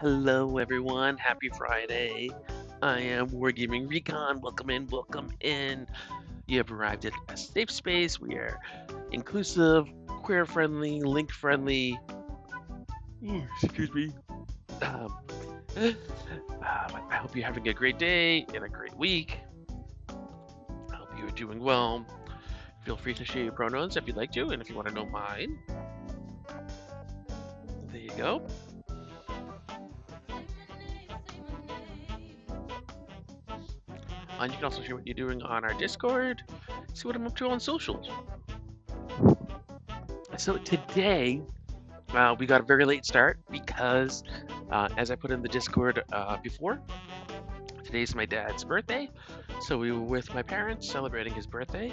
Hello, everyone. Happy Friday. I am Wargaming Recon. Welcome in, welcome in. You have arrived at a safe space. We are inclusive, queer friendly, link friendly. Excuse me. Um, I hope you're having a great day and a great week. I hope you are doing well. Feel free to share your pronouns if you'd like to, and if you want to know mine, there you go. And you can also share what you're doing on our Discord. See what I'm up to on socials. So today, we got a very late start because, as I put in the Discord before, today's my dad's birthday. So we were with my parents celebrating his birthday.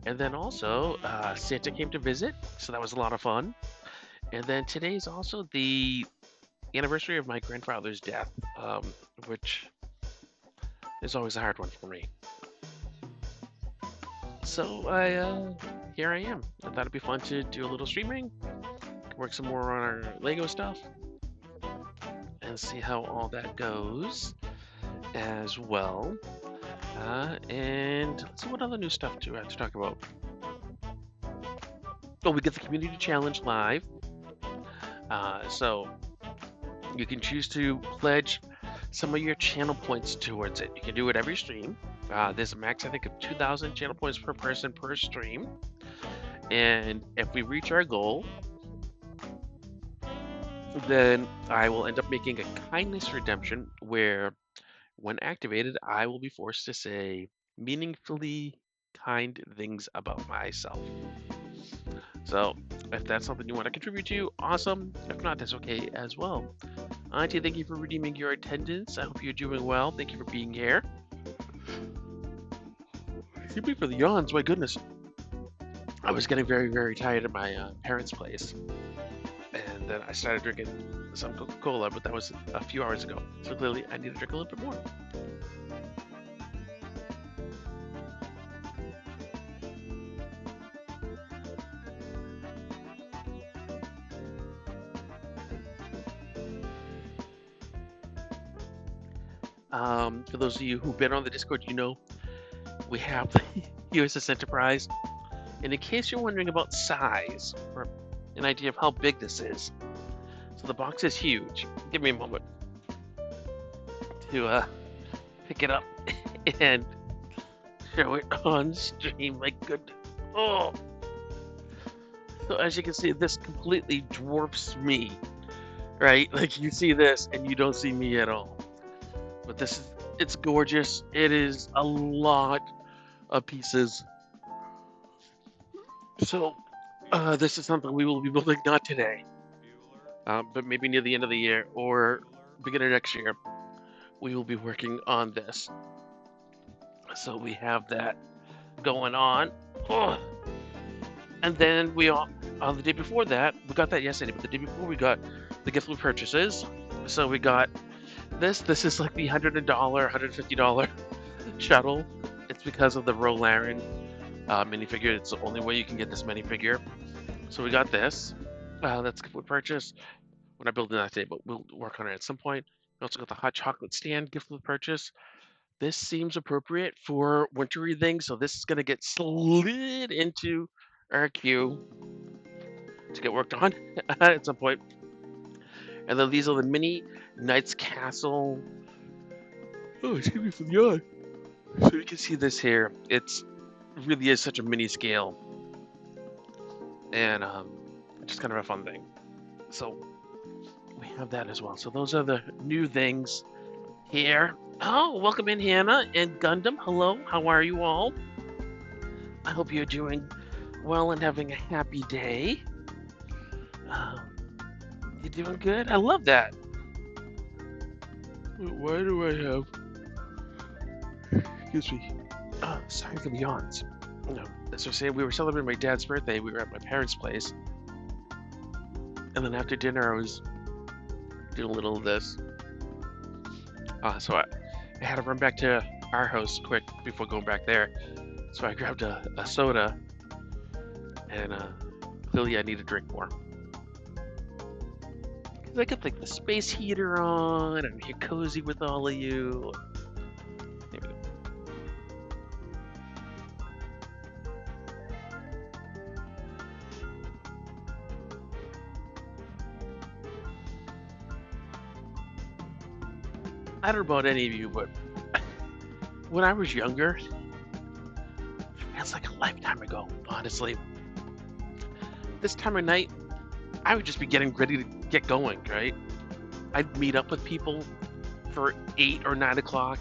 And then also, Santa came to visit. So that was a lot of fun. And then today's also the anniversary of my grandfather's death, which is always a hard one for me. So here I am. I thought it'd be fun to do a little streaming, work some more on our Lego stuff, and see how all that goes as well. And let's see what other new stuff do I have to talk about. Oh, we get the community challenge live. So you can choose to pledge some of your channel points towards it. You can do it every stream. There's a max, I think, of 2,000 channel points per person per stream. And if we reach our goal, then I will end up making a kindness redemption where, when activated, I will be forced to say meaningfully kind things about myself. So if that's something you want to contribute to, awesome. If not, that's okay as well. Auntie, thank you for redeeming your attendance. I hope you're doing well. Thank you for being here. Excuse me for the yawns, my goodness. I was getting very, very tired at my parents' place. And then I started drinking some Coca-Cola, but that was a few hours ago. So clearly I need to drink a little bit more. For those of you who've been on the Discord, you know we have the USS Enterprise. And in case you're wondering about size, or an idea of how big this is, so the box is huge. Give me a moment to pick it up and show it on stream. My goodness. Oh. So as you can see, this completely dwarfs me, right? Like you see this and you don't see me at all. But this is, it's gorgeous. It is a lot of pieces. So this is something we will be building not today, but maybe near the end of the year or beginning of next year. We will be working on this. So we have that going on. Oh. And then we all, on the day before that, we got that yesterday, but the day before we got the gift with purchases. So we got this. This is like the $100, $150 shuttle. It's because of the Rolaren minifigure. It's the only way you can get this minifigure. So we got this. That's gift with purchase. We're not building that today, but we'll work on it at some point. We also got the hot chocolate stand gift with purchase. This seems appropriate for wintry things, so this is going to get slid into our queue to get worked on at some point. And then these are the mini Knight's Castle. Oh, excuse me for the yawn. So you can see this here. It's really is such a mini scale, and just kind of a fun thing. So we have that as well. So those are the new things here. Oh, welcome in, Hannah and Gundam. Hello, how are you all? I hope you're doing well and having a happy day. You doing good? I love that. Why do I have... Excuse me. Sorry for the yawns. No, as I say, we were celebrating my dad's birthday. We were at my parents' place. And then after dinner, I was doing a little of this. So I had to run back to our house quick before going back there. So I grabbed a soda, and clearly I need to drink more. Because I got like the space heater on, and you're cozy with all of you. Maybe. I don't know about any of you, but when I was younger, it feels like a lifetime ago, honestly. This time of night, I would just be getting ready to get going, right? I'd meet up with people for 8 or 9 o'clock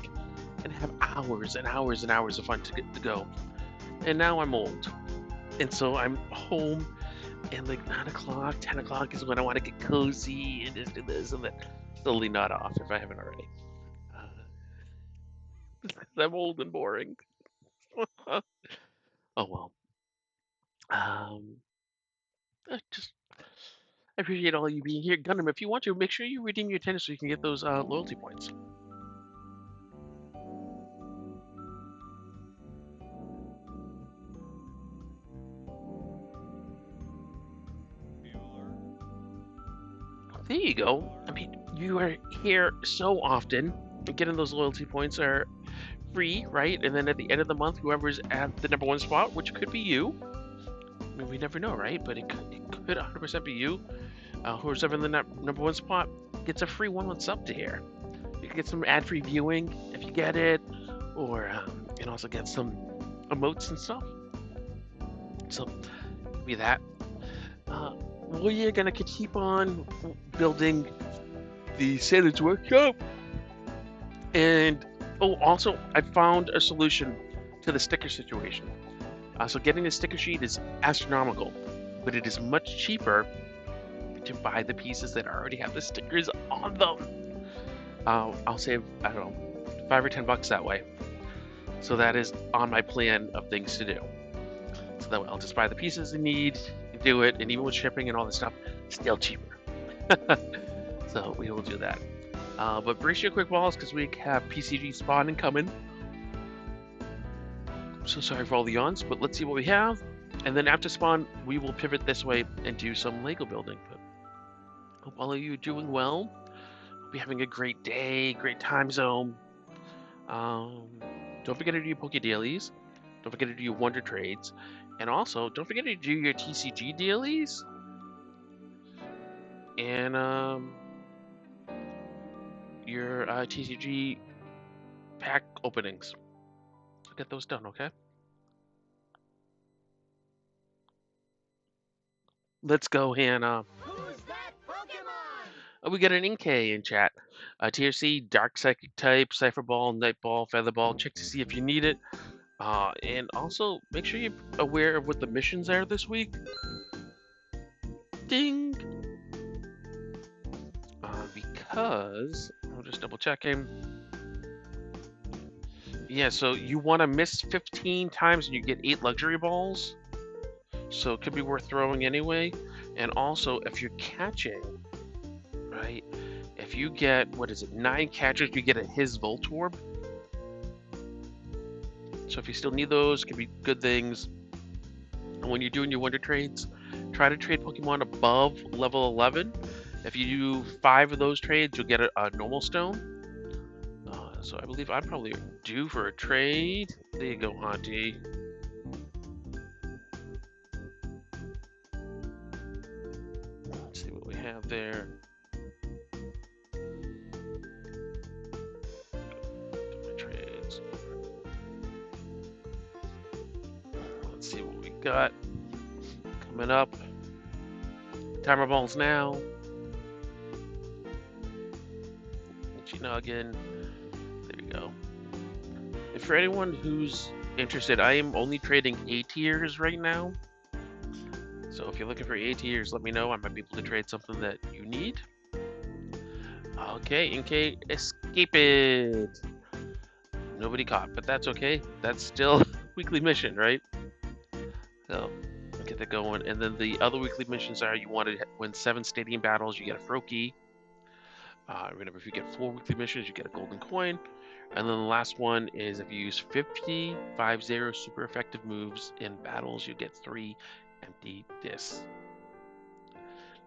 and have hours and hours and hours of fun to get to go. And now I'm old. And so I'm home, and like 9 o'clock, 10 o'clock is when I want to get cozy and just do this and that. Totally not off if I haven't already. I'm old and boring. Oh well. Um, just I appreciate all you being here, Gundam. If you want to, make sure you redeem your attendance so you can get those loyalty points. There you go. I mean, you are here so often. Getting those loyalty points are free, right? And then at the end of the month, whoever's at the #1 spot, which could be you. I mean, we never know, right? But it could 100% be you. Whoever's ever in the #1 spot gets a free 1 month sub to here. You can get some ad-free viewing if you get it, or you can also get some emotes and stuff. So, be that. We're gonna keep on building the Santa's workshop, and also I found a solution to the sticker situation. So getting a sticker sheet is astronomical, but it is much cheaper to buy the pieces that already have the stickers on them. I'll save, I don't know, $5 or $10 that way. So that is on my plan of things to do. So that way I'll just buy the pieces I need, do it, and even with shipping and all this stuff, still cheaper. So we will do that. But brace your quick balls because we have PCG spawning coming. So sorry for all the yawns, but let's see what we have. And then after spawn, we will pivot this way and do some Lego building. But hope all of you are doing well. Hope you're having a great day, great time zone. Don't forget to do your Poke Dailies. Don't forget to do your Wonder Trades. And also, don't forget to do your TCG dailies. And your TCG pack openings. So get those done, okay? Let's go, Hannah. Who's that Pokemon? We got an Inkay in chat. TRC, Dark Psychic type, Cypher Ball, Night Ball, Feather Ball. Check to see if you need it. And also, make sure you're aware of what the missions are this week. Ding! Because, I'm just double checking. Yeah, so you want to miss 15 times and you get 8 luxury balls. So it could be worth throwing anyway. And also, if you're catching, right? If you get, 9 catches, you get a his Voltorb. So if you still need those, it could be good things. And when you're doing your Wonder Trades, try to trade Pokemon above level 11. If you do 5 of those trades, you'll get a normal stone. So I believe I'm probably due for a trade. There you go, Auntie. Let's see what we have there. Trades. Let's see what we got coming up. Timer balls now. Noggin. There we go. And for anyone who's interested, I am only trading A tiers right now. So if you're looking for A tiers, let me know. I might be able to trade something that you need. Okay, Inkay, escape it. Nobody caught, but that's okay. That's still weekly mission, right? So get that going. And then the other weekly missions are you want to win 7 stadium battles, you get a Froakie. Remember, if you get 4 weekly missions, you get a golden coin. And then the last one is if you use 50 super effective moves in battles, you get 3 empty discs.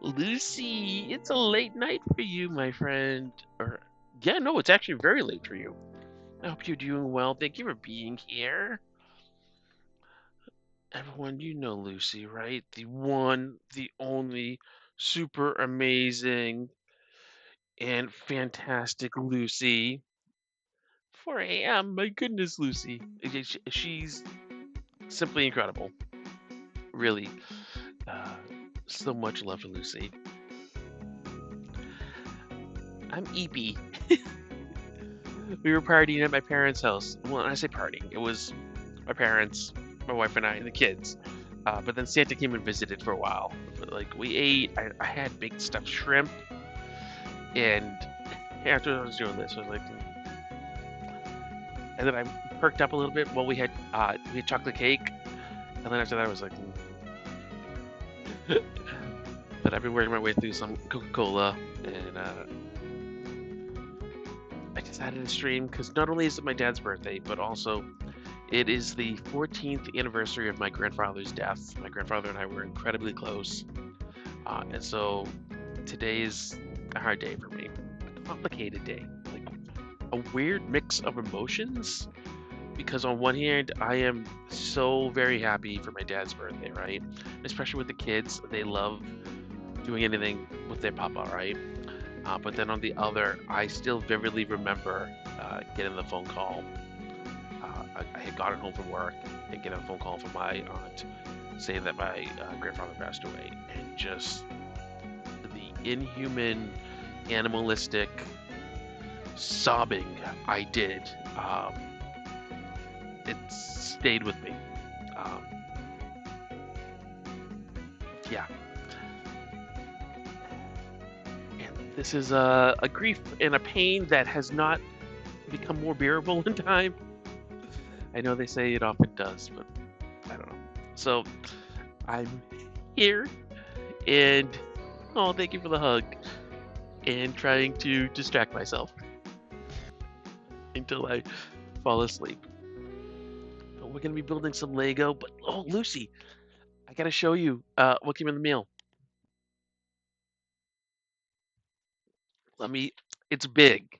Lucy, it's a late night for you, my friend. Or, yeah, no, it's actually very late for you. I hope you're doing well. Thank you for being here. Everyone, you know Lucy, right? The one, the only, super amazing and fantastic Lucy. 4 a.m. My goodness, Lucy. She's simply incredible. Really, uh, so much love for Lucy. I'm Eepy. We were partying at my parents' house. Well, when I say partying, it was my parents, my wife and I, and the kids. But then Santa came and visited for a while. Like we ate. I had baked stuffed shrimp, and after I was doing this, I was like, and then I perked up a little bit. Well, we had chocolate cake, and then after that, I was like, but I've been working my way through some Coca-Cola, and I decided to stream because not only is it my dad's birthday, but also it is the 14th anniversary of my grandfather's death. My grandfather and I were incredibly close, and so today is a hard day for me, a complicated day, like a weird mix of emotions. Because on one hand, I am so very happy for my dad's birthday, right? Especially with the kids, they love doing anything with their papa, right? But then on the other, I still vividly remember getting the phone call. I had gotten home from work and getting a phone call from my aunt saying that my grandfather passed away, and just the inhuman, animalistic sobbing I did. It stayed with me. Um, yeah, and this is a grief and a pain that has not become more bearable in time. I know they say it often does, but I don't know. So I'm here, and oh, thank you for the hug, and trying to distract myself until I fall asleep. We're gonna be building some Lego, but oh, Lucy, I gotta show you what came in the mail. Let me. It's big,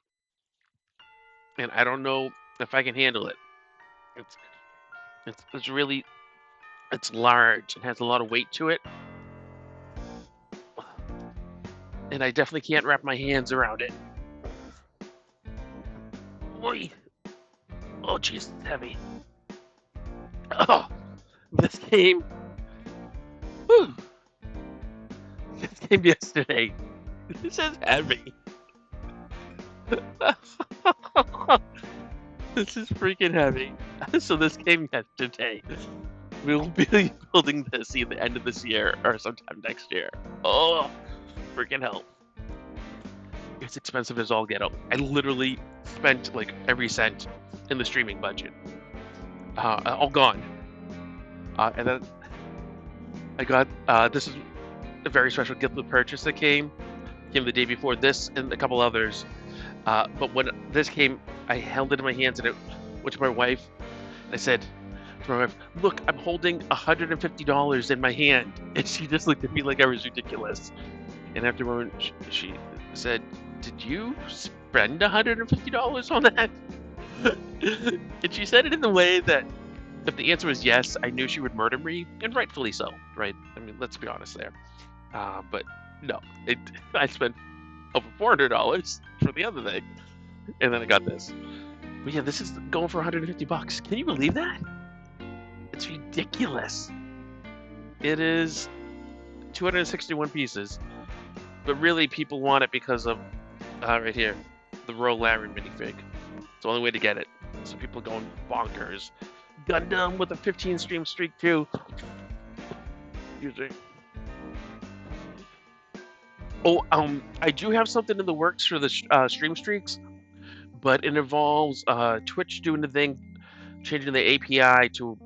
and I don't know if I can handle it. It's it's really it's large. It has a lot of weight to it, and I definitely can't wrap my hands around it. Oi! Oh, jeez, it's heavy. Oh, this came. Whew, this came yesterday. This is heavy. This is freaking heavy. So this came yesterday. We'll be building this either the end of this year or sometime next year. Oh, freaking hell. It's expensive as all get out. I literally spent like every cent in the streaming budget. All gone. And then I got this is a very special gift of purchase that came the day before this and a couple others. But when this came, I held it in my hands and it went to my wife. And I said to my wife, "Look, I'm holding $150 in my hand," and she just looked at me like I was ridiculous. And after a moment, she said, "Did you spend $150 on that?" And she said it in the way that if the answer was yes, I knew she would murder me, and rightfully so, right? I mean, let's be honest there. But no, I spent over $400 for the other thing, and then I got this. But yeah, this is going for $150. Can you believe that? It's ridiculous. It is 261 pieces, but really people want it because of right here, the Royal Larry minifig. It's the only way to get it. So people are going bonkers. Gundam with a 15 stream streak too. Excuse me. Oh, I do have something in the works for the stream streaks, but it involves Twitch doing the thing, changing the API to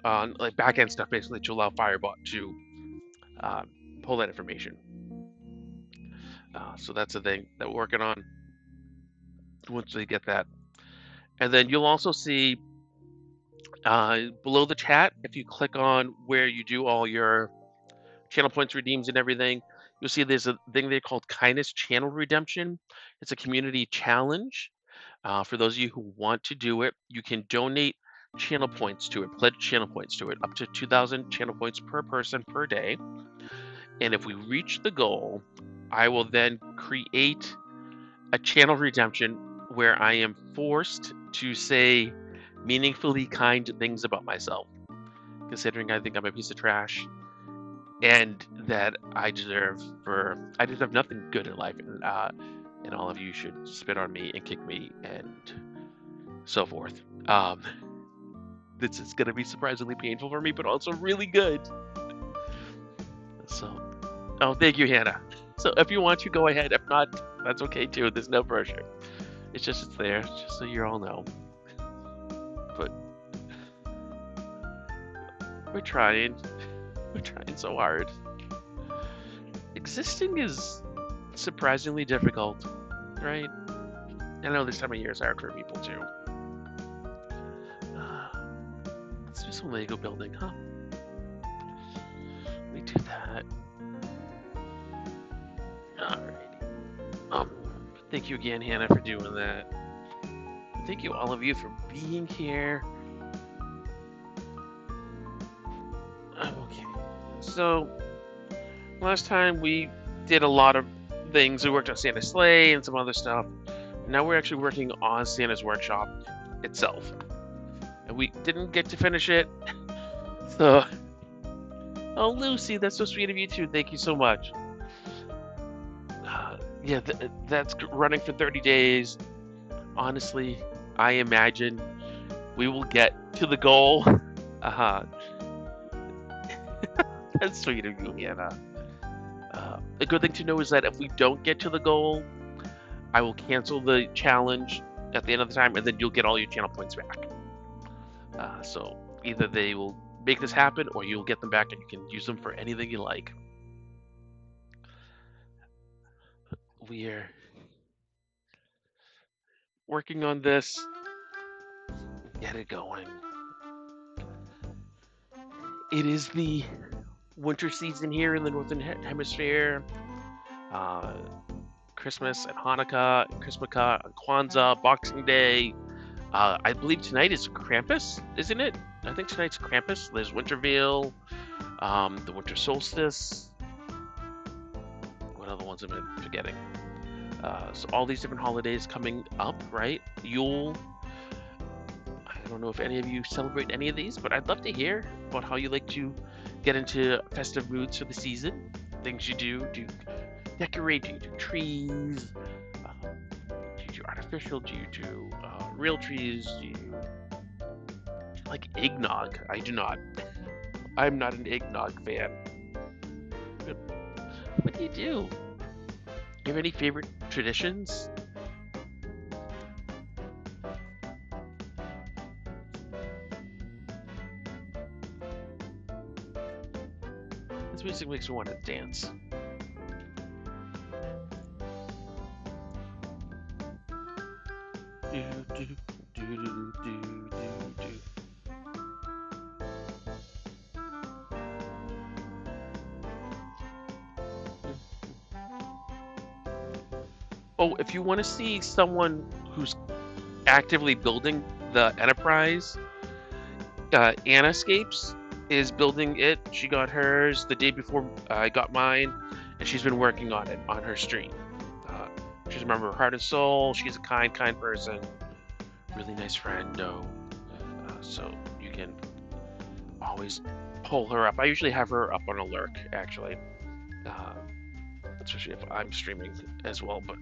like backend stuff basically to allow Firebot to uh, pull that information. So that's the thing that we're working on once they get that. And then you'll also see below the chat, if you click on where you do all your channel points redeems and everything, you'll see there's a thing they called Kindness Channel Redemption. It's a community challenge. For those of you who want to do it, you can donate channel points to it, pledge channel points to it, up to 2,000 channel points per person per day. And if we reach the goal, I will then create a channel redemption where I am forced to say meaningfully kind things about myself, considering I think I'm a piece of trash and that I deserve nothing good in life, and all of you should spit on me and kick me and so forth. This is going to be surprisingly painful for me, but also really good. So, oh, thank you, Hannah. So if you want to, go ahead. If not, that's okay too. There's no pressure. It's there, just so you all know. But we're trying. We're trying so hard. Existing is surprisingly difficult, right? I know this time of year is hard for people too. Let's do some Lego building, huh? We do that. Alrighty. Thank you again, Hannah, for doing that. Thank you, all of you, for being here. Okay. So, last time we did a lot of things. We worked on Santa's sleigh and some other stuff. Now we're actually working on Santa's workshop itself. And we didn't get to finish it. So, oh, Lucy, that's so sweet of you too. Thank you so much. Yeah, that's running for 30 days. Honestly, I imagine we will get to the goal. That's sweet of you, Hannah. A good thing to know is that if we don't get to the goal, I will cancel the challenge at the end of the time, and then you'll get all your channel points back. So either they will make this happen, or you'll get them back, and you can use them for anything you like. We're working on this. Get it going. It is the winter season here in the Northern Hemisphere. Christmas and Hanukkah, Christmas, Kwanzaa, Boxing Day. I believe tonight is Krampus, isn't it? I think tonight's Krampus. There's Winterville, the winter solstice. What other ones am I forgetting? So all these different holidays coming up, right? Yule. I don't know if any of you celebrate any of these, but I'd love to hear about how you like to get into festive moods for the season. Things you do. Do you decorate? Do you do trees? Do you do artificial? Do you do real trees? Do you like eggnog? I do not. I'm not an eggnog fan. What do you do? Do you have any favorite traditions? This music makes me want to dance. Oh, if you want to see someone who's actively building the Enterprise, Anascapes is building it. She got hers the day before I got mine, and she's been working on it on her stream. She's a member of Heart and Soul. She's a kind person. Really nice friend, though. So you can always pull her up. I usually have her up on a lurk, actually. Especially if I'm streaming as well, but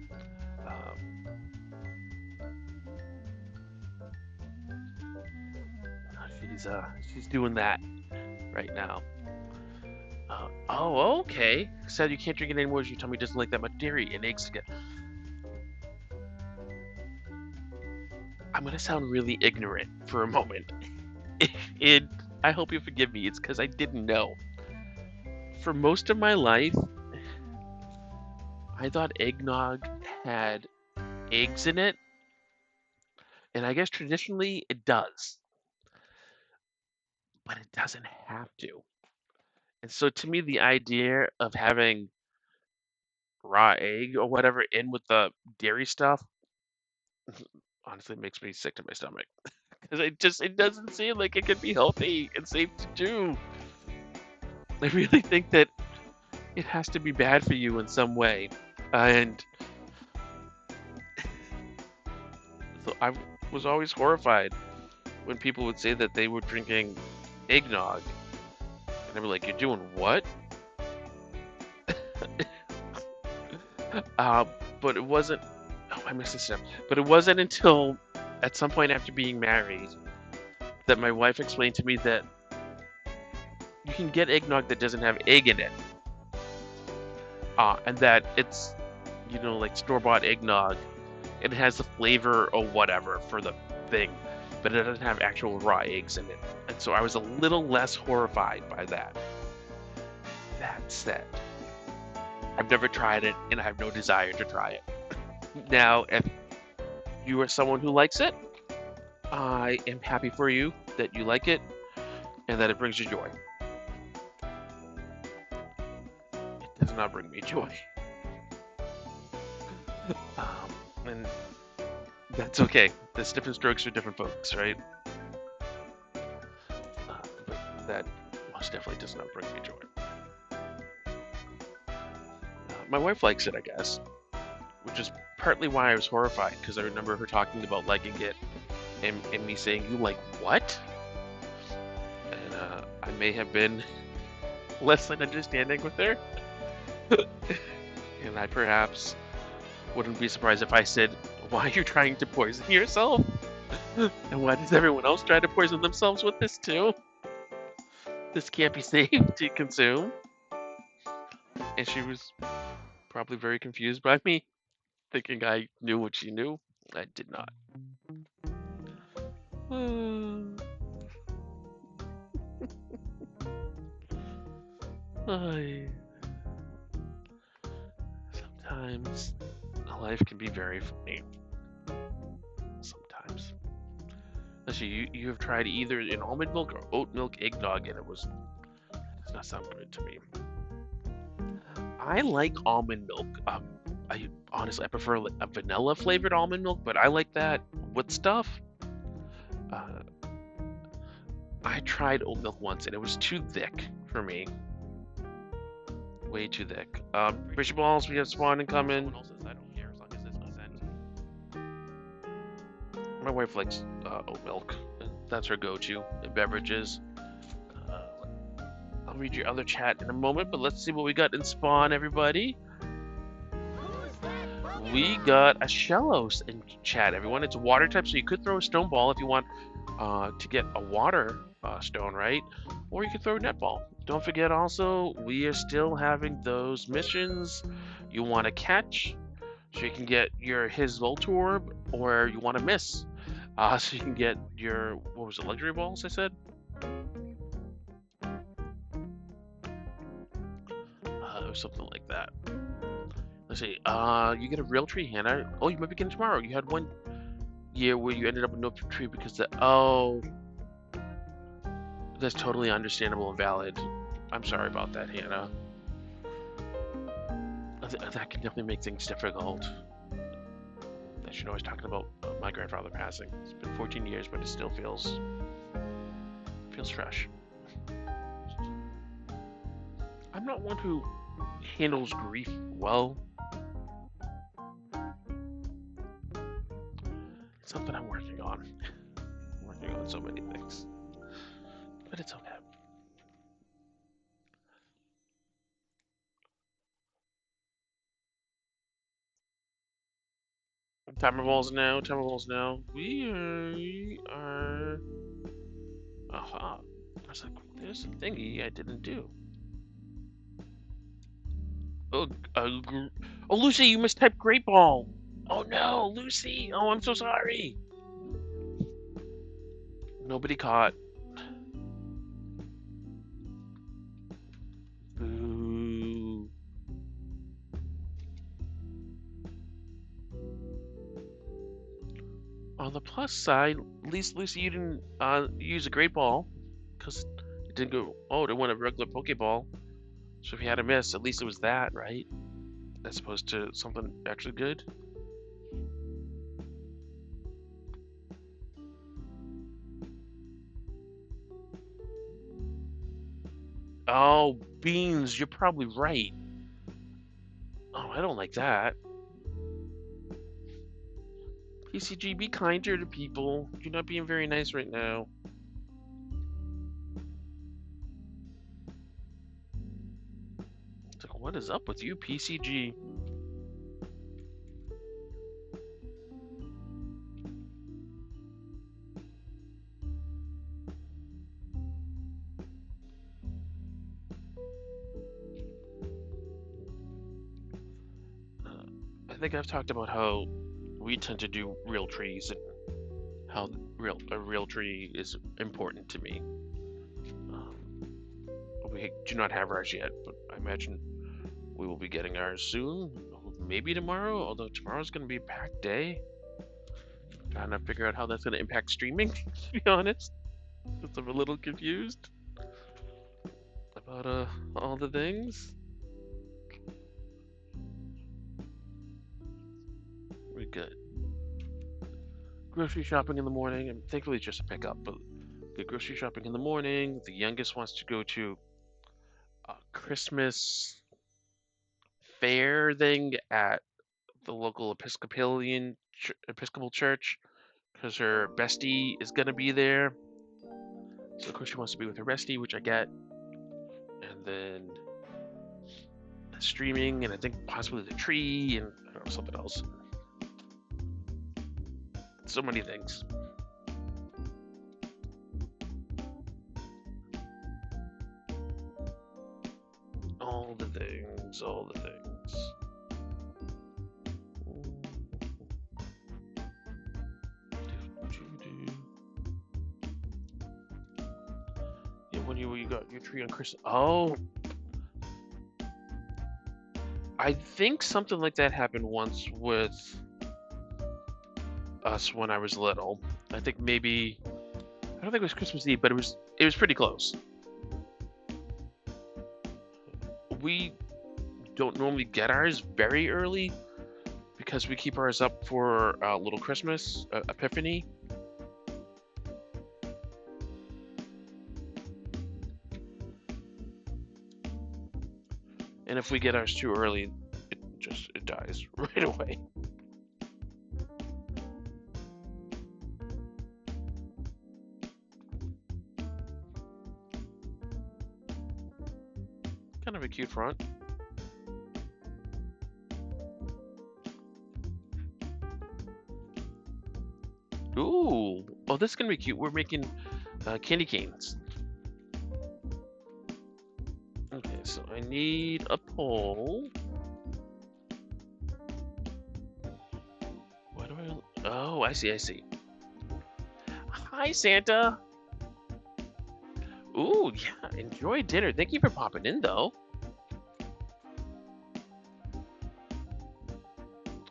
she's doing that right now. Oh, okay. Said you can't drink it anymore. Your tummy doesn't like that much dairy and eggs. I'm gonna sound really ignorant for a moment. And I hope you forgive me. It's because I didn't know. For most of my life, I thought eggnog had eggs in it. And I guess traditionally it does, but it doesn't have to. And so to me, the idea of having raw egg or whatever in with the dairy stuff honestly makes me sick to my stomach because it doesn't seem like it could be healthy and safe to do. I really think that it has to be bad for you in some way. And so I was always horrified when people would say that they were drinking eggnog. And I'd be like, "You're doing what?" Uh, but it wasn't. Oh, I missed a step. But it wasn't until at some point after being married that my wife explained to me that you can get eggnog that doesn't have egg in it, and that it's like store-bought eggnog. It has the flavor or whatever for the thing, but it doesn't have actual raw eggs in it. And so I was a little less horrified by that. That said, I've never tried it, and I have no desire to try it. Now, if you are someone who likes it, I am happy for you that you like it and that it brings you joy. It does not bring me joy. And that's okay. There's different strokes for different folks, right? But that most definitely does not bring me joy. My wife likes it, I guess, which is partly why I was horrified, because I remember her talking about liking it and me saying, "You like what?" And I may have been less than understanding with her. And I perhaps wouldn't be surprised if I said, "Why are you trying to poison yourself? And why does everyone else try to poison themselves with this too? This can't be safe to consume." And she was probably very confused by me, thinking I knew what she knew. I did not. Sometimes life can be very funny. Sometimes. Let's see, you have tried either an almond milk or oat milk eggnog, and it does not sound good to me. I like almond milk. I honestly I prefer a vanilla flavored almond milk, but I like that with stuff. Uh, I tried oat milk once, and it was too thick for me. Way too thick. Fishy balls, we have spawn incoming. My wife likes oat milk. That's her go-to in beverages. I'll read your other chat in a moment, but let's see what we got in spawn, everybody. We got a Shellos in chat, everyone. It's a water type, so you could throw a stone ball if you want to get a water stone, right? Or you could throw a netball. Don't forget also, we are still having those missions you want to catch, so you can get his Voltorb, or you want to miss, so you can get your, what was it, luxury balls, I said? Or something like that. Let's see, you get a real tree, Hannah. Oh, you might be getting tomorrow. You had one year where you ended up with no tree because that's totally understandable and valid. I'm sorry about that, Hannah. That can definitely make things difficult. As you know, I was talking about my grandfather passing. It's been 14 years, but it still feels fresh. I'm not one who handles grief well. It's something I'm working on. I'm working on so many things, but it's okay. Timer balls now. Timer balls now. We are. Aha. I was like, there's a thingy I didn't do. Oh, oh, Lucy, you mistyped Great Ball. Oh no, Lucy. Oh, I'm so sorry. Nobody caught. Boo. On the plus side, at least Lucy, you didn't use a great ball because it didn't go. Oh, it went a regular Pokeball. So if you had a miss, at least it was that, right? As opposed to something actually good. Oh, beans, you're probably right. Oh, I don't like that. PCG, be kinder to people. You're not being very nice right now. It's like, what is up with you, PCG? I think I've talked about how we tend to do real trees and how a real tree is important to me. Um, we do not have ours yet, but I imagine we will be getting ours soon. Maybe tomorrow, although tomorrow's going to be a packed day. Trying to figure out how that's going to impact streaming, to be honest. Because I'm a little confused about all the things. We're good. Grocery shopping in the morning, and thankfully it's just a pickup, but the grocery shopping in the morning. The youngest wants to go to a Christmas fair thing at the local Episcopal church because her bestie is gonna be there. So of course she wants to be with her bestie, which I get. And then streaming, and I think possibly the tree, and I don't know, something else. So many things. All the things, all the things. Yeah, when you got your tree on Christmas. Oh, I think something like that happened once with us when I was little. I think maybe I don't think it was Christmas Eve, but it was pretty close. We don't normally get ours very early because we keep ours up for little Christmas Epiphany. And if we get ours too early, it dies right away. Kind of a cute front. Ooh, oh, this is gonna be cute. We're making candy canes. Okay, so I need a pole. Why do I? Oh, I see, I see. Hi, Santa. Ooh, yeah, enjoy dinner. Thank you for popping in, though.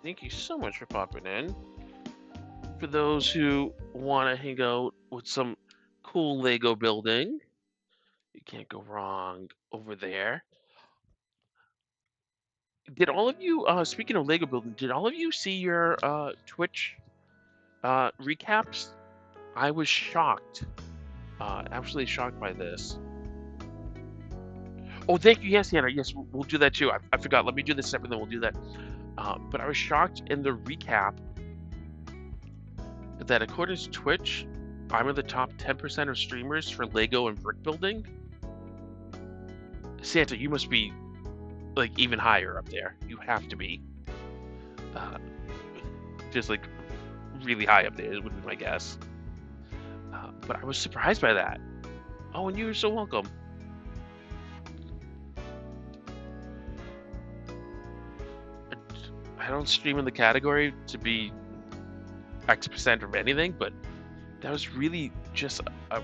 Thank you so much for popping in. For those who want to hang out with some cool Lego building, you can't go wrong over there. Did all of you, speaking of Lego building, did all of you see your Twitch recaps? I was shocked, absolutely shocked by this. Oh, thank you. Yes, Hannah. Yes, we'll do that too. I forgot. Let me do this separate, then we'll do that. But I was shocked in the recap that according to Twitch, I'm in the top 10% of streamers for Lego and brick building. Santa, you must be like even higher up there. You have to be. Just like really high up there would be my guess. But I was surprised by that. Oh, and you're so welcome. I don't stream in the category to be X% of anything, but that was really just a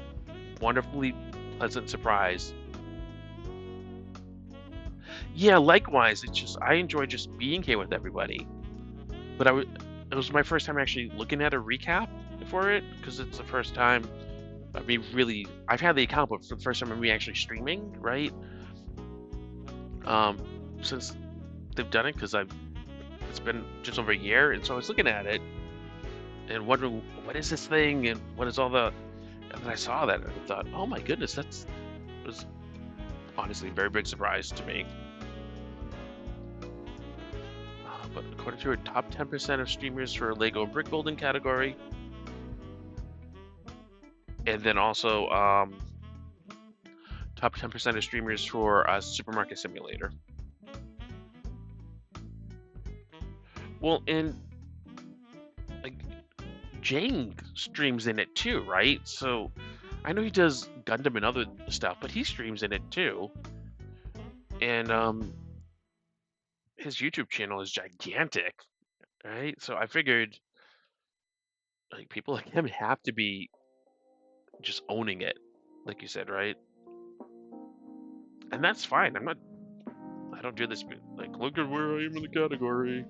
wonderfully pleasant surprise. Yeah, likewise. It's just I enjoy just being here with everybody. But it was my first time actually looking at a recap for it because it's the first time. I mean, really, I've had the account, but for the first time I'm actually streaming, right? Um, since they've done it, because it's been just over a year, and so I was looking at it and wondering what is this thing and what is all the. And then I saw that and I thought, oh my goodness, that was honestly a very big surprise to me. But according to her, top 10% of streamers for Lego brick building category, and then also top 10% of streamers for Supermarket Simulator. Well, and like Jang streams in it too, right? So I know he does Gundam and other stuff, but he streams in it too. And his YouTube channel is gigantic, right? So I figured like people like him have to be just owning it, like you said, right? And that's fine. I don't do this like look at where I am in the category.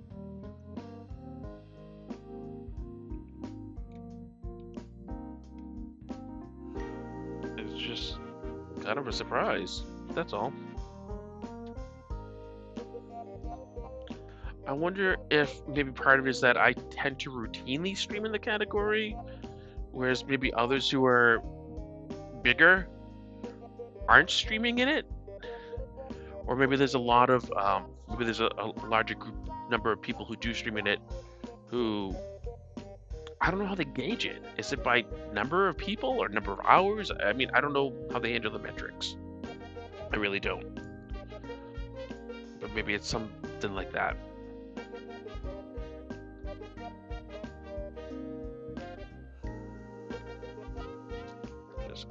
It's just kind of a surprise. That's all. I wonder if maybe part of it is that I tend to routinely stream in the category, whereas maybe others who are bigger aren't streaming in it. Or maybe there's a lot of maybe there's a larger number of people who do stream in it who I don't know how they gauge it. Is it by number of people or number of hours? I mean, I don't know how they handle the metrics. I really don't. But maybe it's something like that.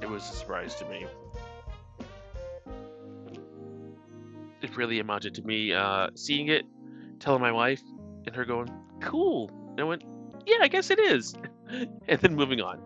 It was a surprise to me. It really amounted to me seeing it, telling my wife, and her going, cool. And I went, yeah, I guess it is. And then moving on.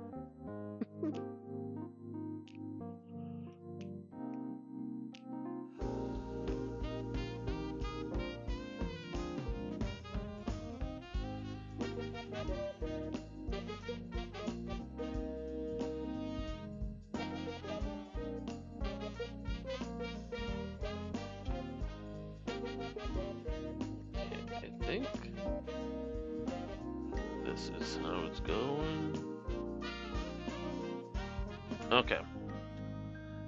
I think this is how it's going. Okay.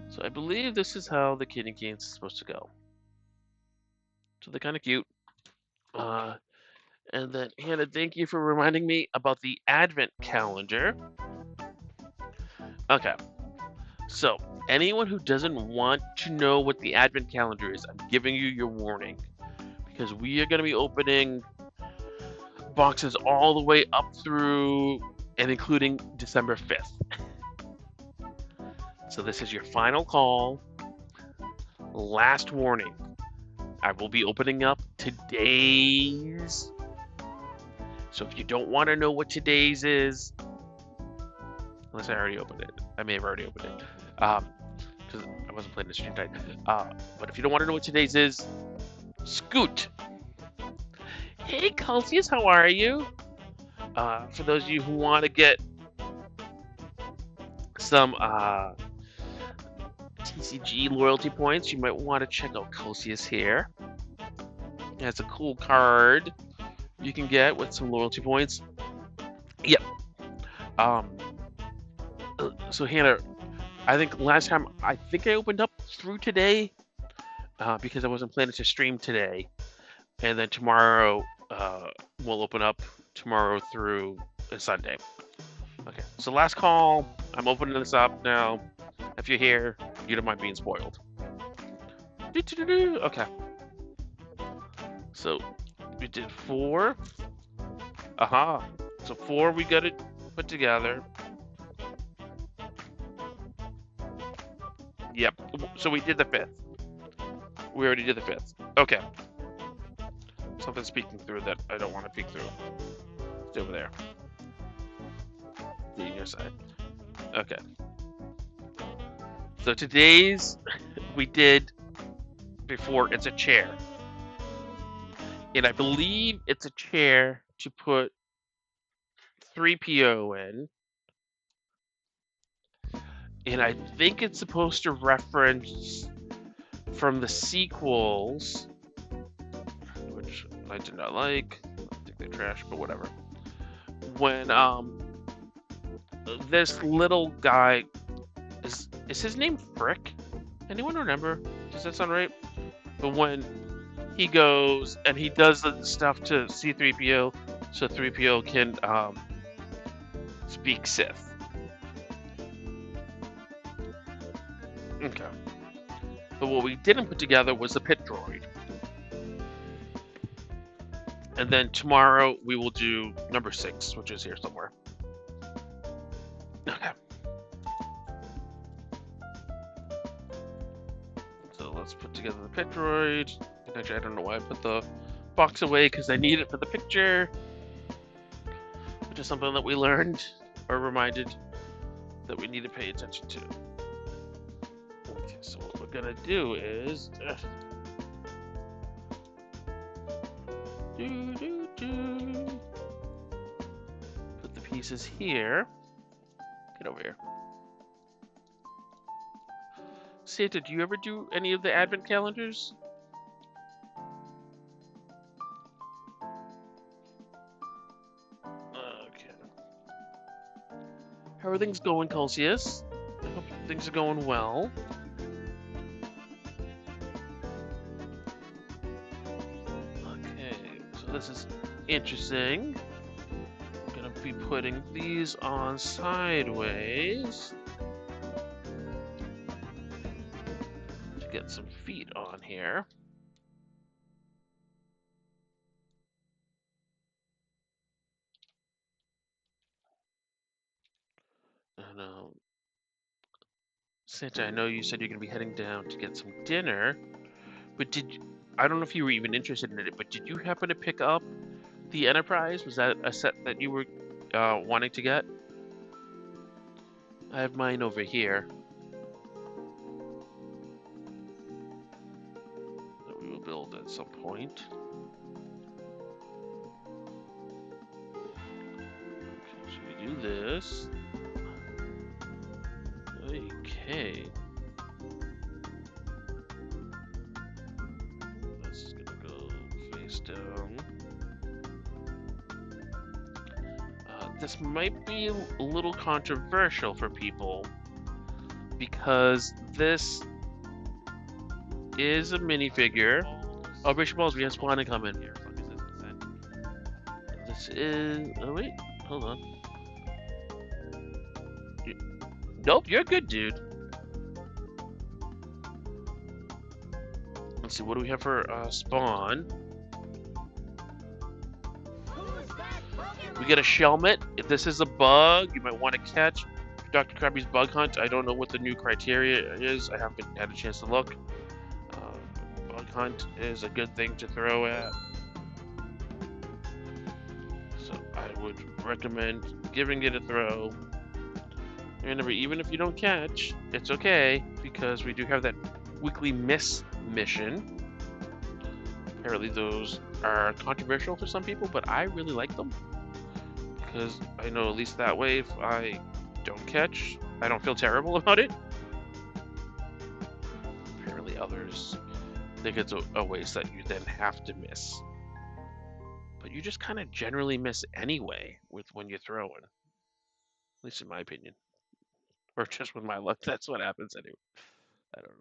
So I believe this is how the kitty games is supposed to go. So they're kind of cute. And then, Hannah, thank you for reminding me about the advent calendar. Okay. So, anyone who doesn't want to know what the advent calendar is, I'm giving you your warning. Because we are going to be opening boxes all the way up through and including December 5th. So this is your final call. Last warning. I will be opening up today's. So if you don't want to know what today's is, unless I already opened it. I may have already opened it. Because I wasn't playing the stream tonight. But if you don't want to know what today's is, scoot. Hey, Celsius, how are you? For those of you who want to get some TCG loyalty points, you might want to check out Celsius here. It has a cool card you can get with some loyalty points. Yep. So Hannah, I think last time I opened up through today because I wasn't planning to stream today, and then tomorrow we'll open up tomorrow through Sunday. Okay, so last call. I'm opening this up now. If you're here, you don't mind being spoiled. Okay. So we did 4. Aha. So 4 we got to put together. Yep. So we did the 5th. We already did the 5th. Okay. Something's peeking through that I don't want to peek through. It's over there. The your side. Okay. So today's we did before, it's a chair. And I believe it's a chair to put 3PO in, and I think it's supposed to reference from the sequels, which I did not like. I think they're trash, but whatever. When this little guy is his name Frick? Anyone remember? Does that sound right? But when he goes and he does the stuff to C-3PO, so 3PO can speak Sith. Okay. But what we didn't put together was the pit droid. And then tomorrow we will do number 6, which is here somewhere. Okay. So let's put together the pit droid. And actually, I don't know why I put the box away because I need it for the picture, which is something that we learned or reminded that we need to pay attention to. Okay, so what we're gonna do is put the pieces here. Get over here. Santa, do you ever do any of the advent calendars? Okay. How are things going, Colcius? I hope things are going well. Okay, so this is interesting. I'm gonna be putting these on sideways to get some feet on here. And Santa, I know you said you're gonna be heading down to get some dinner, but I don't know if you were even interested in it, but did you happen to pick up the Enterprise? Was that a set that you were wanting to get? I have mine over here. That we will build at some point. Okay, so we do this. Okay. This is gonna go face down. This might be a little controversial for people because this is a minifigure. Oh, Bishop Balls, we have spawning coming. This is. Oh, wait. Hold on. Nope, you're good, dude. Let's see, what do we have for spawn? We get a Shelmet. If this is a bug, you might want to catch Dr. Krabby's Bug Hunt. I don't know what the new criteria is. I haven't had a chance to look. Bug Hunt is a good thing to throw at. So I would recommend giving it a throw. Remember, even if you don't catch, it's okay, because we do have that weekly miss mission. Apparently those are controversial for some people, but I really like them. Because I know at least that way, if I don't catch, I don't feel terrible about it. Apparently others think it's a waste that you then have to miss. But you just kind of generally miss anyway with when you're throwing. At least in my opinion. Or just with my luck, that's what happens anyway. I don't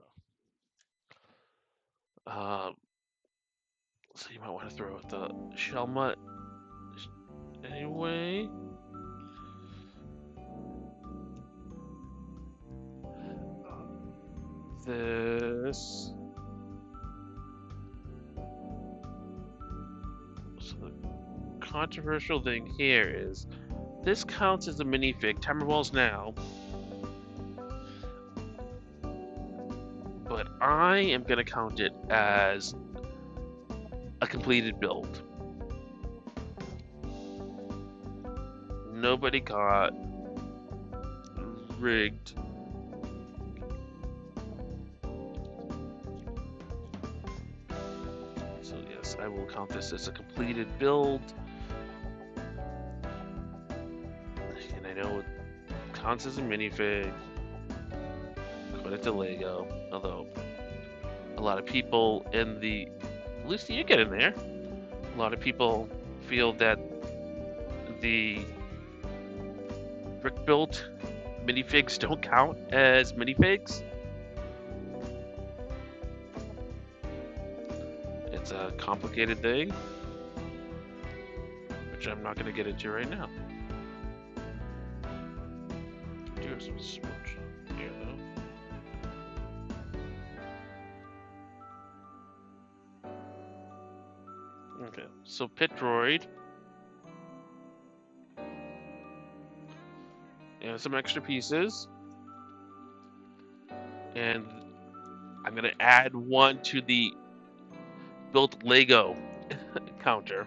know. So you might want to throw out the Shelmet anyway. This. So the controversial thing here is this counts as a minifig. Timer balls now. But I am going to count it as a completed build. Nobody got rigged. So yes, I will count this as a completed build. I know it counts as a minifig, according to Lego, although a lot of people in the, at least you get in there, a lot of people feel that the brick-built minifigs don't count as minifigs. It's a complicated thing, which I'm not going to get into right now. Do have some switch here, though. Okay, so Pit Droid. And some extra pieces. And I'm going to add one to the built Lego counter.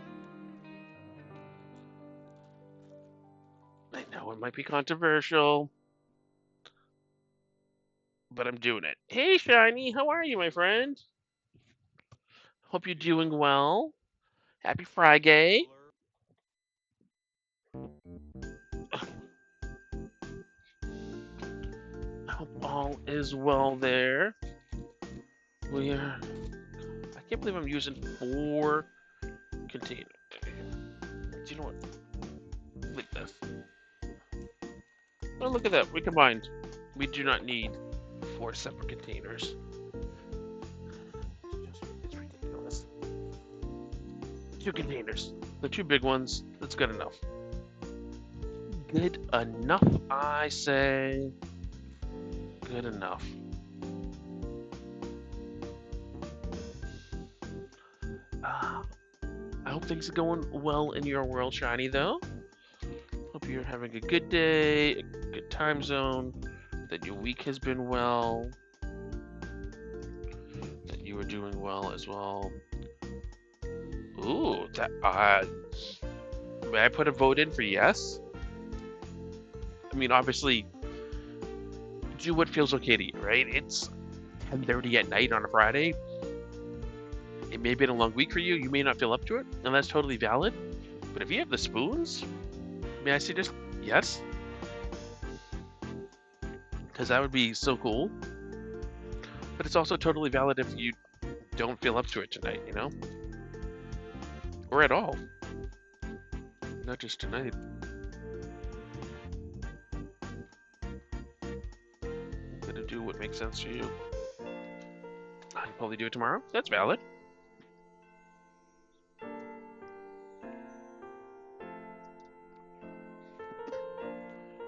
I know it might be controversial, but I'm doing it. Hey, Shiny, how are you, my friend? Hope you're doing well. Happy Friday. I hope all is well there. We are. I can't believe I'm using 4 containers. Do you know what? Look at this. Oh, look at that. We combined. We do not need 4 separate containers. It's ridiculous. 2 containers. The 2 big ones. That's good enough. Good enough, I say. Good enough. I hope things are going well in your world, Shiny, though. Hope you're having a good day, a good time zone, that your week has been well, that you are doing well as well. Ooh, that, may I put a vote in for yes? I mean, obviously, do what feels okay to you, right? It's 10:30 at night on a Friday. It may have been a long week for you. You may not feel up to it, and that's totally valid. But if you have the spoons, may I suggest yes? Because that would be so cool. But it's also totally valid if you don't feel up to it tonight, you know? Or at all. Not just tonight. I'm gonna do what makes sense to you. I can probably do it tomorrow. That's valid.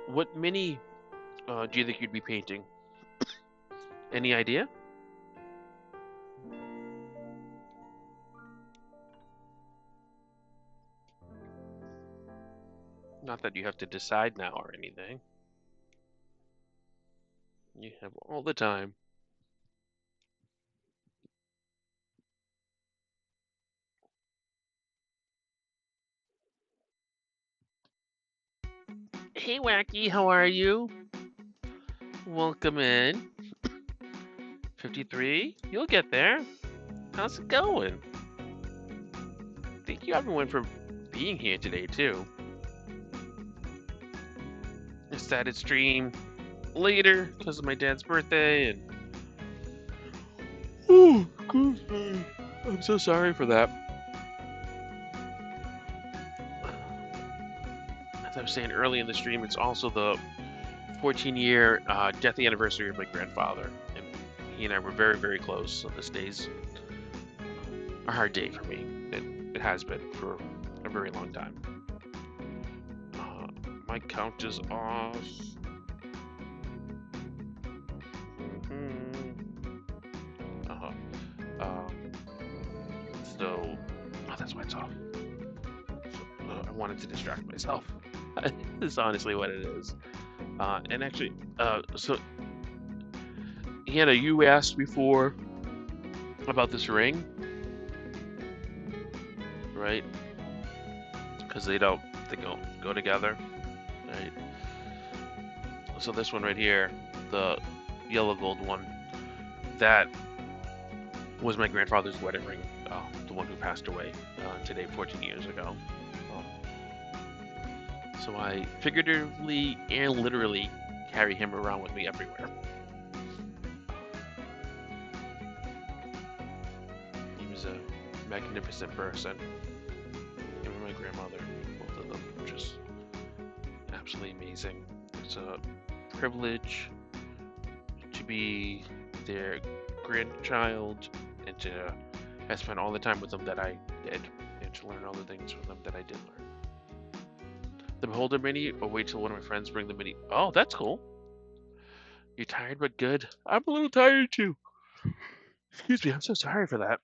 What mini do you think you'd be painting? Any idea? Not that you have to decide now or anything. You have all the time. Hey, Wacky, how are you? Welcome in. 53? You'll get there. How's it going? Thank you, everyone, for being here today, too. I decided to stream later because of my dad's birthday, and oh, I'm so sorry for that. As I was saying early in the stream, it's also the 14-year death anniversary of my grandfather, and he and I were very, very close. So this day's a hard day for me. It has been for a very long time. My count is off. So, that's why it's off. I wanted to distract myself. That's honestly what it is. And actually, so Hannah, you asked before about this ring, right? Because they don't go together, right? So this one right here, the yellow gold one, that was my grandfather's wedding ring, the one who passed away today, 14 years ago. So I figuratively and literally carry him around with me everywhere. He was a magnificent person. Him and my grandmother, both of them, just absolutely amazing. It's a privilege to be their grandchild and to have spent all the time with them that I did, and to learn all the things from them that I did learn. The Beholder Mini, or wait till one of my friends bring the Mini. Oh, that's cool. You're tired but good. I'm a little tired too. Excuse me, I'm so sorry for that.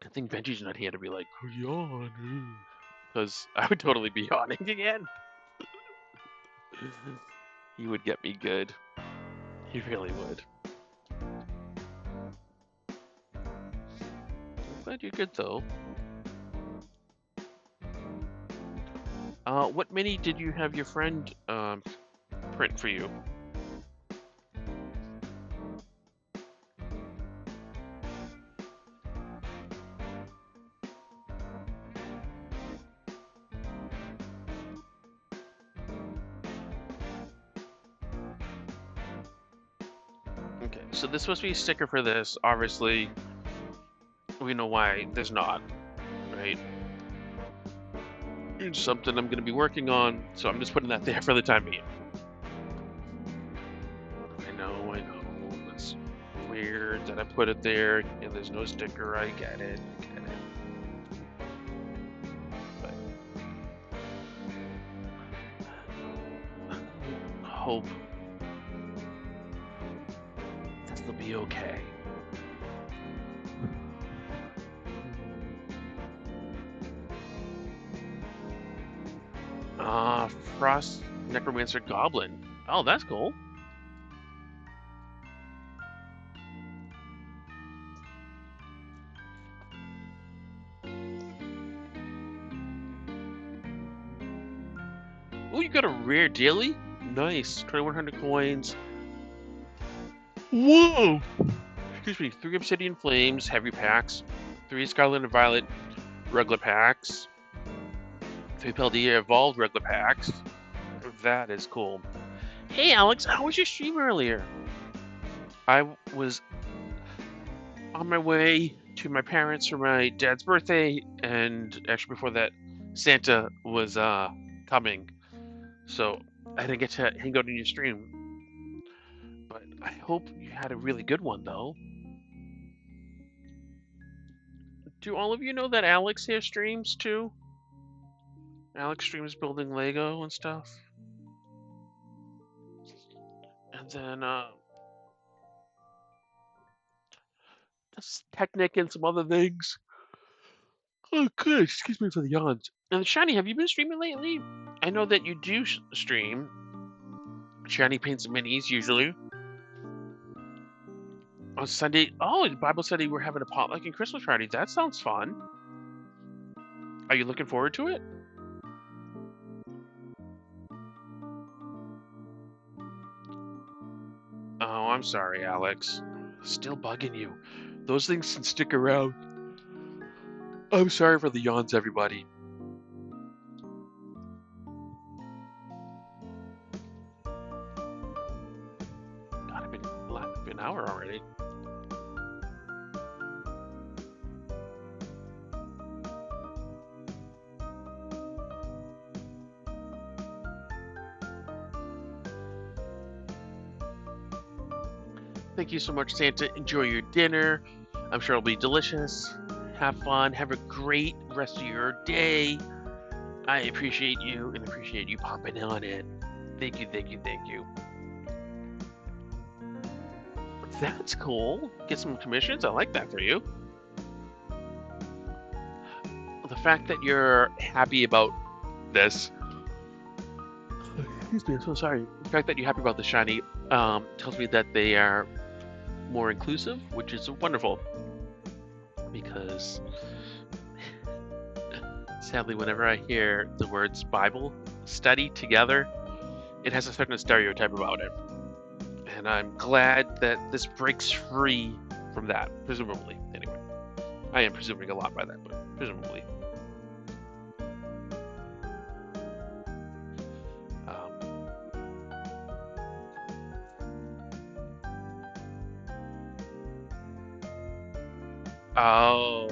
I think Benji's not here to be like, yawn. Because I would totally be yawning again. He would get me good. He really would. I'm glad you're good though. What mini did you have your friend print for you? Okay, so this supposed to be a sticker for this. Obviously, we know why there's not, right? It's something I'm going to be working on, so I'm just putting that there for the time being. I know. It's weird that I put it there and there's no sticker. I get it. But hope this will be okay. Frost Necromancer Goblin. Oh, that's cool. Oh, you got a rare daily? Nice. 2,100 coins. Whoa! Excuse me. 3 Obsidian Flames, heavy packs. 3 Scarlet and Violet, regular packs. 3 Paldea Evolved, regular packs. That is cool. Hey, Alex, how was your stream earlier? I was on my way to my parents for my dad's birthday, and actually before that, Santa was coming, so I didn't get to hang out in your stream. But I hope you had a really good one, though. Do all of you know that Alex here streams too? Alex streams building Lego and stuff. And then Technic and some other things. Oh, good. Excuse me for the yawns. And Shiny, have you been streaming lately? I know that you do stream. Shiny paints minis usually. On Sunday, oh, Bible study, we're having a potluck and Christmas party. That sounds fun. Are you looking forward to it? Oh, I'm sorry, Alex. Still bugging you. Those things can stick around. I'm sorry for the yawns, everybody. God, I've been an hour already. Thank you so much, Santa. Enjoy your dinner. I'm sure it'll be delicious. Have fun. Have a great rest of your day. I appreciate you and appreciate you popping on in. Thank you. That's cool. Get some commissions. I like that for you. The fact that you're happy about this. Excuse me, I'm so sorry. The fact that you're happy about the shiny tells me that they are more inclusive, which is wonderful. Because sadly, whenever I hear the words Bible study together, it has a certain stereotype about it. And I'm glad that this breaks free from that, presumably. Anyway, I am presuming a lot by that, but presumably. Oh,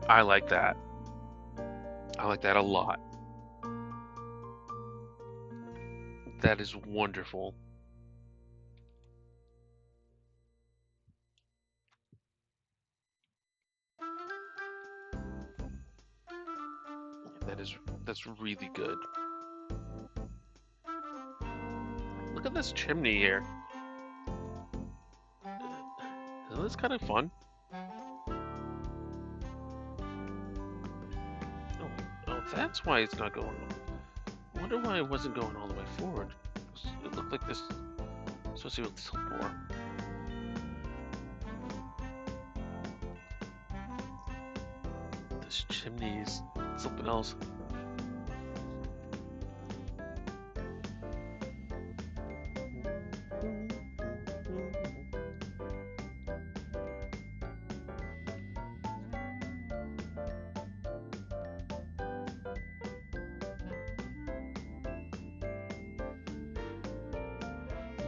I like that. I like that a lot. That is wonderful. That is that's really good. Look at this chimney here. Isn't this kind of fun? Oh, oh, that's why it's not going. I wonder why it wasn't going all the way forward. It looked like this. Let's see what this for. This chimney's something else.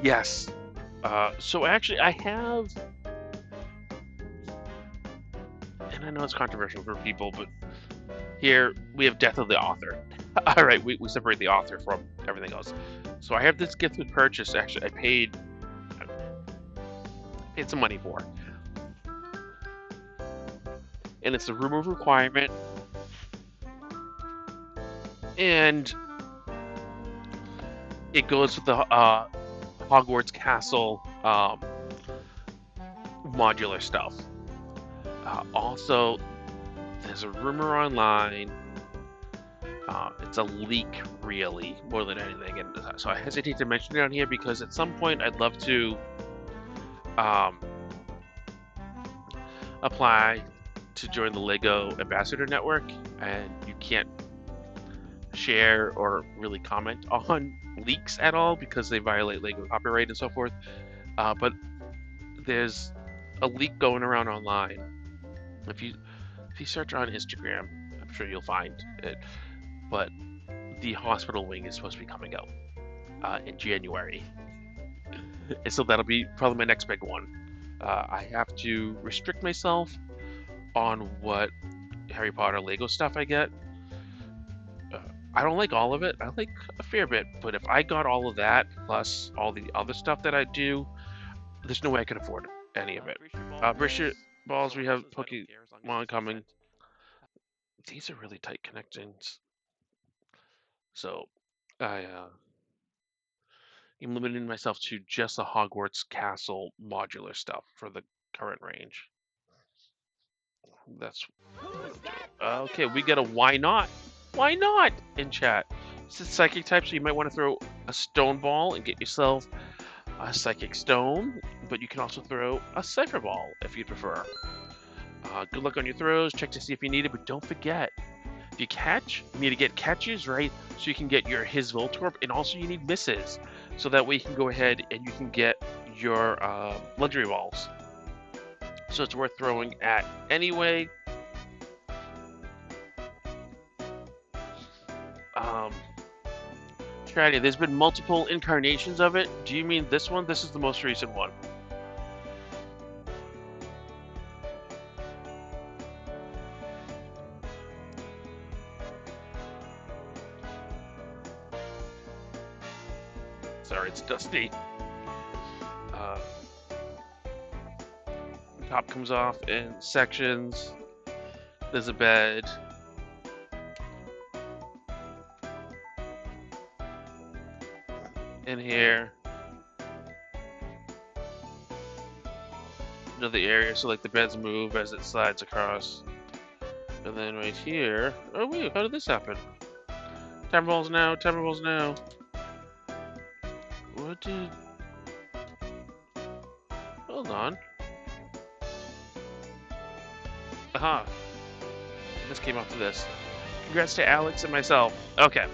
Yes. So actually, I have, and I know it's controversial for people, but here we have Death of the Author. All right, we separate the author from everything else. So I have this gift with purchase. Actually, I paid some money for, and it's a room of requirement, and it goes with the Hogwarts Castle modular stuff. Also, there's a rumor online. It's a leak, really, more than anything, and so I hesitate to mention it on here because at some point I'd love to um, apply to join the Lego Ambassador Network, and you can't share or really comment on leaks at all because they violate Lego copyright and so forth. But there's a leak going around online. If you if you search on Instagram, I'm sure you'll find it. But the hospital wing is supposed to be coming out in January, and so that'll be probably my next big one. I have to restrict myself on what Harry Potter Lego stuff I get. Uh, I don't like all of it. I like a fair bit, but if I got all of that plus all the other stuff that I do, there's no way I can afford any of it. Brisha balls, we have Pokemon coming. These are really tight connections, so I am limiting myself to just the Hogwarts Castle modular stuff for the current range. That's okay. We get a why not? Why not in chat? It's a psychic type, so you might want to throw a stone ball and get yourself a psychic stone, but you can also throw a cipher ball if you prefer. Good luck on your throws. Check to see if you need it, but don't forget, if you catch, you need to get catches, right? So you can get your his Voltorb, and also you need misses, so that way you can go ahead and you can get your luxury balls. So it's worth throwing at anyway. Um, Shady, there's been multiple incarnations of it. Do you mean this one? This is the most recent one. Sorry, it's dusty. Uh, top comes off in sections. There's a bed. In here. Another area, so like the beds move as it slides across. And then right here. Oh wait, how did this happen? Timer balls now, timer balls now. What did... Hold on. Aha. This came off of this. Congrats to Alex and myself. Okay.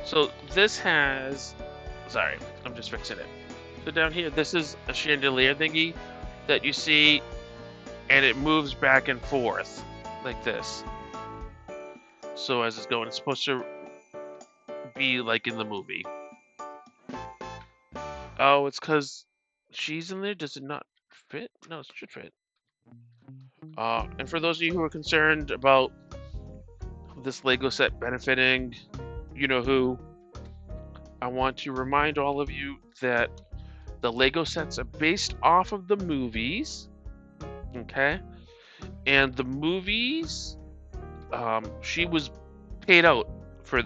So this has... Sorry, I'm just fixing it. So down here, this is a chandelier thingy that you see, and it moves back and forth like this. So as it's going, it's supposed to be like in the movie. Oh, it's because she's in there? Does it not fit? No, it should fit. And for those of you who are concerned about this Lego set benefiting, you know who, I want to remind all of you that the Lego sets are based off of the movies, okay? And the movies, she was paid out for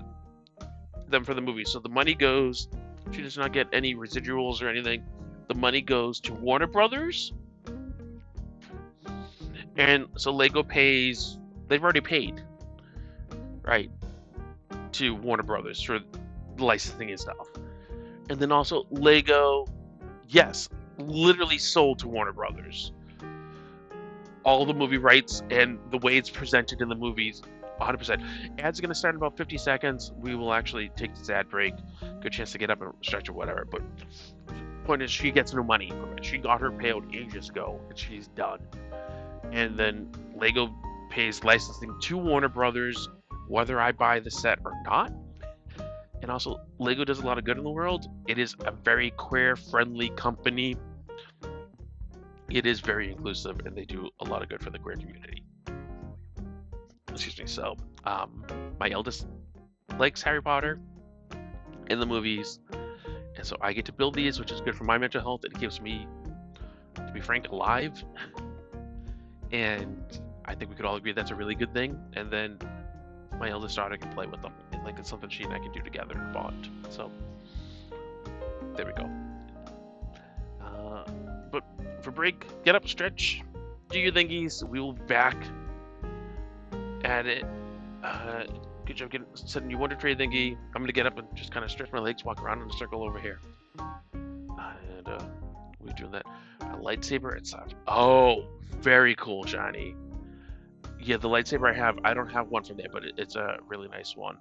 them for the movies, so the money goes. She does not get any residuals or anything. The money goes to Warner Brothers, and so Lego pays. They've already paid, right, to Warner Brothers for licensing and stuff. And then also Lego, yes, literally sold to Warner Brothers all the movie rights and the way it's presented in the movies. 100%. Ads are going to start in about 50 seconds. We will actually take this ad break. Good chance to get up and stretch or whatever. But point is, she gets no money from it. She got her payout ages ago, and she's done. And then Lego pays licensing to Warner Brothers, whether I buy the set or not. And also, Lego does a lot of good in the world. It is a very queer-friendly company. It is very inclusive, and they do a lot of good for the queer community. Excuse me. So, my eldest likes Harry Potter in the movies, and so I get to build these, which is good for my mental health. It keeps me, to be frank, alive. And I think we could all agree that's a really good thing. And then my eldest daughter can play with them, and like it's something she and I can do together and bond. So there we go. But for break, get up, stretch, do your thingies. We will be back at it. Good job setting your Wonder Trade thingy. I'm gonna get up and just kind of stretch my legs, walk around in a circle over here. And we're doing that. A lightsaber and such. Oh, very cool, Johnny. Yeah, the lightsaber I have, I don't have one from there, but it's a really nice one.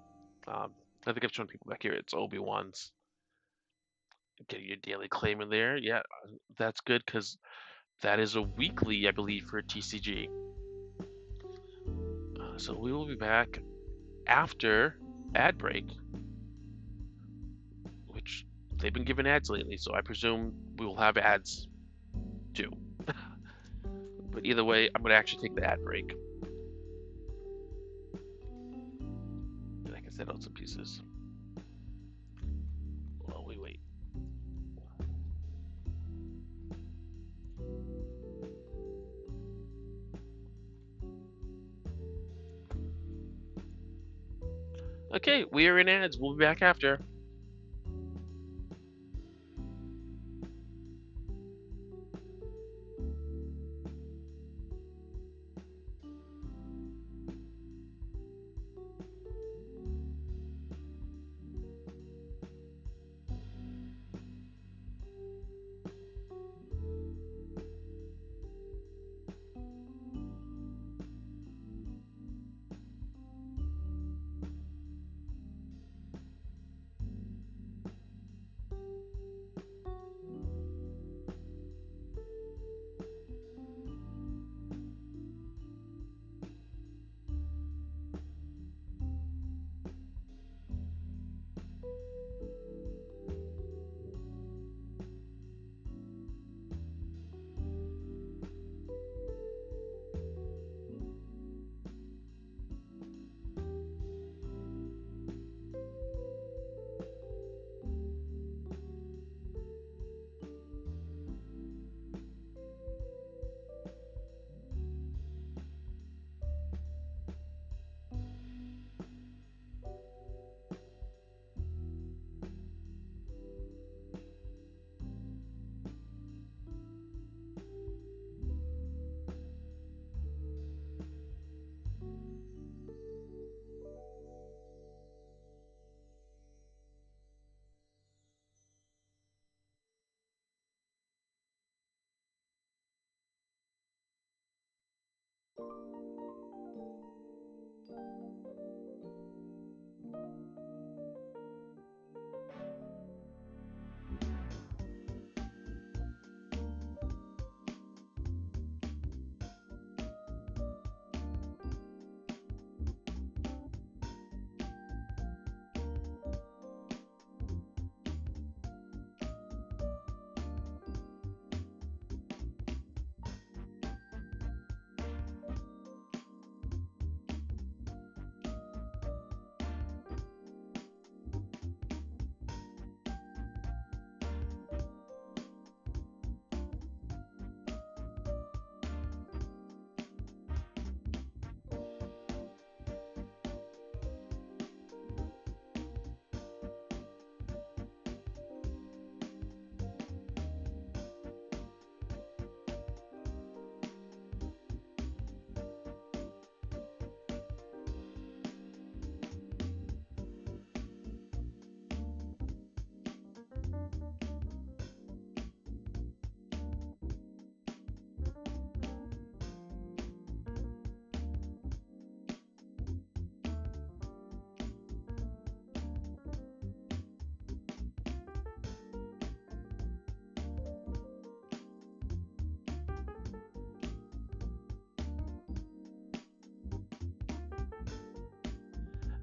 I think I've shown people back here. It's Obi-Wan's. Getting your daily claim in there. Yeah, that's good because that is a weekly, I believe, for TCG. So we will be back after ad break, which they've been giving ads lately, so I presume we will have ads too. But either way, I'm going to actually take the ad break. And I can send out some pieces while we wait. Okay, we are in ads. We'll be back after.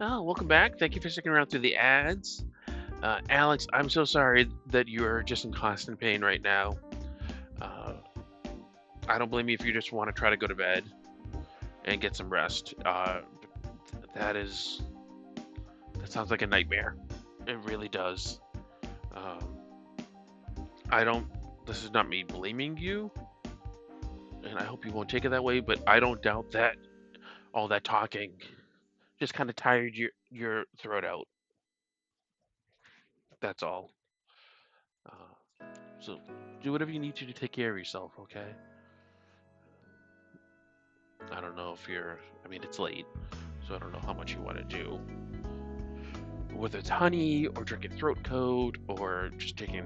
Oh, welcome back. Thank you for sticking around through the ads. Alex, I'm so sorry that you're just in constant pain right now. Uh, I don't blame you if you just want to try to go to bed and get some rest. That is, that sounds like a nightmare. It really does. Um, I don't, this is not me blaming you, and I hope you won't take it that way, but I don't doubt that all that talking just kind of tired your throat out. That's all. So do whatever you need to take care of yourself, okay? I don't know if you're, I mean, it's late, so I don't know how much you want to do. Whether it's honey or drinking throat coat or just taking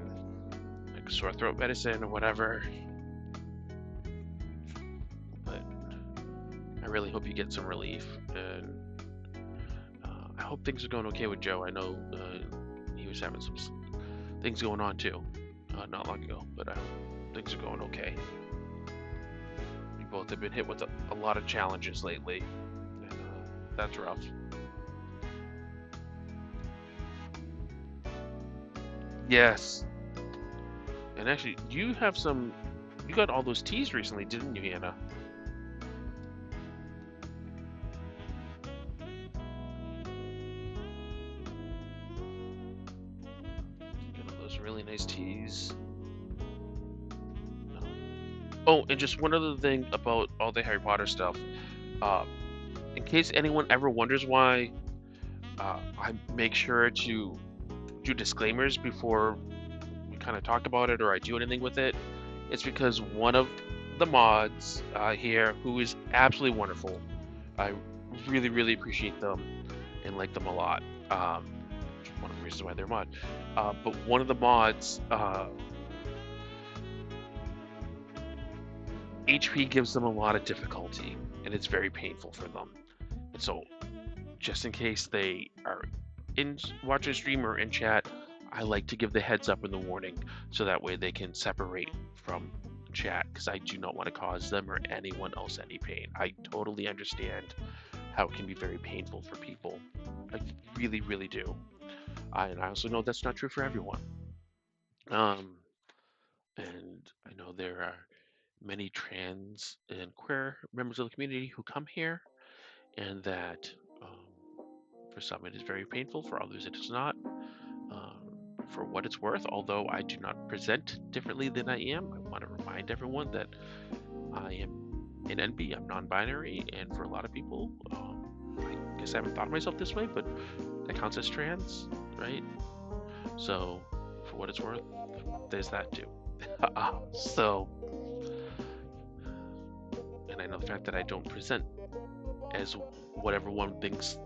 like sore throat medicine or whatever. But I really hope you get some relief. And I hope things are going okay with Joe. I know he was having some things going on too, not long ago, but I hope things are going okay. We both have been hit with a lot of challenges lately, and that's rough. Yes. And actually, you have some. You got all those teas recently, didn't you, Hannah? Got all those really nice teas. Oh, and just one other thing about all the Harry Potter stuff. Uh, in case anyone ever wonders why I make sure to do disclaimers before we kind of talk about it or I do anything with it, it's because one of the mods here, who is absolutely wonderful, I really, really appreciate them and like them a lot. One of the reasons why they're mod. But one of the mods, HP gives them a lot of difficulty, and it's very painful for them. And so, just in case they are in watching a stream or in chat, I like to give the heads up in the warning so that way they can separate from chat because I do not want to cause them or anyone else any pain. I totally understand how it can be very painful for people. I really, really do. And I also know that's not true for everyone. Um, and I know there are many trans and queer members of the community who come here, and that for some it is very painful, for others it is not. For what it's worth, although I do not present differently than I am, I want to remind everyone that I am an NB, I'm non binary, and for a lot of people, I guess I haven't thought of myself this way, but that counts as trans, right? So, for what it's worth, there's that too. So, and I know the fact that I don't present as what everyone thinks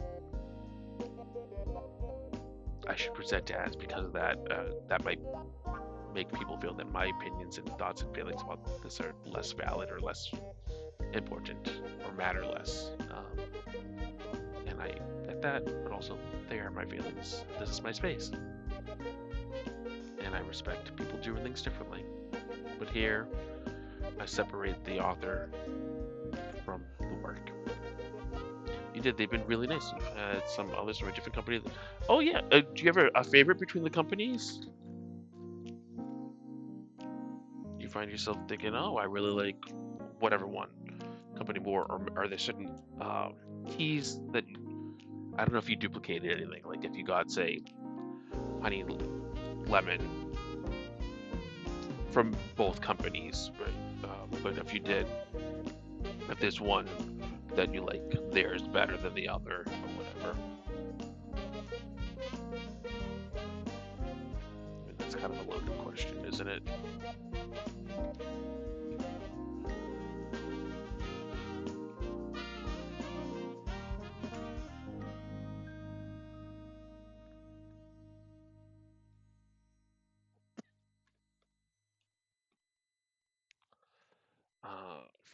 I should present as because of that, that might make people feel that my opinions and thoughts and feelings about this are less valid or less important or matter less. And I get that, but also they are my feelings. This is my space. And I respect people doing things differently. But here, I separate the author from the work. You did. They've been really nice. You've had some others from a different company. Oh yeah. Do you have a favorite between the companies? You find yourself thinking, oh, I really like whatever one company more, or are there certain keys that I don't know if you duplicated anything? Like if you got, say, honey lemon from both companies, right? But if you did, if there's one that you like, theirs better than the other, or whatever. I mean, that's kind of a loaded question, isn't it?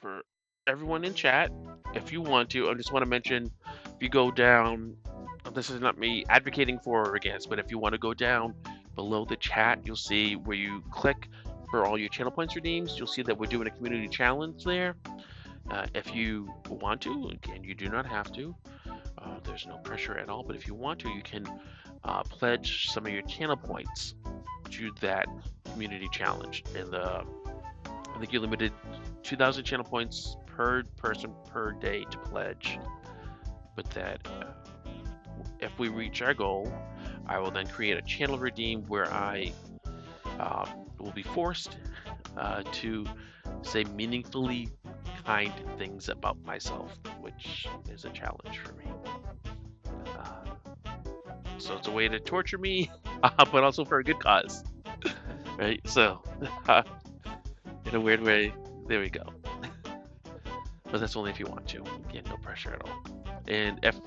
For everyone in chat, if you want to, I just want to mention if you go down, this is not me advocating for or against, but if you want to go down below the chat, you'll see where you click for all your channel points redeems. You'll see that we're doing a community challenge there. If you want to, again, you do not have to. There's no pressure at all, but if you want to, you can pledge some of your channel points to that community challenge. And I think you're limited 2,000 channel points per person per day to pledge. But that if we reach our goal, I will then create a channel redeem where I will be forced to say meaningfully kind things about myself, which is a challenge for me. So it's a way to torture me, but also for a good cause, right? So, in a weird way, there we go. But that's only if you want to. Again, no pressure at all. And if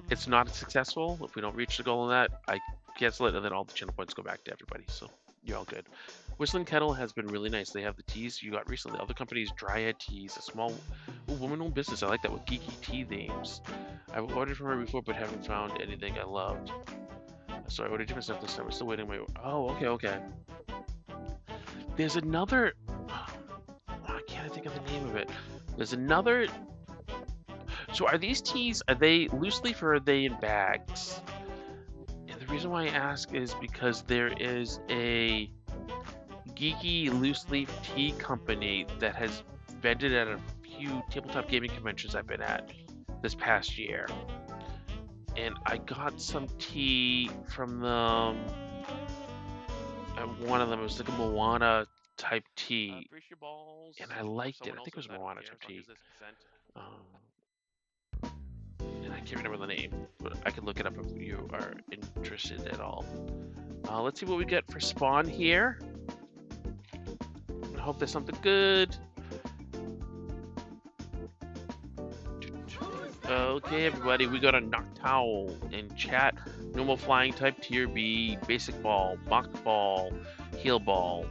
it's not successful, if we don't reach the goal on that, I cancel it, and then all the channel points go back to everybody. So you're all good. Whistling Kettle has been really nice. They have the teas you got recently. Other companies, Dryad Teas, a small woman-owned business. I like that with geeky tea names. I've ordered from her before, but haven't found anything I loved. So I ordered different stuff this time. I'm still waiting. Oh, okay. There's another. I can't think of the name of it. There's another. So are these teas? Are they loose leaf or are they in bags? And the reason why I ask is because there is a geeky loose leaf tea company that has vended at a few tabletop gaming conventions I've been at this past year. And I got some tea from them. One of them was like a Moana type tea, and I liked it. I think it was Moana type tea. And I can't remember the name, but I can look it up if you are interested at all. Let's see what we get for spawn here. I hope there's something good. Okay, everybody, we got a Noctowl in chat. Normal flying type, tier B, basic ball, mock ball, heal ball.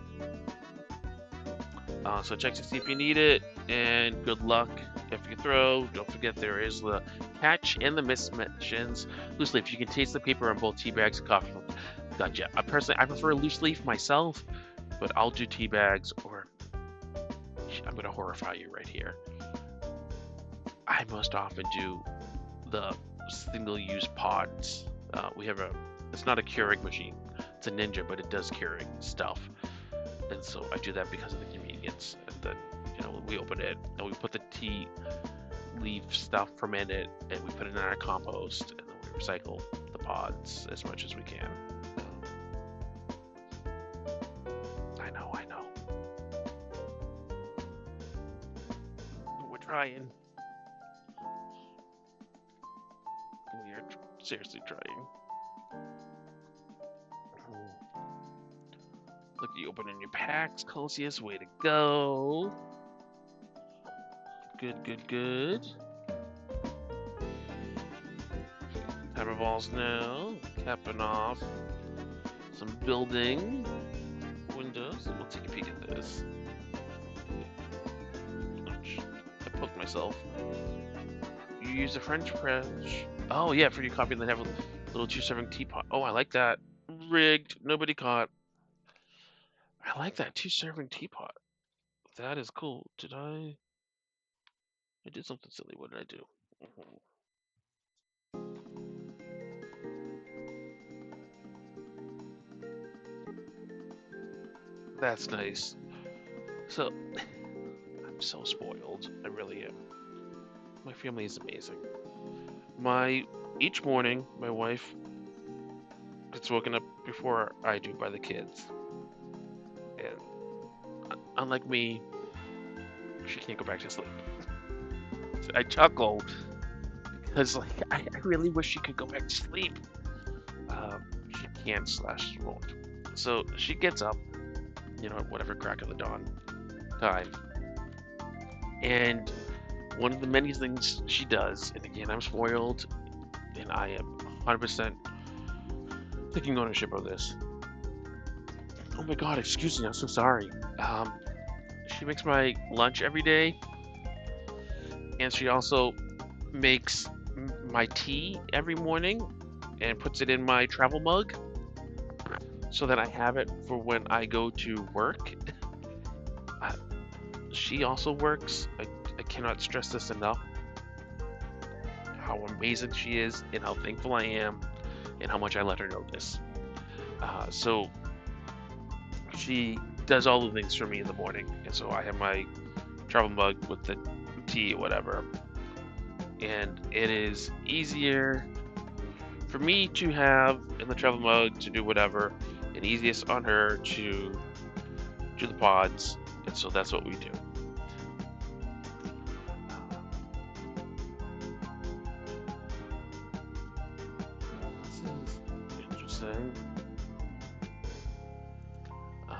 So check to see if you need it, and good luck if you throw. Don't forget there is the catch and the miss missions. Loose leaf, you can taste the paper on both tea bags and coffee. Gotcha. I prefer loose leaf myself, but I'll do tea bags, or I'm gonna horrify you right here. I most often do the single-use pods. It's not a Keurig machine. It's a Ninja, but it does Keurig stuff. And so I do that because of the convenience. And then, we open it and we put the tea leaf stuff, ferment it, and we put it in our compost, and then we recycle the pods as much as we can. I know. We're trying. We are seriously trying. Look at you opening your packs, Colossus. Way to go. Good. Timer balls now. Capping off some building windows. And we'll take a peek at this. Ouch. I poked myself. You use a French press. Oh, yeah, for your coffee, and then have a little 2-serving teapot. Oh, I like that. Rigged. Nobody caught. I like that 2-serving teapot. That is cool. I did something silly. What did I do? That's nice. So, I'm so spoiled. I really am. My family is amazing. Each morning, my wife gets woken up before I do by the kids. And unlike me, she can't go back to sleep. I chuckle because I really wish she could go back to sleep. She can't/won't. So she gets up, at whatever crack of the dawn time. And one of the many things she does, and again, I'm spoiled, and I am 100% taking ownership of this. Oh my god, excuse me, I'm so sorry. She makes my lunch every day, and she also makes my tea every morning and puts it in my travel mug so that I have it for when I go to work. She also works. I cannot stress this enough, how how amazing she is and how thankful I am and how much I let her know this. So she does all the things for me in the morning, and so I have my travel mug with the tea or whatever, and it is easier for me to have in the travel mug to do whatever, and easiest on her to do the pods, and so that's what we do. This is interesting. Uh,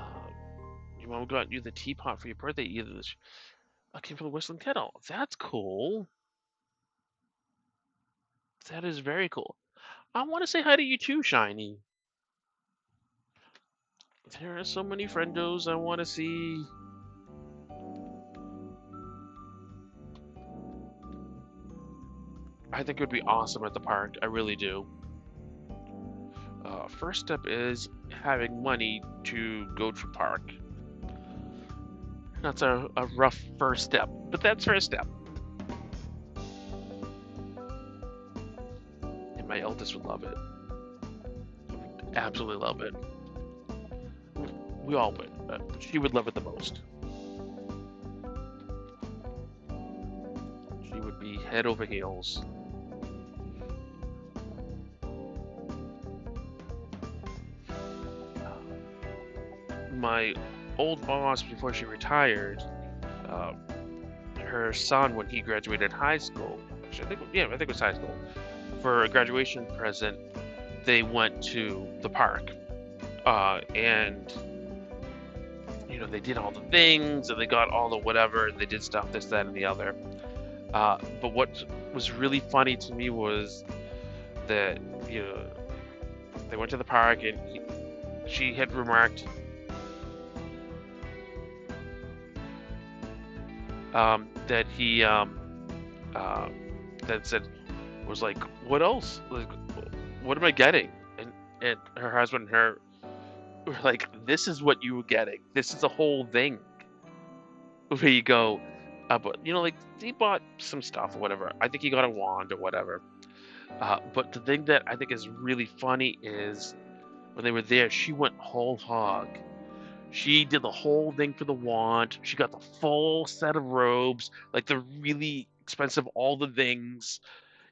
your mom got you the teapot for your birthday. Either I came from the Whistling Kettle. That's cool. That is very cool. I want to say hi to you too, Shiny. There are so many friendos I want to see. I think it would be awesome at the park. I really do. First step is having money to go to park. That's a rough first step, but that's first step. And my eldest would love it. Absolutely love it. We all would. She would love it the most. She would be head over heels. My old boss, before she retired, uh, her son, when he graduated high school, actually, I think it was high school, for a graduation present, they went to the park. And they did all the things and they got all the whatever and they did stuff, this, that, and the other. But what was really funny to me was that they went to the park and she had remarked that he that said was like, what else? Like, what am I getting? And her husband and her were like, this is what you were getting. This is the whole thing. Where you go, but like he bought some stuff or whatever. I think he got a wand or whatever. But the thing that I think is really funny is when they were there, she went whole hog. She did the whole thing for the wand. She got the full set of robes, like the really expensive, all the things,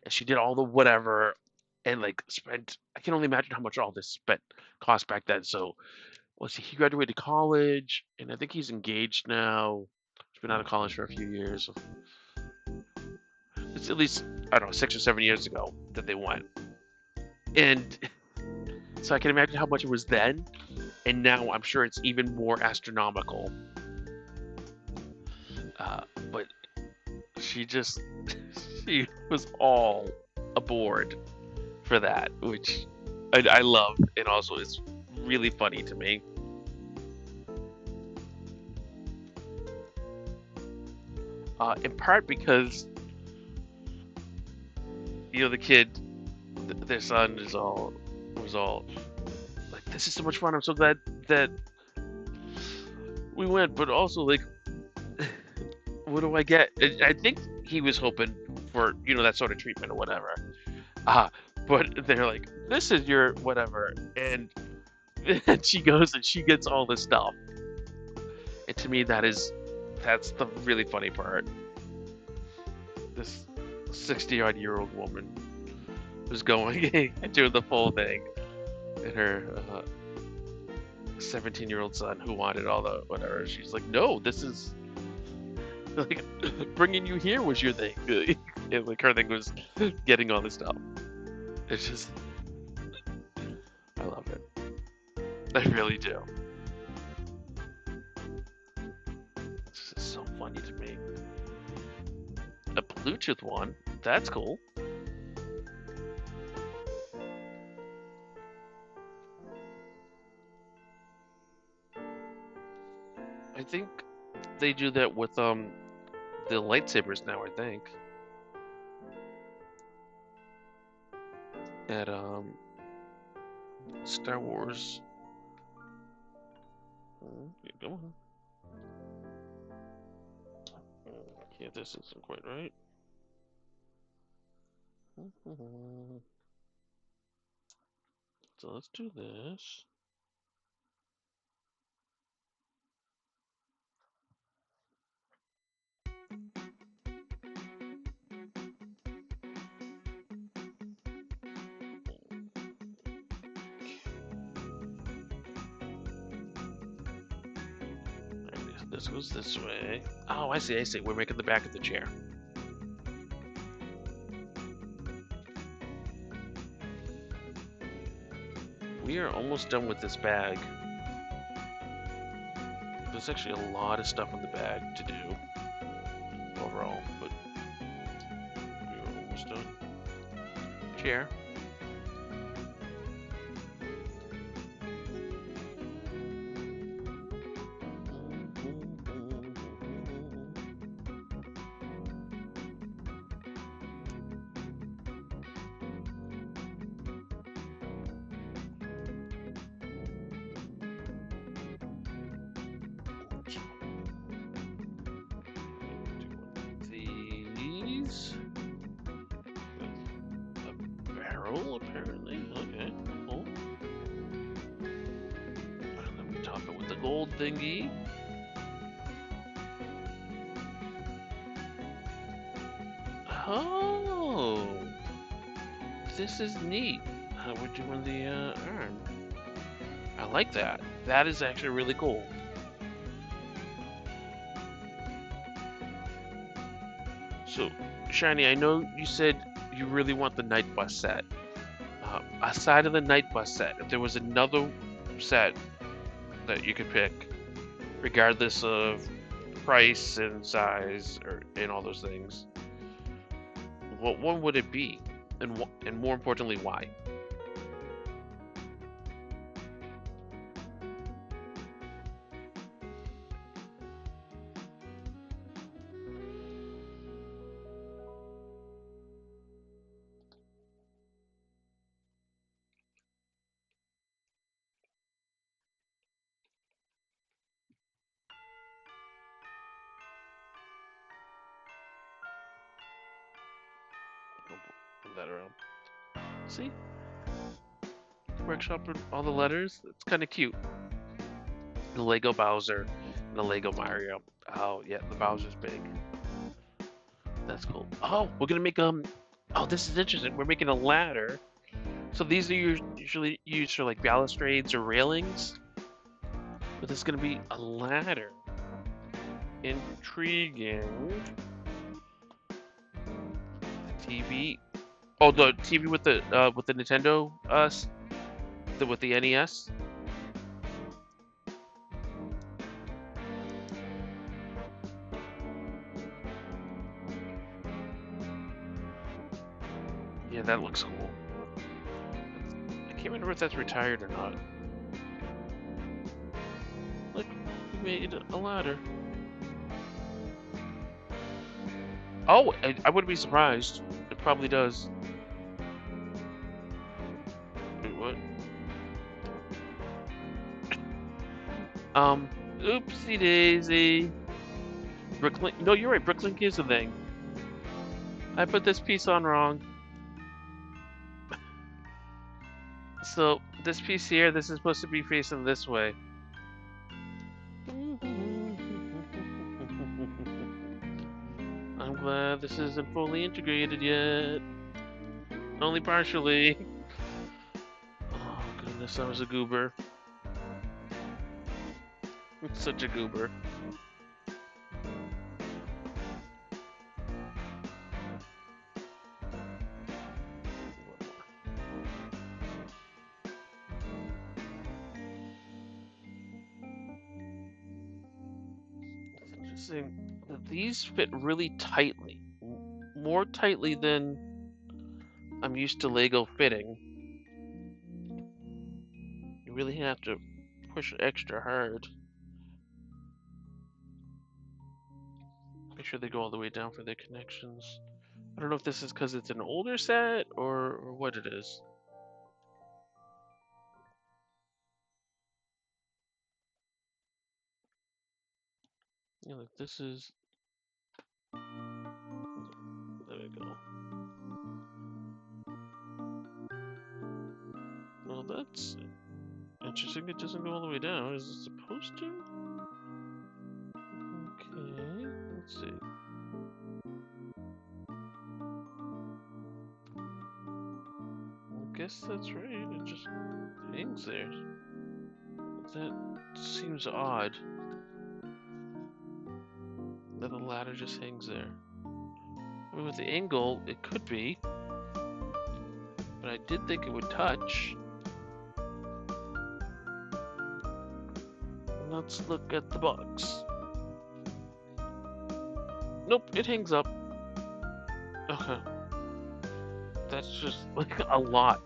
and she did all the whatever, and like spent. I can only imagine how much all this spent cost back then. So, let's see, he graduated college, and I think he's engaged now. He's been out of college for a few years. So it's at least I don't know 6 or 7 years ago that they went, and so I can imagine how much it was then, and now I'm sure it's even more astronomical. Uh, but she just she was all aboard for that, which I love, and also it's really funny to me. In part because the kid, their son was all like, "This is so much fun. I'm so glad that we went." But also like, what do I get? I think he was hoping for that sort of treatment or whatever. Uh, but they're like, "This is your whatever," and she goes and she gets all this stuff. And to me, that's the really funny part. This 60-odd-year-old woman was going and doing the full thing, and her 17-year-old son who wanted all the whatever. She's like, "No, this is like bringing you here was your thing." And like her thing was getting all this stuff. It's just, I love it. I really do. It's just so funny to me. A Bluetooth one? That's cool. I think they do that with the lightsabers now, I think. At Star Wars. Come on. Yeah, this isn't quite right. So let's do this. This goes this way. Oh, I see, I see. We're making the back of the chair. We are almost done with this bag. There's actually a lot of stuff in the bag to do overall, but we're almost done. Chair. These. A barrel, apparently. Okay, cool. And then we top it with the gold thingy. Oh, this is neat. How we're doing the arm. I like that. That is actually really cool. So, Shiny, I know you said you really want the night bus set. Aside of the night bus set, if there was another set that you could pick, regardless of price and size or and all those things, what one would it be? And more importantly, why? Move that around. See? Workshop all the letters. It's kind of cute. The Lego Bowser and the Lego Mario. Oh yeah, the Bowser's big. That's cool. Oh, we're gonna make Oh, this is interesting. We're making a ladder. So these are usually used for like balustrades or railings, but this is gonna be a ladder. Intriguing. TV. Oh, the TV with the Nintendo with the NES. Yeah, that looks cool. I can't remember if that's retired or not. Look, we made a ladder. Oh, I wouldn't be surprised. It probably does. Wait, what? Oopsie daisy. Brooklyn. No, you're right. Brooklyn is a thing. I put this piece on wrong. So this piece here, this is supposed to be facing this way. I'm glad this isn't fully integrated yet. Only partially. Oh goodness, I was a goober. Such a goober. It's interesting that these fit really tightly. More tightly than I'm used to Lego fitting. You really have to push extra hard. Make sure they go all the way down for their connections. I don't know if this is because it's an older set or what it is. Yeah, like this is. There we go. Well, that's interesting. It doesn't go all the way down. Is it supposed to? Okay, let's see. I guess that's right. It just hangs there. That seems odd. That the ladder just hangs there. I mean, with the angle, it could be. But I did think it would touch. Let's look at the box. Nope, it hangs up. Okay. That's just like a lot.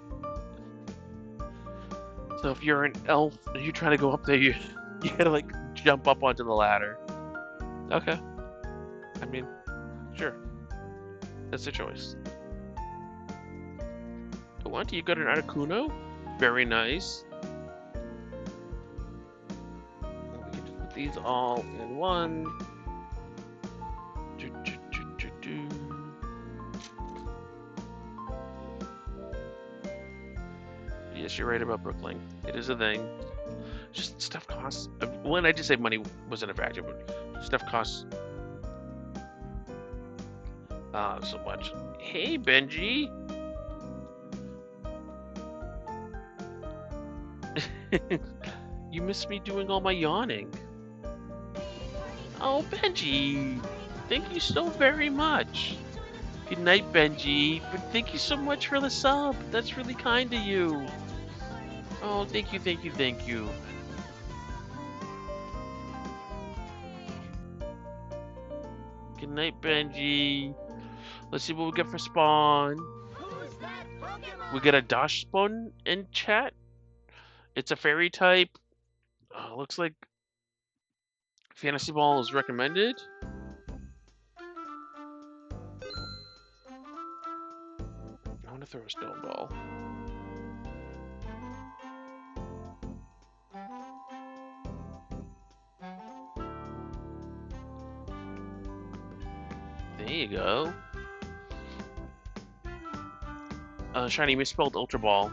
So if you're an elf and you try to go up there, you gotta like jump up onto the ladder. Okay. I mean, sure. That's a choice. What? You got an Articuno? Very nice. We can just put these all in one. Yes, you're right about Brookling. It is a thing. Just stuff costs. When I just say money wasn't a factor, but stuff costs so much. Hey, Benji. You missed me doing all my yawning. Oh, Benji. Thank you so very much. Good night, Benji. But thank you so much for the sub. That's really kind of you. Oh, thank you, thank you, thank you. Good night, Benji. Let's see what we get for spawn. We get a Dosh spawn in chat. It's a fairy type. Looks like Fantasy Ball is recommended. I want to throw a stone ball. There you go. Shiny misspelled Ultra Ball.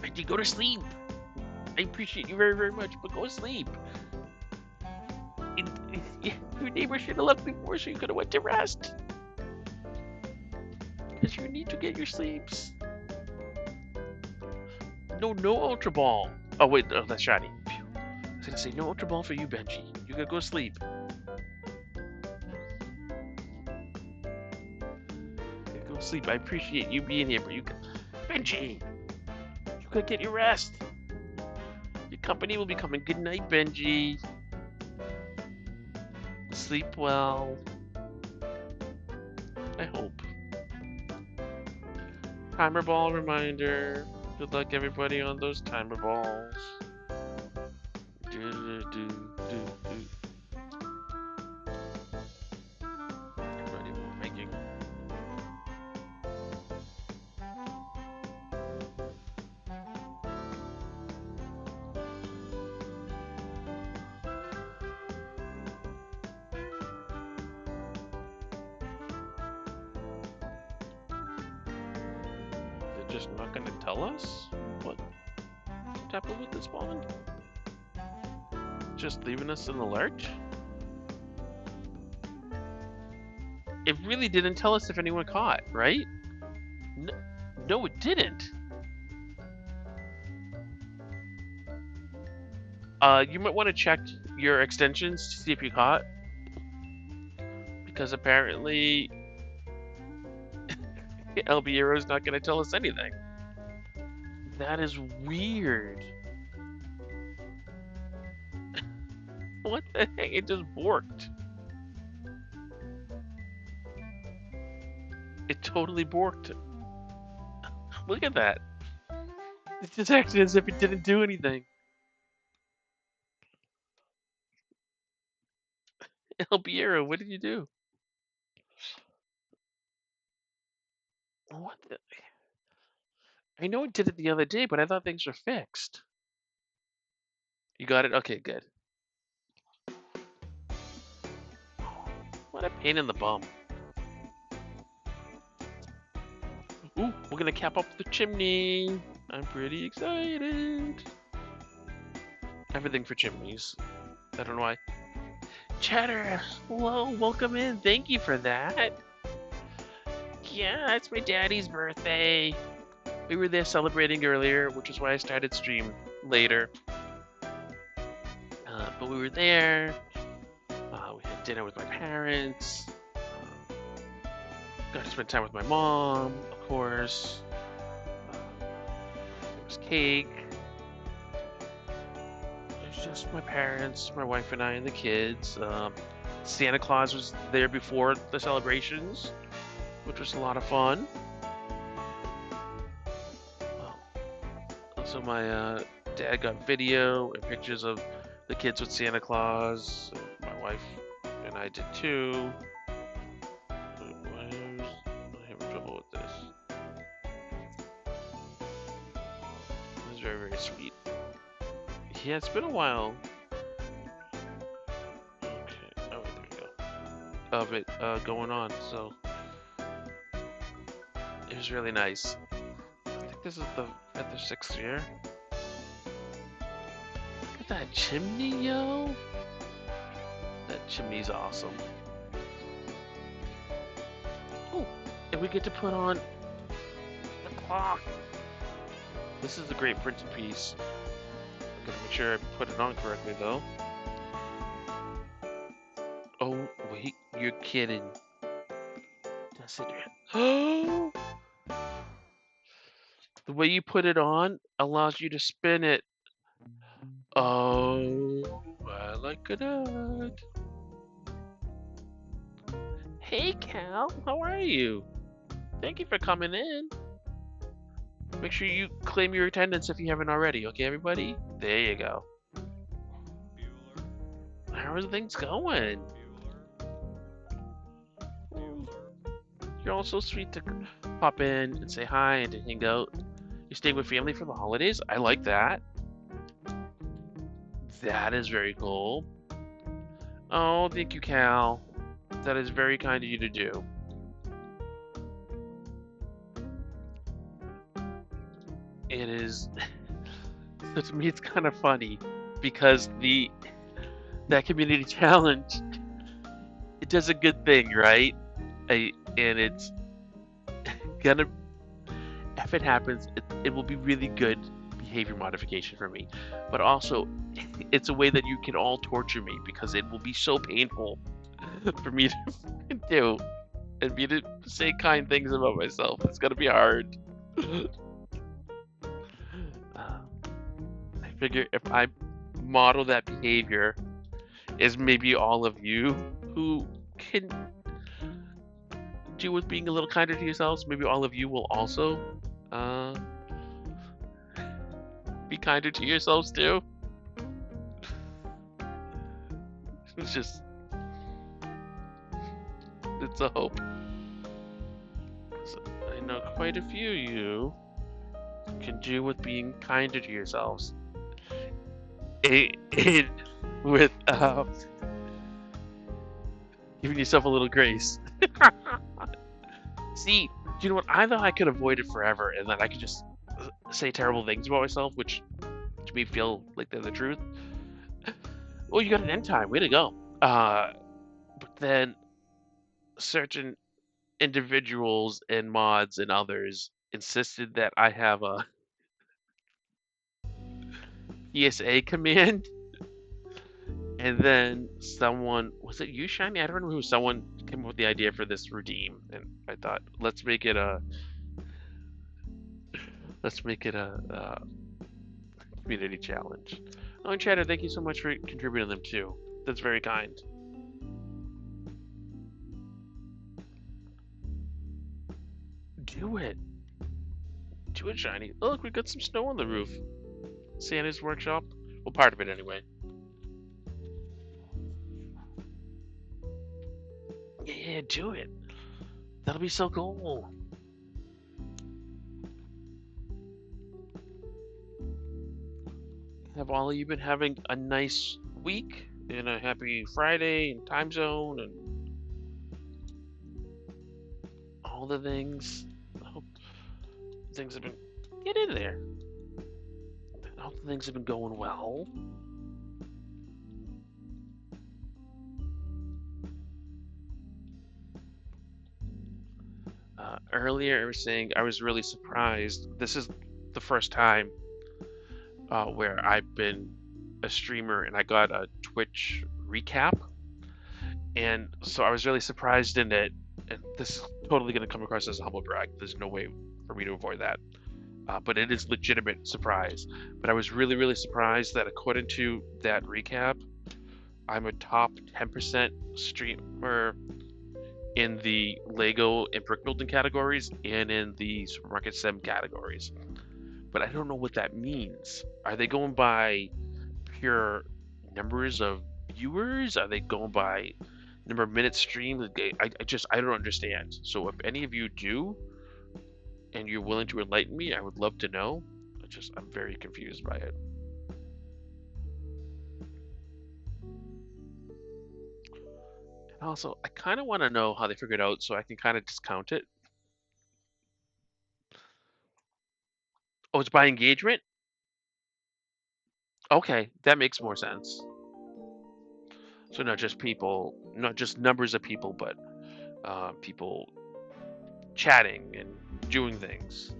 Benji, go to sleep. I appreciate you very, very much, but go to sleep. Your neighbor should have left before, so you could have went to rest. Because you need to get your sleeps. No Ultra Ball. Oh, wait, oh, that's shiny. Phew. I was gonna say, no Ultra Ball for you, Benji. You gotta go to sleep. Go to sleep. I appreciate you being here, but you can... Benji! You gotta get your rest. Your company will be coming. Good night, Benji. Sleep well. I hope. Timer ball reminder. Good luck, everybody, on those timer balls. Everybody making. They're just not gonna tell us what happened with this spawn? Just leaving us in the lurch? It really didn't tell us if anyone caught, right? No, it didn't. You might want to check your extensions to see if you caught. Because apparently El Bierro's not going to tell us anything. That is weird. What the heck? It just borked. It totally borked. Look at that. It's just acting as if it didn't do anything. El Bierro, what did you do? What the? I know it did it the other day, but I thought things were fixed. You got it? Okay, good. What a pain in the bum. Ooh. gonna cap up the chimney. I'm pretty excited. Everything for chimneys. I don't know why. Cheddar, hello, welcome in. Thank you for that. Yeah, it's my daddy's birthday. We were there celebrating earlier, which is why I started stream later. But we were there. We had dinner with my parents. Got to spend time with my mom, of course. There was cake. It was just my parents, my wife and I, and the kids. Santa Claus was there before the celebrations, which was a lot of fun. So my dad got video and pictures of the kids with Santa Claus. My wife and I did too. I'm having trouble with this. It was very, very sweet. Yeah, it's been a while. Okay, oh, there we go. Of it going on, so it was really nice. I think this is the 5th or 6th year. Look at that chimney, yo! That chimney's awesome. Oh, and we get to put on the clock. This is a great printed piece. I'm gonna make sure I put it on correctly, though. Oh, wait, you're kidding. That's it. Oh! The way you put it on allows you to spin it. Oh, I like that. Hey, Cal, how are you? Thank you for coming in. Make sure you claim your attendance if you haven't already, okay, everybody? There you go. How are things going? You're all so sweet to pop in and say hi and to hang out. You're staying with family for the holidays? I like that. That is very cool. Oh, thank you, Cal. That is very kind of you to do. It is. So to me, it's kind of funny because that community challenge, it does a good thing, right? And it's gonna, if it happens, it will be really good behavior modification for me. But also, it's a way that you can all torture me because it will be so painful for me to do and me to say kind things about myself. It's gonna be hard. I figure if I model that behavior, is maybe all of you who can do with being a little kinder to yourselves. Maybe all of you will also be kinder to yourselves too. It's just, it's a hope. So I know quite a few of you can do with being kinder to yourselves. With giving yourself a little grace. See, do you know what? I thought I could avoid it forever, and then I could just say terrible things about myself, which to me feel like they're the truth. Oh, you got an end time. Way to go. But then certain individuals and mods and others insisted that I have a PSA command. And then someone, was it you, Shiny? I don't remember who. Someone came up with the idea for this redeem, and I thought, let's make it a community challenge. Oh, and Chatter, thank you so much for contributing them too. That's very kind. Do it. Do it, Shiny. Oh, look, we got some snow on the roof. Santa's workshop. Well, part of it anyway. Yeah, do it. That'll be so cool. Have all of you been having a nice week and a happy Friday and time zone and all the things? I hope things have been get in there. I hope things have been going well. Earlier, I was saying I was really surprised. This is the first time where I've been a streamer and I got a Twitch recap, and so I was really surprised in it. And this is totally going to come across as a humble brag. There's no way for me to avoid that. But it is legitimate surprise. But I was really, really surprised that according to that recap, I'm a top 10% streamer in the Lego and brick building categories and in the supermarket sim categories. But I don't know what that means. Are they going by pure numbers of viewers? Are they going by number of minutes streamed? I don't understand. So if any of you do, and you're willing to enlighten me, I would love to know. I'm very confused by it. And also, I kind of want to know how they figured out so I can kind of discount it. Oh, it's by engagement? Okay, that makes more sense. So not just people, not just numbers of people, but people chatting and doing things.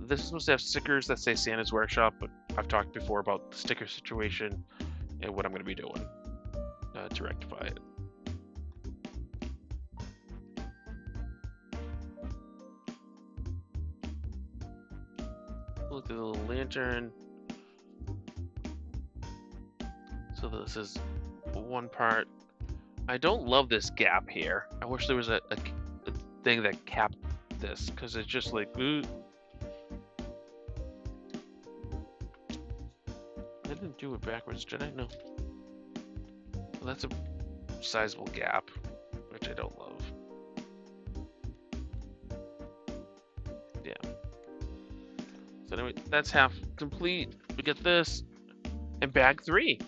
This is supposed to have stickers that say Santa's Workshop, but I've talked before about the sticker situation and what I'm going to be doing to rectify it. Look at the little lantern. So this is one part. I don't love this gap here. I wish there was a thing that capped this, because it's just like, ooh. I didn't do it backwards, did I? No. Well, that's a sizable gap, which I don't love. Yeah. So anyway, that's half complete. We get this, and bag 3.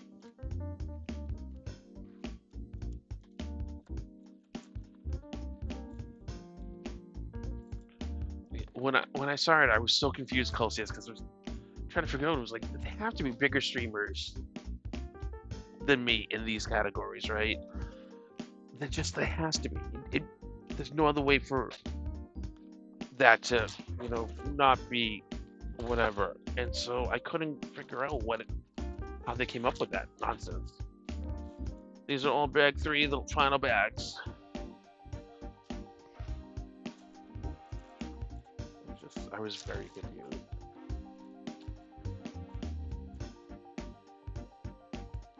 When I saw it, I was so confused, Celsius, because I was trying to figure out. It was like, they have to be bigger streamers than me in these categories, right? There has to be. There's no other way for that to, not be whatever. And so I couldn't figure out how they came up with that nonsense. These are all bag 3, the final bags. I was very confused.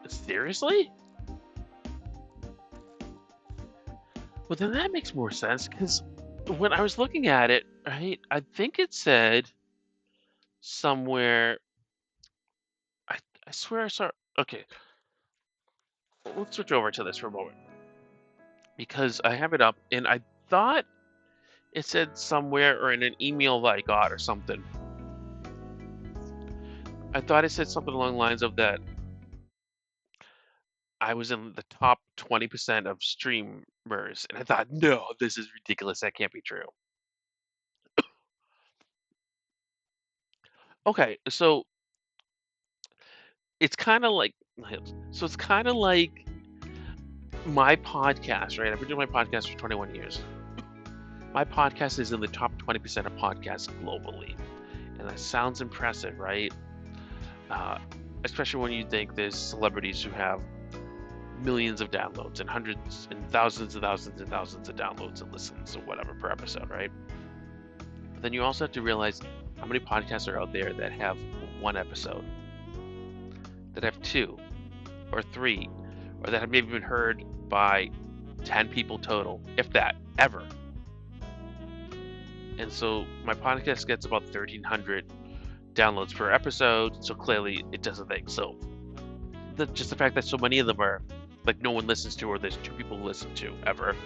Seriously? Well, then that makes more sense, because when I was looking at it, right, I think it said somewhere, I swear I saw, okay, let's switch over to this for a moment, because I have it up, and I thought it said somewhere, or in an email that I got or something, I thought it said something along the lines of that I was in the top 20% of streamers, and I thought, no, this is ridiculous. That can't be true. Okay, so it's kind of like, my podcast, right? I've been doing my podcast for 21 years. My podcast is in the top 20% of podcasts globally, and that sounds impressive, right? Especially when you think there's celebrities who have millions of downloads and hundreds and thousands and thousands and thousands of downloads and listens or whatever per episode, right? But then you also have to realize how many podcasts are out there that have 1 episode, that have 2 or 3, or that have maybe been heard by 10 people total, if that, ever. And so my podcast gets about 1,300 downloads per episode, so clearly it does a thing. So just the fact that so many of them are like no one listens to, or there's 2 people who listen to ever,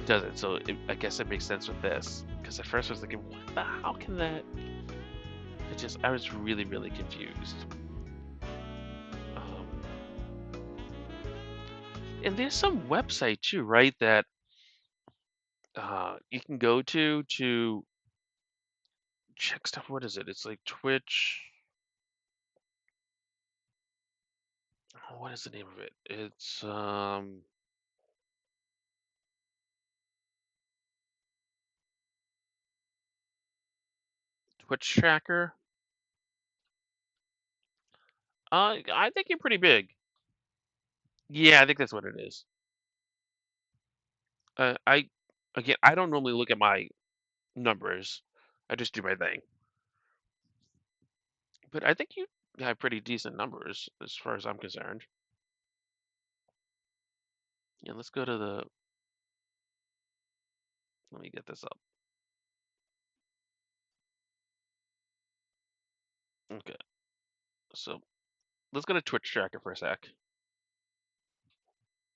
does it. So I guess it makes sense with this, because at first I was thinking, how can that? I was really, really confused. And there's some website too, right? That you can go to check stuff. What is it? It's like Twitch. What is the name of it? It's Twitch tracker. I think you're pretty big. Yeah, I think that's what it is. I again, I don't normally look at my numbers. I just do my thing. But I think you have pretty decent numbers as far as I'm concerned. Yeah, let's go to the. Let me get this up. Okay, so let's go to Twitch tracker for a sec.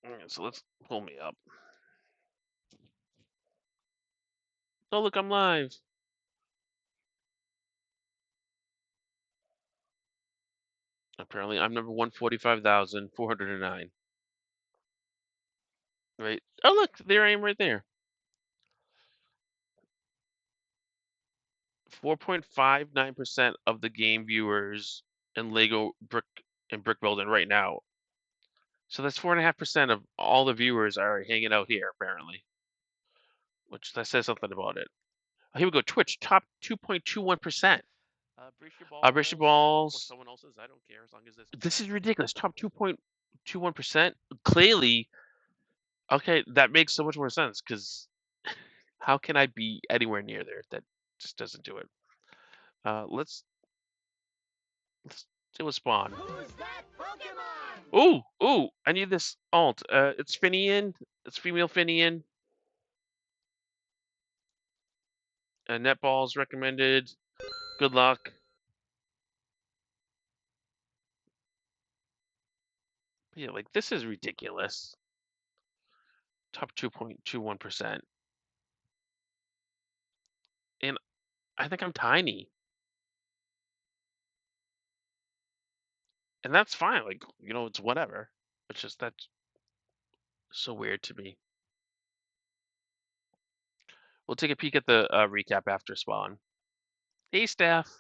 Alright, so let's pull me up. Oh, look, I'm live. Apparently, I'm number 145,409. Right? Oh, look, there I am right there. 4.59% of the game viewers in Lego brick building right now. So that's 4.5% of all the viewers are hanging out here, apparently. Which that says something about it. Oh, here we go. Twitch top 2.21%. Brace your balls. Or someone else's. I don't care as long as this is ridiculous. Top 2.21%. Clearly, okay, that makes so much more sense because how can I be anywhere near there? That just doesn't do it. Let's do a spawn. Who's that Pokemon? Ooh, I need this alt. It's Finian. It's female Finian. Netball's recommended. Good luck. Yeah, like this is ridiculous. Top 2.21%. And I think I'm tiny. And that's fine. Like, it's whatever. It's just that's so weird to me. We'll take a peek at the recap after spawn. Hey, staff.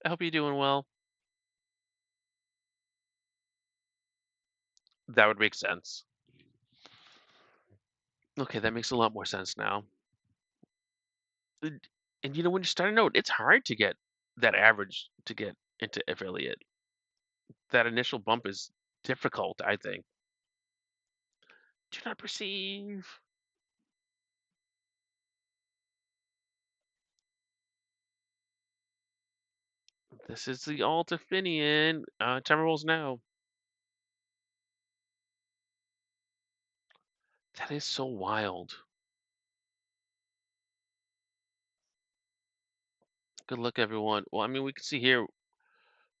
I hope you're doing well. That would make sense. Okay, that makes a lot more sense now. And when you start a note, it's hard to get that average to get into affiliate. That initial bump is difficult, I think. Do not perceive. This is the Altafinian. Timer rolls now. That is so wild. Good luck, everyone. Well, I mean, we can see here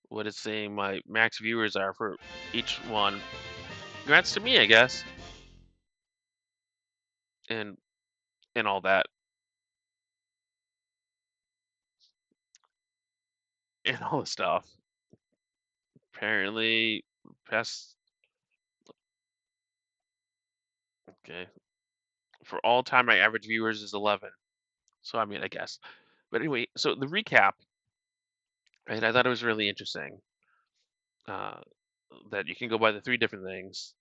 what it's saying my max viewers are for each one. Congrats to me, I guess. And all that. And all the stuff. Apparently, past. Okay. For all time, my average viewers is 11. So, I mean, I guess. But anyway, so the recap, right? I thought it was really interesting uh, that you can go by the three different things.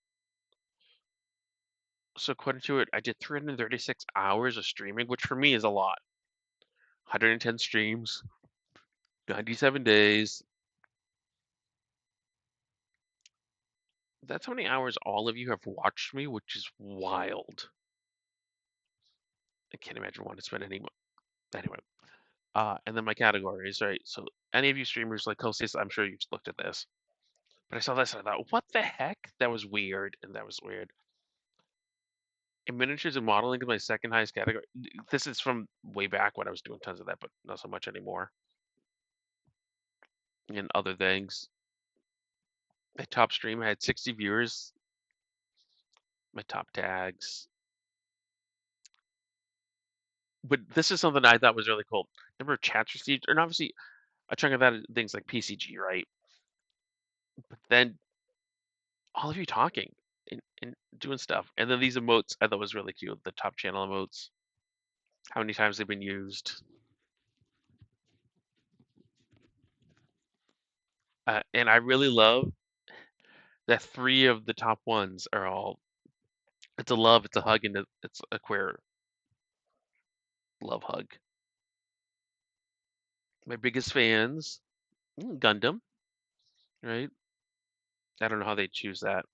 So, according to it, I did 336 hours of streaming, which for me is a lot. 110 streams, 97 days. That's how many hours all of you have watched me, which is wild. I can't imagine wanting to spend any more. Anyway, and then my categories, right? So, any of you streamers like Kostis, I'm sure you've looked at this. But I saw this and I thought, what the heck? That was weird, and that was weird. And miniatures and modeling is my second highest category. This is from way back when I was doing tons of that, but not so much anymore. And other things. My top stream I had 60 viewers. My top tags. But this is something I thought was really cool. Number of chats received, and obviously a chunk of that is things like PCG, right? But then all of you talking. and doing stuff. And then these emotes I thought was really cute. The top channel emotes, how many times they've been used. And I really love that 3 of the top ones are all, it's a love, it's a hug, and it's a queer love hug. My biggest fans, Gundam, right? I don't know how they choose that.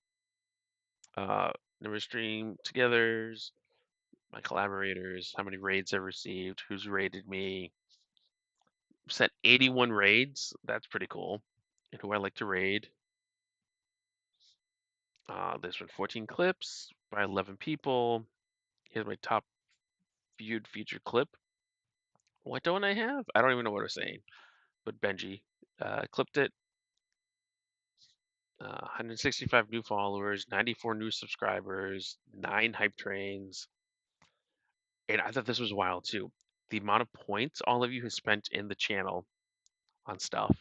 Number stream togethers, my collaborators, how many raids I've received, who's raided me. Sent 81 raids. That's pretty cool. And who I like to raid. There's been 14 clips by 11 people. Here's my top viewed featured clip. What don't I have? I don't even know what I was saying. But Benji clipped it. 165 new followers, 94 new subscribers, 9 hype trains. And I thought this was wild too. The amount of points all of you have spent in the channel on stuff.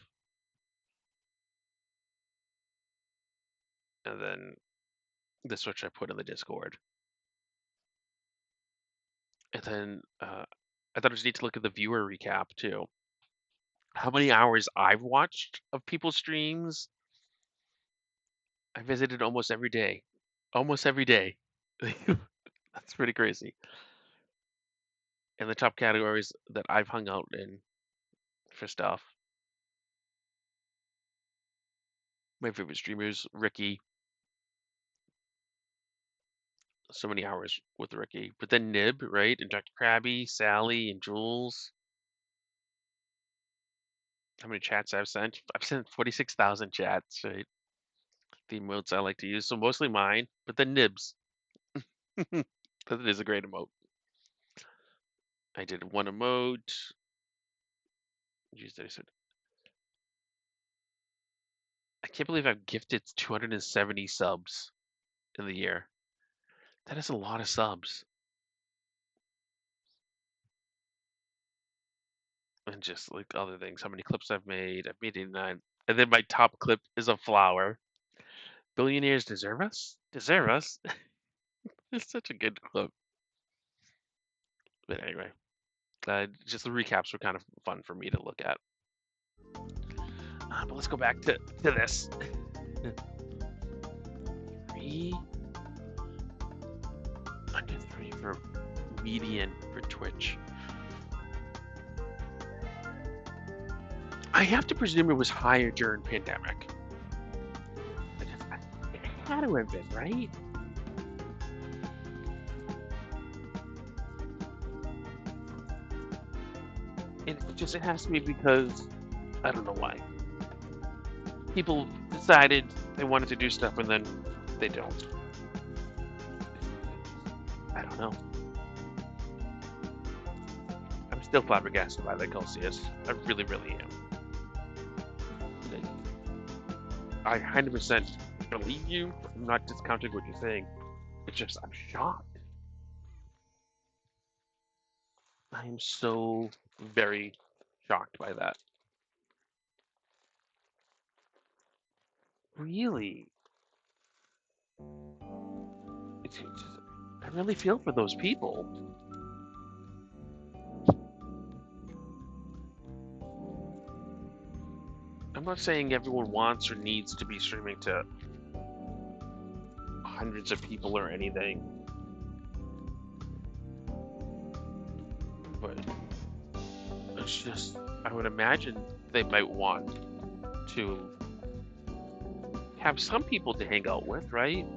And then this which I put in the Discord. And then I thought it was neat to look at the viewer recap too. How many hours I've watched of people's streams. I visited almost every day. Almost every day. That's pretty crazy. And the top categories that I've hung out in for stuff. My favorite streamers, Ricky. So many hours with Ricky. But then Nib, right? And Dr. Krabby, Sally, and Jules. How many chats I've sent? I've sent 46,000 chats, right? The emotes I like to use. So mostly mine, but then Nibs. Because it is a great emote. I did one emote. Jeez, I can't believe I've gifted 270 subs in the year. That is a lot of subs. And just like other things, how many clips I've made. I've made 89. And then my top clip is a flower. Billionaires deserve us? Deserve us? It's such a good clip. But anyway, just the recaps were kind of fun for me to look at. But let's go back to this. 3 under 3 for median for Twitch. I have to presume it was higher during pandemic. It had to have been, right? It has to be because I don't know why. People decided they wanted to do stuff and then they don't. I don't know. I'm still flabbergasted by that, Celsius. I really, really am. I 100% believe you. I'm not discounting what you're saying. It's just I'm shocked. I am so very shocked by that. Really? It's just, I really feel for those people. I'm not saying everyone wants or needs to be streaming to hundreds of people or anything, but it's just, I would imagine they might want to have some people to hang out with, right?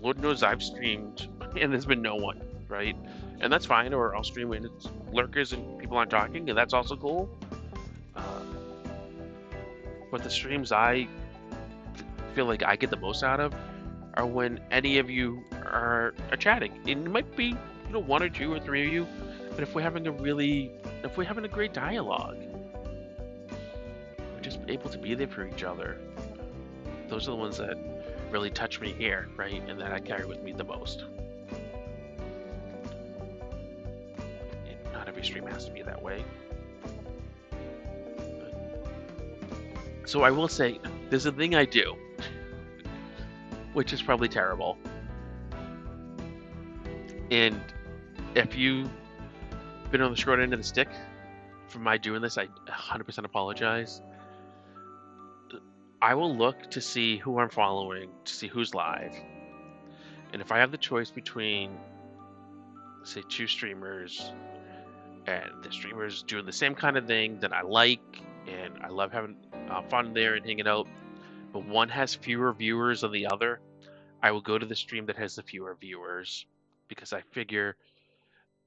Lord knows I've streamed and there's been no one, right? And that's fine, or I'll stream when it's lurkers and people aren't talking, and that's also cool. But the streams I feel like I get the most out of are when any of you are chatting. And it might be, 1 or 2 or 3 of you, but if we're having a great dialogue, we're just able to be there for each other. Those are the ones that really touch me here, right? And that I carry with me the most. And not every stream has to be that way. So I will say, there's a thing I do, which is probably terrible. And if you've been on the short end of the stick for my doing this, I 100% apologize. I will look to see who I'm following, to see who's live. And if I have the choice between, say, two streamers, and the streamers doing the same kind of thing that I like, and I love having fun there and hanging out, but one has fewer viewers than the other, I will go to the stream that has the fewer viewers because I figure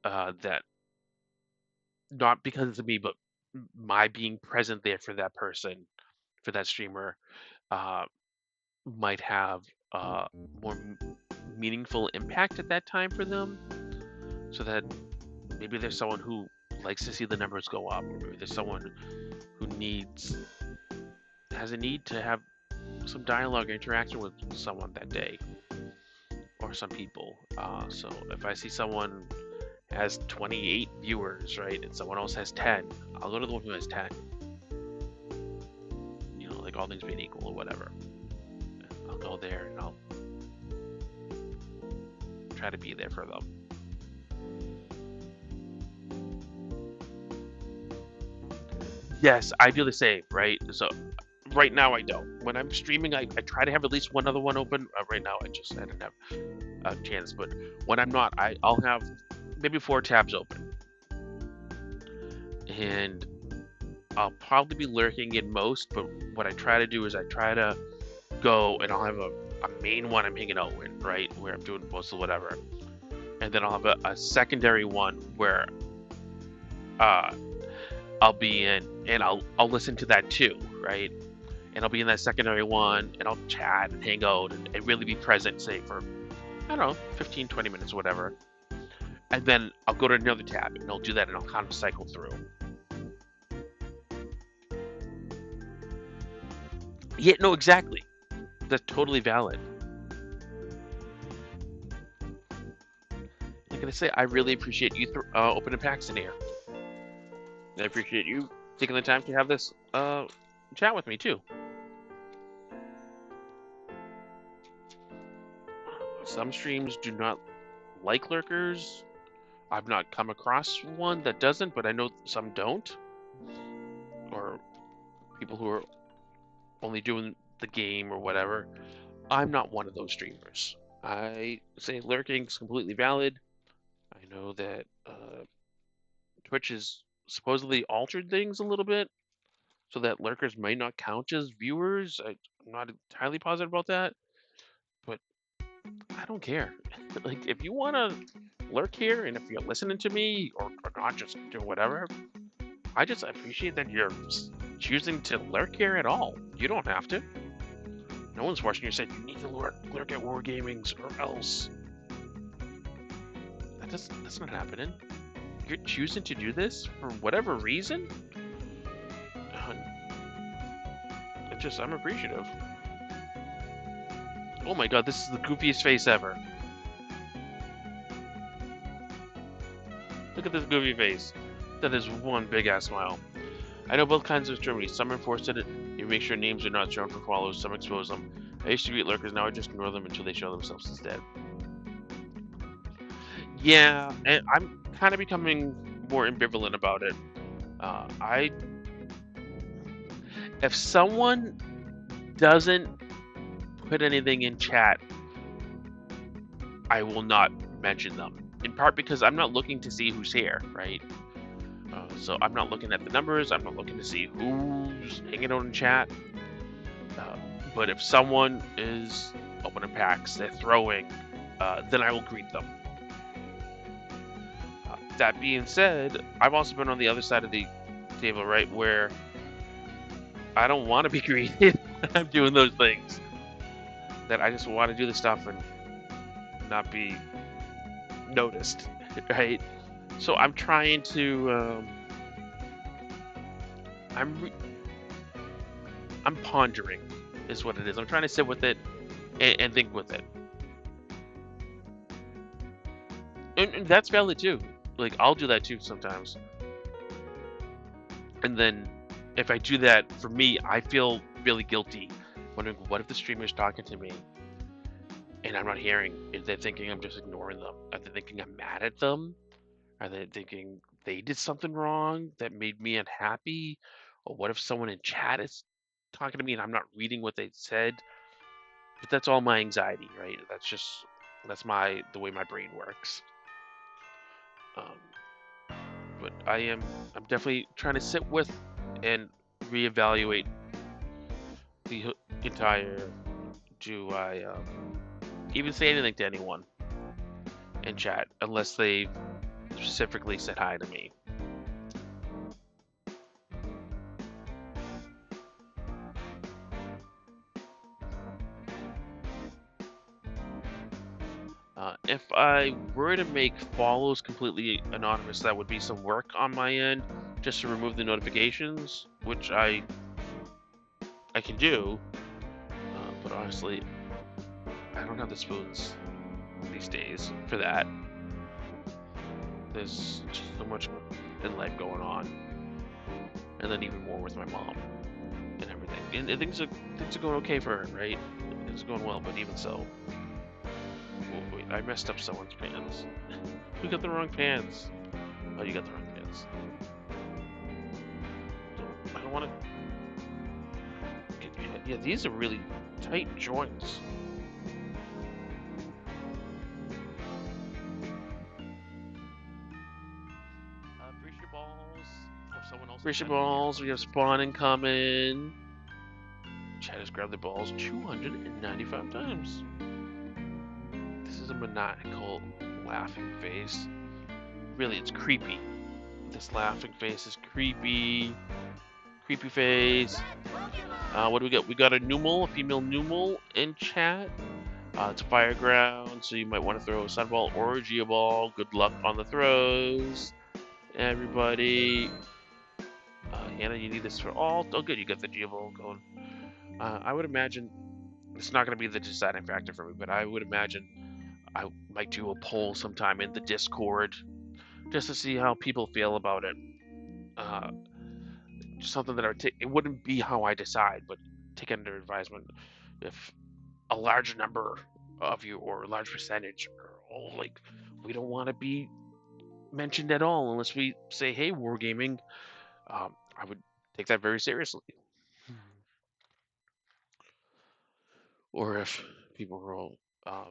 that not because of me, but my being present there for that person, for that streamer, uh, might have uh, more meaningful impact at that time for them. So that maybe there's someone who likes to see the numbers go up, or maybe there's someone who has a need to have some dialogue or interaction with someone that day, or some people. So if I see someone has 28 viewers, right, and someone else has 10, I'll go to the one who has 10. You know, like all things being equal or whatever. I'll go there and I'll try to be there for them. Yes, I do the same, right? So right now I don't. When I'm streaming, I try to have at least one other one open. Right now I didn't have a chance, but when I'm not, I'll have maybe 4 tabs open, and I'll probably be lurking in most. But what I try to do is I try to go and I'll have a main one I'm hanging out with, right, where I'm doing most of whatever, and then I'll have a secondary one where uh, I'll be in, and I'll listen to that too, right? And I'll be in that secondary one, and I'll chat and hang out and really be present, say for, I don't know, 15, 20 minutes, whatever. And then I'll go to another tab, and I'll do that, and I'll kind of cycle through. Yeah, no, exactly. That's totally valid. I'm gonna say I really appreciate you opening packs in here. I appreciate you taking the time to have this chat with me too. Some streams do not like lurkers. I've not come across one that doesn't, but I know some don't. Or people who are only doing the game or whatever. I'm not one of those streamers. I say lurking's completely valid. I know that Twitch has supposedly altered things a little bit so that lurkers might not count as viewers. I'm not entirely positive about that, but I don't care. Like, if you want to lurk here and if you're listening to me or not, just do whatever, I just appreciate that you're choosing to lurk here at all. You don't have to. No one's forcing you to say you need to lurk at Wargamings or else. That's not happening. You're choosing to do this for whatever reason. I'm appreciative. Oh my god, this is the goofiest face ever. Look at this goofy face. That is one big ass smile. I know both kinds of extremities. Some enforce it. You make sure names are not shown for followers. Some expose them. I used to beat lurkers. Now I just ignore them until they show themselves instead. Yeah, and I'm kind of becoming more ambivalent about it. If someone doesn't put anything in chat, I will not mention them. In part because I'm not looking to see who's here, right? So I'm not looking at the numbers. I'm not looking to see who's hanging out in chat. But if someone is opening packs, they're throwing, then I will greet them. That being said, I've also been on the other side of the table, right, where I don't want to be greeted when I'm doing those things. That I just want to do the stuff and not be noticed, right? So I'm trying to, I'm pondering, is what it is. I'm trying to sit with it and think with it, and that's valid too. Like, I'll do that too sometimes, and then if I do that, for me, I feel really guilty. Wondering, what if the streamer's talking to me and I'm not hearing? Is they thinking I'm just ignoring them? Are they thinking I'm mad at them? Are they thinking they did something wrong that made me unhappy? Or what if someone in chat is talking to me and I'm not reading what they said? But that's all my anxiety, right? That's the way my brain works. Um, but I'm definitely trying to sit with and reevaluate the entire. Do I even say anything to anyone in chat unless they specifically said hi to me? If I were to make follows completely anonymous, that would be some work on my end, just to remove the notifications, which I can do. But honestly, I don't have the spoons these days for that. There's just so much in life going on, and then even more with my mom and everything. And things are going okay for her, right? Things are going well, but even so, oh, wait, I messed up someone's pants. Who got the wrong pants? Oh, you got the wrong pants. I don't want to. Yeah, these are really tight joints. Appreciate your balls. Or someone else. Appreciate balls. We have spawning coming. Chad has grabbed the balls 295 times. This is a maniacal laughing face. Really, it's creepy. This laughing face is creepy. Creepy face. What do we got? We got a Numal, a female Numal in chat. It's a fire ground, so you might want to throw a sunball or a geoball. Good luck on the throws, everybody. Hannah, you need this for all. Oh, good, you got the geoball going. I would imagine it's not going to be the deciding factor for me, but I would imagine I might do a poll sometime in the Discord just to see how people feel about it. Just something that I would take. It wouldn't be how I decide, but take under advisement. If a large number of you or a large percentage are all like, we don't want to be mentioned at all unless we say, hey, Wargaming, I would take that very seriously. Or if people were all,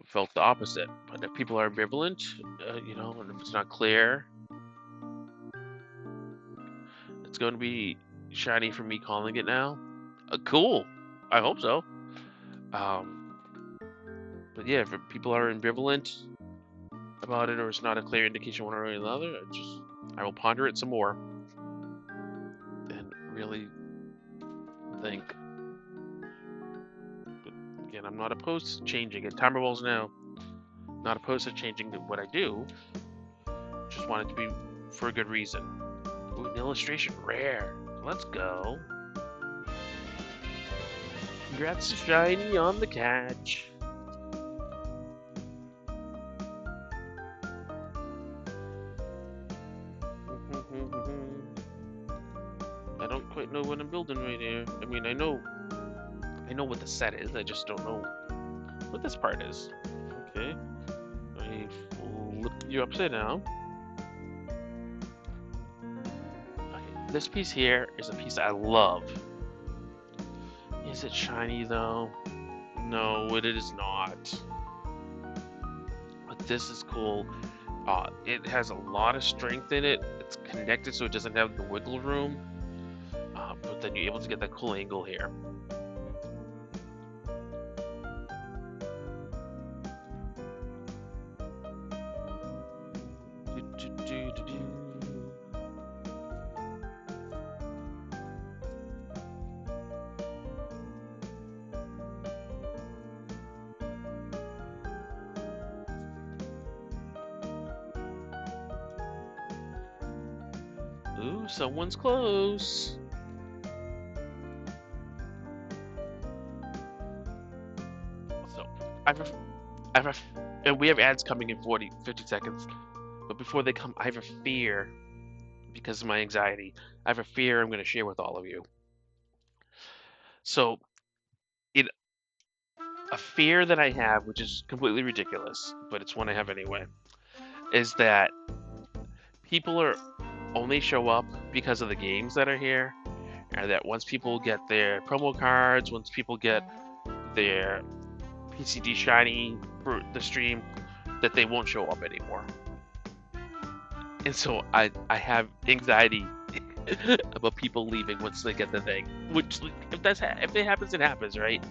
felt the opposite. But if people are ambivalent, and if it's not clear, it's going to be shiny for me calling it now. Cool. I hope so. But yeah, if people are ambivalent about it or it's not a clear indication one way or another, I will ponder it some more and really think. But again, I'm not opposed to changing it. Timer balls now. Not opposed to changing what I do. Just want it to be for a good reason. Ooh, an illustration rare. Let's go. Congrats to Shiny on the catch. I don't quite know what I'm building right here. I mean, I know what the set is. I just don't know what this part is. Okay. I flip you upside down. Okay, this piece here is a piece I love. Is it shiny though? No, it is not. But this is cool. It has a lot of strength in it. It's connected so it doesn't have the wiggle room. But then you're able to get that cool angle here. Ooh, someone's close. So, and we have ads coming in 50 seconds. But before they come, I have a fear, because of my anxiety, I have a fear I'm going to share with all of you. So, it a fear that I have, which is completely ridiculous, but it's one I have anyway, is that people are only show up because of the games that are here, and that once people get their promo cards, once people get their PCD shiny for the stream, that they won't show up anymore. And so I have anxiety about people leaving once they get the thing. Which if it happens, it happens, right?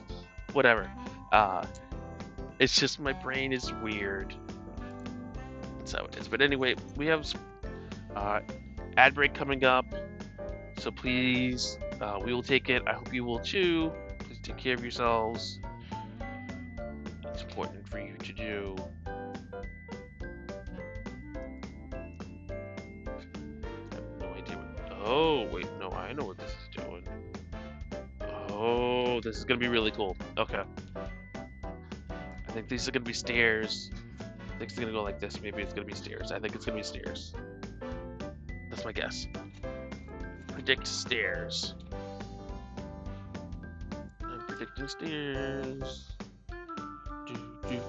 Whatever. Uh, it's just my brain is weird. That's how it is. But anyway, we have uh, ad break coming up, so please, we will take it. I hope you will too. Please take care of yourselves. It's important for you to do. I have no idea what. Oh wait, no, I know what this is doing. Oh, this is gonna be really cool. Okay. I think these are gonna be stairs. I think it's gonna go like this. Maybe it's gonna be stairs. I think it's gonna be stairs. That's my guess. Predict stairs. I'm predicting stairs. Do, do,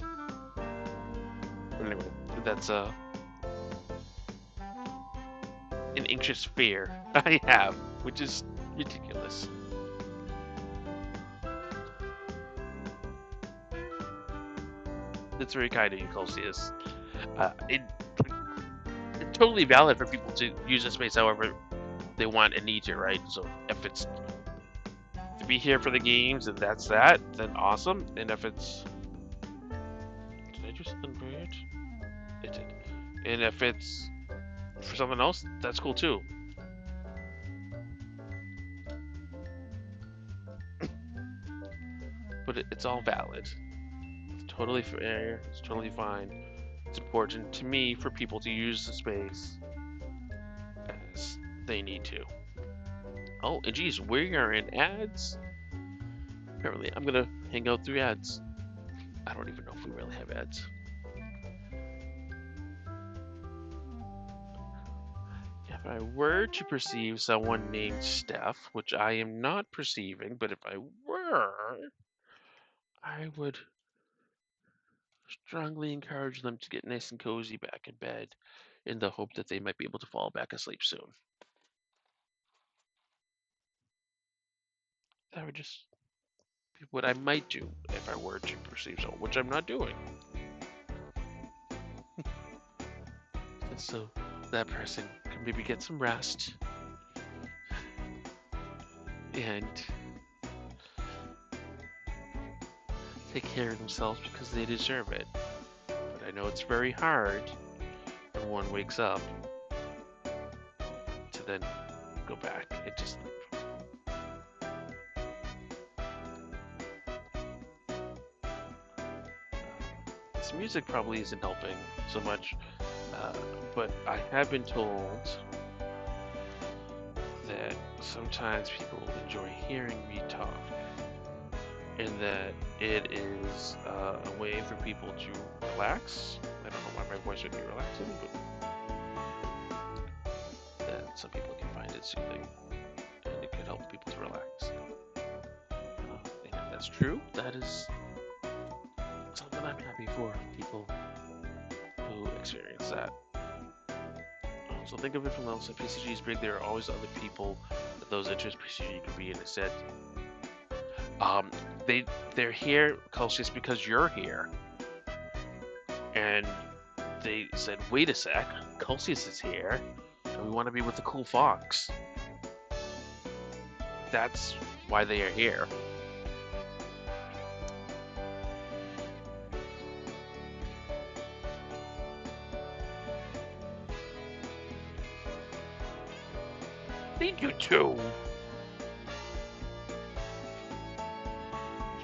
do. Anyway, that's an anxious fear I have, which is ridiculous. That's very kind of you, Colcius. It's totally valid for people to use the space however they want and need to, right? So if it's to be here for the games and that's that, then awesome. And if it's, did I just unbridge? It did. And if it's for something else, that's cool too. But it's all valid. It's totally fair. It's totally fine. It's important to me for people to use the space as they need to. Oh, and geez, we are in ads. Apparently, I'm gonna hang out through ads. I don't even know if we really have ads. If I were to perceive someone named Steph, which I am not perceiving, but if I were, I would strongly encourage them to get nice and cozy back in bed in the hope that they might be able to fall back asleep soon. That would just be what I might do if I were to perceive so, which I'm not doing. And so that person can maybe get some rest and take care of themselves because they deserve it. But I know it's very hard when one wakes up to then go back and just sleep. This music probably isn't helping so much, but I have been told that sometimes people enjoy hearing me talk, and that it is a way for people to relax. I don't know why my voice would be relaxing, but that some people can find it soothing, and it could help people to relax. And if that's true, that is something I'm happy for people who experience that. So think of it from the outside. PCG is big. There are always other people that those interests PCG could be in a set. They're here, Celsius, because you're here. And they said, wait a sec, Celsius is here, and we want to be with the cool fox. That's why they are here. They do too.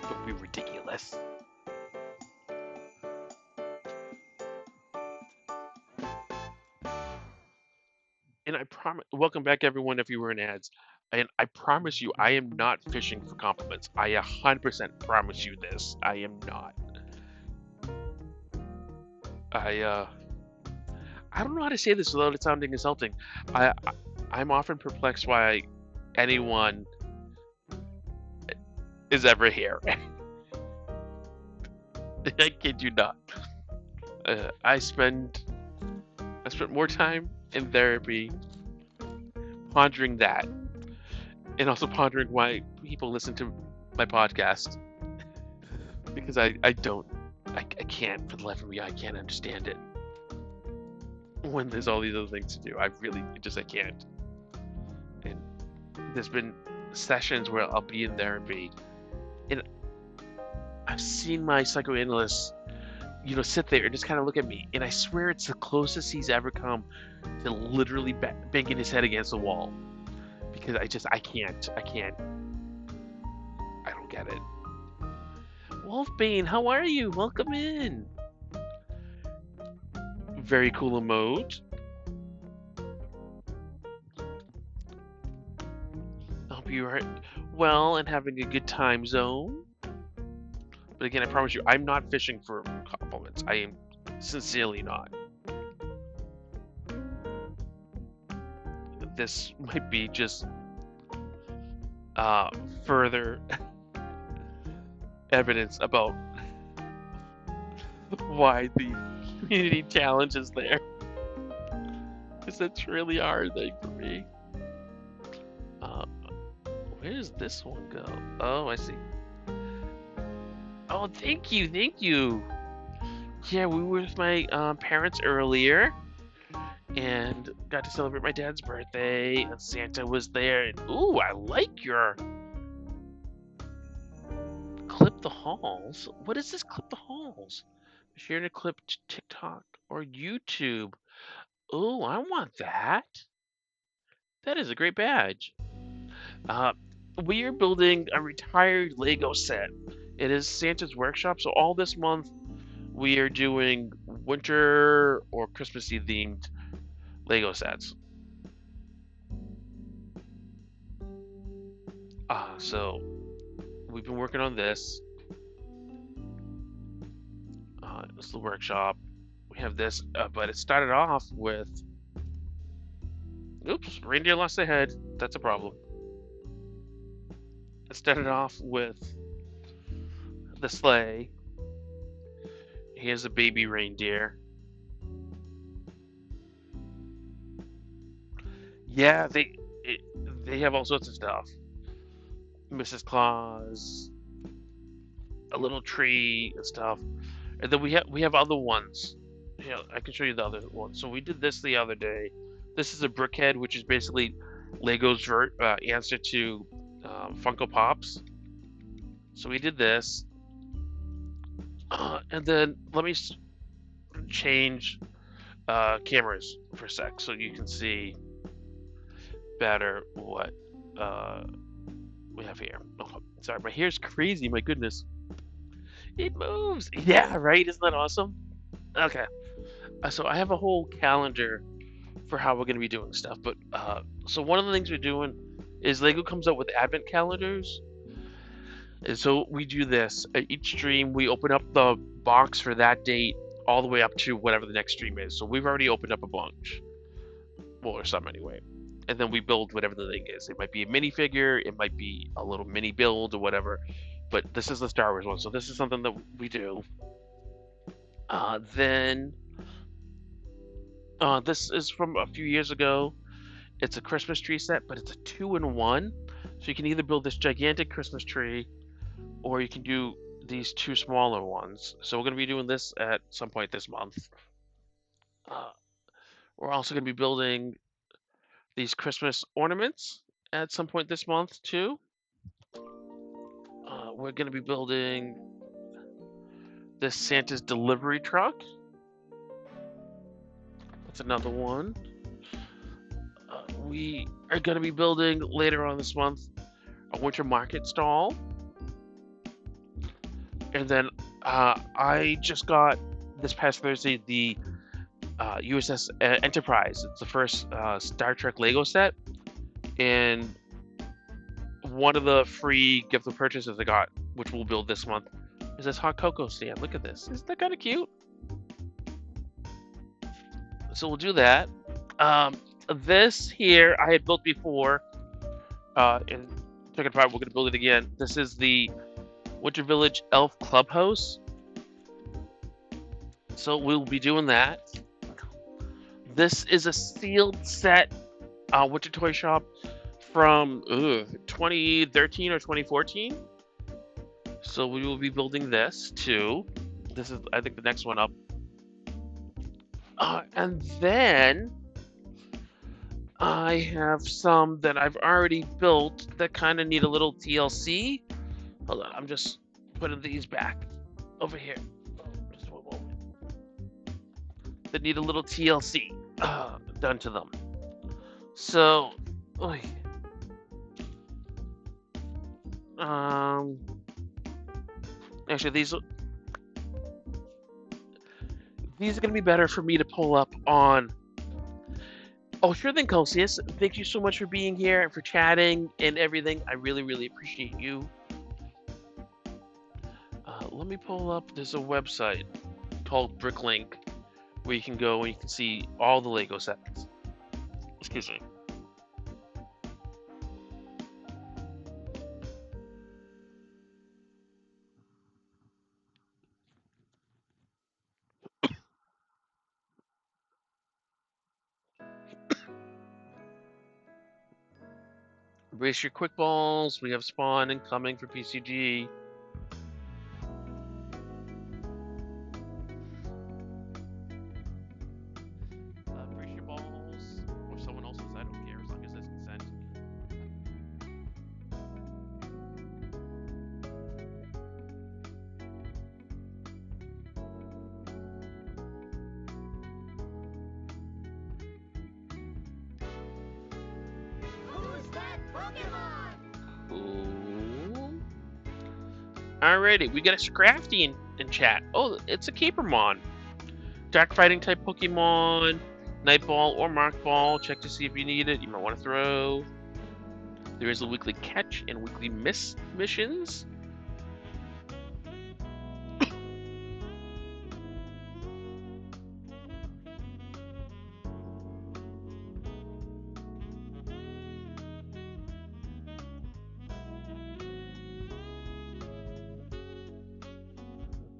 Don't be ridiculous. And I promise, welcome back everyone if you were in ads. And I promise you, I am not fishing for compliments. I 100% promise you this. I am not. I don't know how to say this without it sounding insulting. I I'm often perplexed why anyone is ever here. I kid you not. Uh, I spend I spent more time in therapy pondering that, and also pondering why people listen to my podcast, because I can't, for the life of me, I can't understand it when there's all these other things to do. I really just I can't. And there's been sessions where I'll be in therapy, and I've seen my psychoanalyst, sit there and just kind of look at me, and I swear it's the closest he's ever come to literally banging his head against the wall, because I can't, I don't get it. Wolfbane, how are you? Welcome in. Very cool emote. I hope you are well and having a good time zone. But again, I promise you, I'm not fishing for compliments. I am sincerely not. This might be just uh, further evidence about why the community challenge is there. Because that's really hard thing for me. Uh, where does this one go? Oh, I see. Oh, thank you, thank you. Yeah, we were with my parents earlier and got to celebrate my dad's birthday, and Santa was there. And ooh, I like your clip the halls. What is this clip the halls? Sharing a clip to TikTok or YouTube. Oh, I want that. That is a great badge. Uh, we are building a retired Lego set. It is Santa's workshop, so all this month we are doing winter or Christmassy themed Lego sets. So we've been working on this. This is the workshop. We have this, but it started off with. Oops, reindeer lost their head. That's a problem. It started off with the sleigh. Here's a baby reindeer. Yeah, they have all sorts of stuff. Mrs. Claus, a little tree and stuff. And then we have other ones. I can show you the other ones. So we did this the other day. This is a brickhead, which is basically Lego's answer to Funko Pops. So we did this, and then let me change cameras for a sec so you can see better what we have here. Oh, sorry, my hair's crazy. My goodness, it moves. Yeah, right. Isn't that awesome? Okay, so I have a whole calendar for how we're going to be doing stuff. But so one of the things we're doing is Lego comes up with advent calendars. And so we do this. At each stream, we open up the box for that date all the way up to whatever the next stream is. So we've already opened up a bunch. Well, or some anyway. And then we build whatever the thing is. It might be a minifigure, it might be a little mini build or whatever. But this is the Star Wars one, so this is something that we do. Then this is from a few years ago. It's a Christmas tree set, but it's a 2-in-1. So you can either build this gigantic Christmas tree, or you can do these two smaller ones. So we're going to be doing this at some point this month. We're also going to be building these Christmas ornaments at some point this month too. We're going to be building this Santa's delivery truck. That's another one. We are going to be building later on this month a winter market stall. And then I just got this past Thursday the USS Enterprise. It's the first Star Trek Lego set, and one of the free gift of purchases I got, which we'll build this month, is this hot cocoa stand. Look at this. Isn't that kind of cute? So we'll do that. This here I had built before, and took it apart. We're gonna build it again. This is the Winter Village Elf Clubhouse. So we'll be doing that. This is a sealed set Winter Toy Shop from 2013 or 2014. So we will be building this too. This is, I think, the next one up. And then I have some that I've already built that kind of need a little TLC. Hold on, I'm just putting these back over here. Just one moment. That need a little TLC done to them. So, actually these are gonna be better for me to pull up on. Oh, sure thing, Celsius. Thank you so much for being here and for chatting and everything. I really, really appreciate you. Let me pull up. There's a website called Bricklink where you can go and you can see all the Lego sets. Excuse me. Brace your quick balls. We have Spawn incoming for PCG. Brace your balls. Or someone else's, I don't care, as long as there's consent. Who's that Pokemon? Cool. Alrighty, we got a Scrafty in chat. Oh, it's a Capermon. Dark fighting type Pokemon. Night Ball or Mark Ball. Check to see if you need it. You might want to throw. There is a weekly catch and weekly miss missions.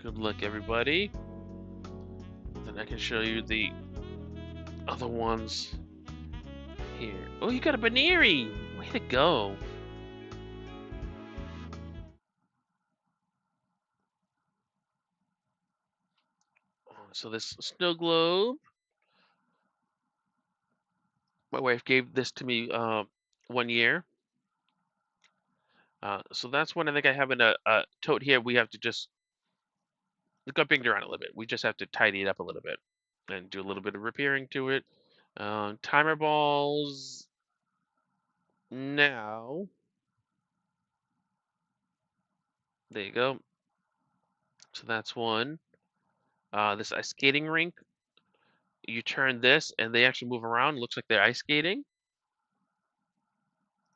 Good luck, everybody. Then I can show you the other ones here. Oh, you got a Baneri! Way to go. So this snow globe, my wife gave this to me 1 year. So that's one I think I have in a tote here. We have to just, it got banged around a little bit. We just have to tidy it up a little bit and do a little bit of repairing to it. Timer balls. Now, there you go. So that's one. This ice skating rink. You turn this and they actually move around. It looks like they're ice skating.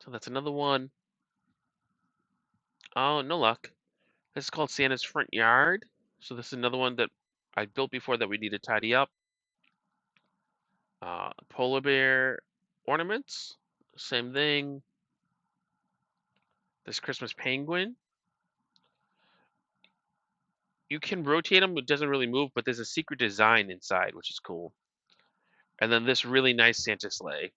So that's another one. Oh, no luck. This is called Santa's Front Yard. So this is another one that I built before that we need to tidy up. Polar bear ornaments. Same thing. This Christmas penguin. You can rotate them. It doesn't really move, but there's a secret design inside, which is cool. And then this really nice Santa sleigh.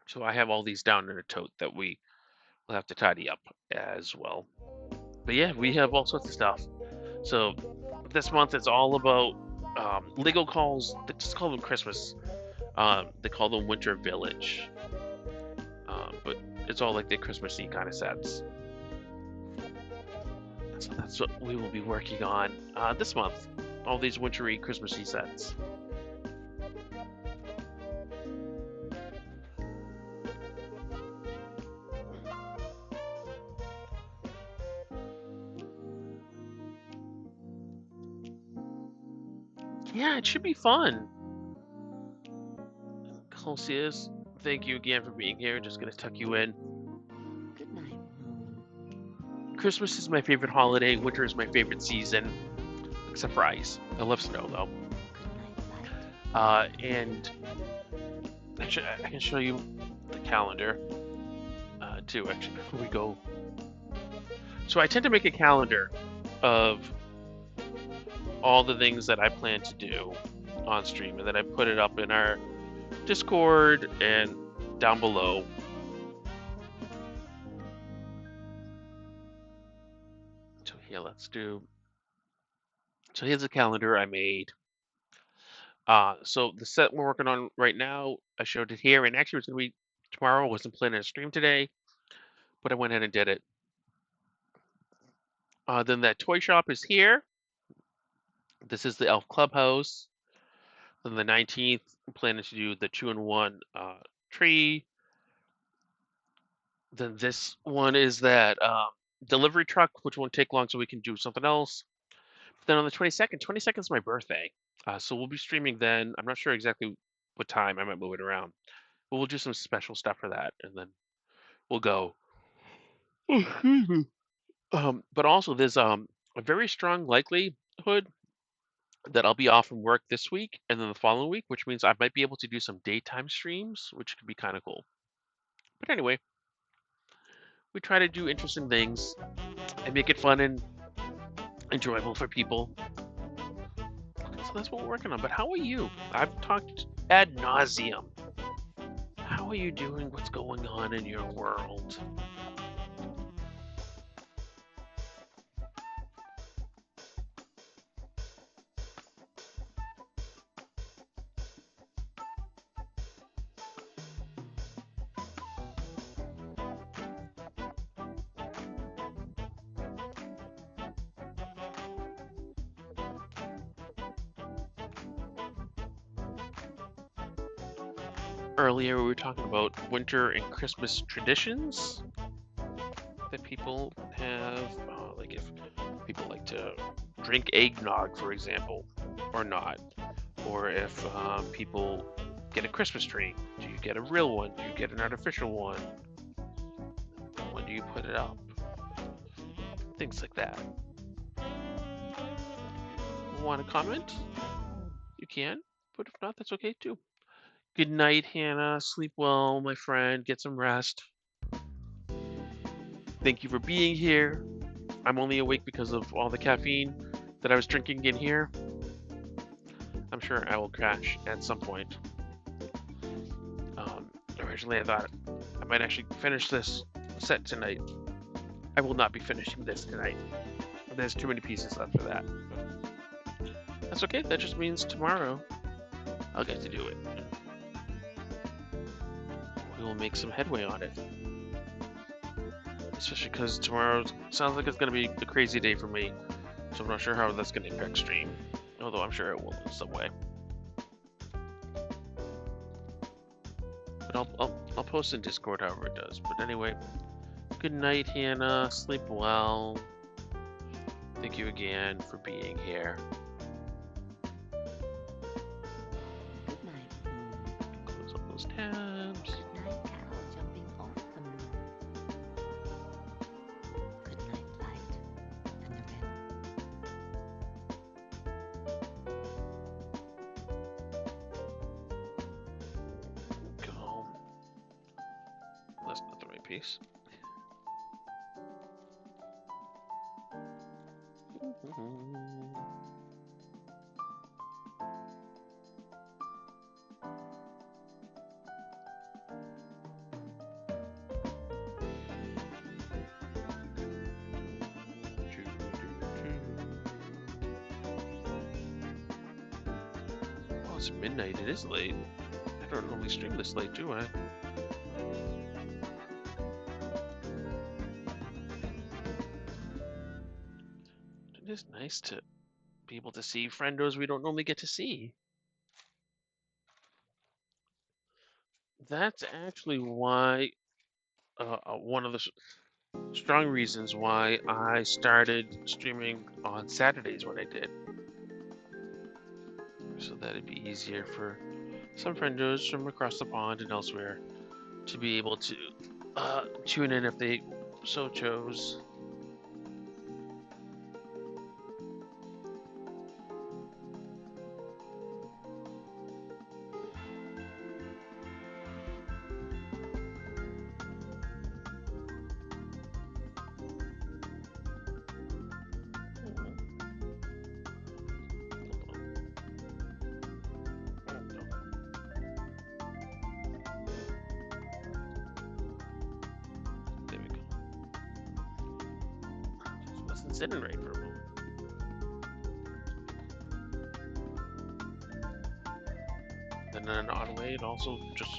So I have all these down in a tote that we will have to tidy up as well. But yeah, we have all sorts of stuff. So this month it's all about Lego calls. They just call them Christmas. They call them Winter Village. But it's all like the Christmassy kind of sets. So that's what we will be working on this month. All these wintry Christmassy sets. Yeah, it should be fun. Celsius, thank you again for being here. Just gonna tuck you in. Good night. Christmas is my favorite holiday. Winter is my favorite season. except for ice. I love snow though. And actually, I can show you the calendar too. Actually, before we go, so I tend to make a calendar of all the things that I plan to do on stream, and then I put it up in our Discord and down below. So here, let's do. So here's a calendar I made. So the set we're working on right now, I showed it here, and actually it's gonna be tomorrow. I wasn't planning to stream today, but I went ahead and did it. Then that toy shop is here. This is the Elf Clubhouse. Then the 19th, I'm planning to do the 2-in-1 tree. Then this one is that delivery truck, which won't take long, so we can do something else. But then on the 22nd is my birthday. So we'll be streaming then. I'm not sure exactly what time. I might move it around. But we'll do some special stuff for that, and then we'll go. But also there's a very strong likelihood that I'll be off from work this week and then the following week, which means I might be able to do some daytime streams, which could be kind of cool. But anyway, we try to do interesting things and make it fun and enjoyable for people. So that's what we're working on. But how are you? I've talked ad nauseum. How are you doing? What's going on in your world? Earlier, we were talking about winter and Christmas traditions that people have. Like if people like to drink eggnog, for example, or not. Or if people get a Christmas tree. Do you get a real one? Do you get an artificial one? When do you put it up? Things like that. Want to comment? You can, but if not, that's okay too. Good night, Hannah. Sleep well, my friend. Get some rest. Thank you for being here. I'm only awake because of all the caffeine that I was drinking in here. I'm sure I will crash at some point. Originally, I thought I might actually finish this set tonight. I will not be finishing this tonight. There's too many pieces left for that. That's okay. That just means tomorrow I'll get to do it. We will make some headway on it. Especially because tomorrow sounds like it's going to be a crazy day for me. So I'm not sure how that's going to impact stream. Although I'm sure it will in some way. But I'll post in Discord however it does. But anyway, good night, Hannah. Sleep well. Thank you again for being here. Good night, Moon. Close up those tabs. Good night, Carol jumping off the moon. Good night, Light and the red. Go. That's not the right piece. Oh, it's midnight. It is late. I don't normally stream this late, do I? It is nice to be able to see friendos we don't normally get to see. That's actually why one of the strong reasons why I started streaming on Saturdays when I did. So that it'd be easier for some friendos from across the pond and elsewhere to be able to tune in if they so chose. sitting right for a moment. And then in an odd way, it also just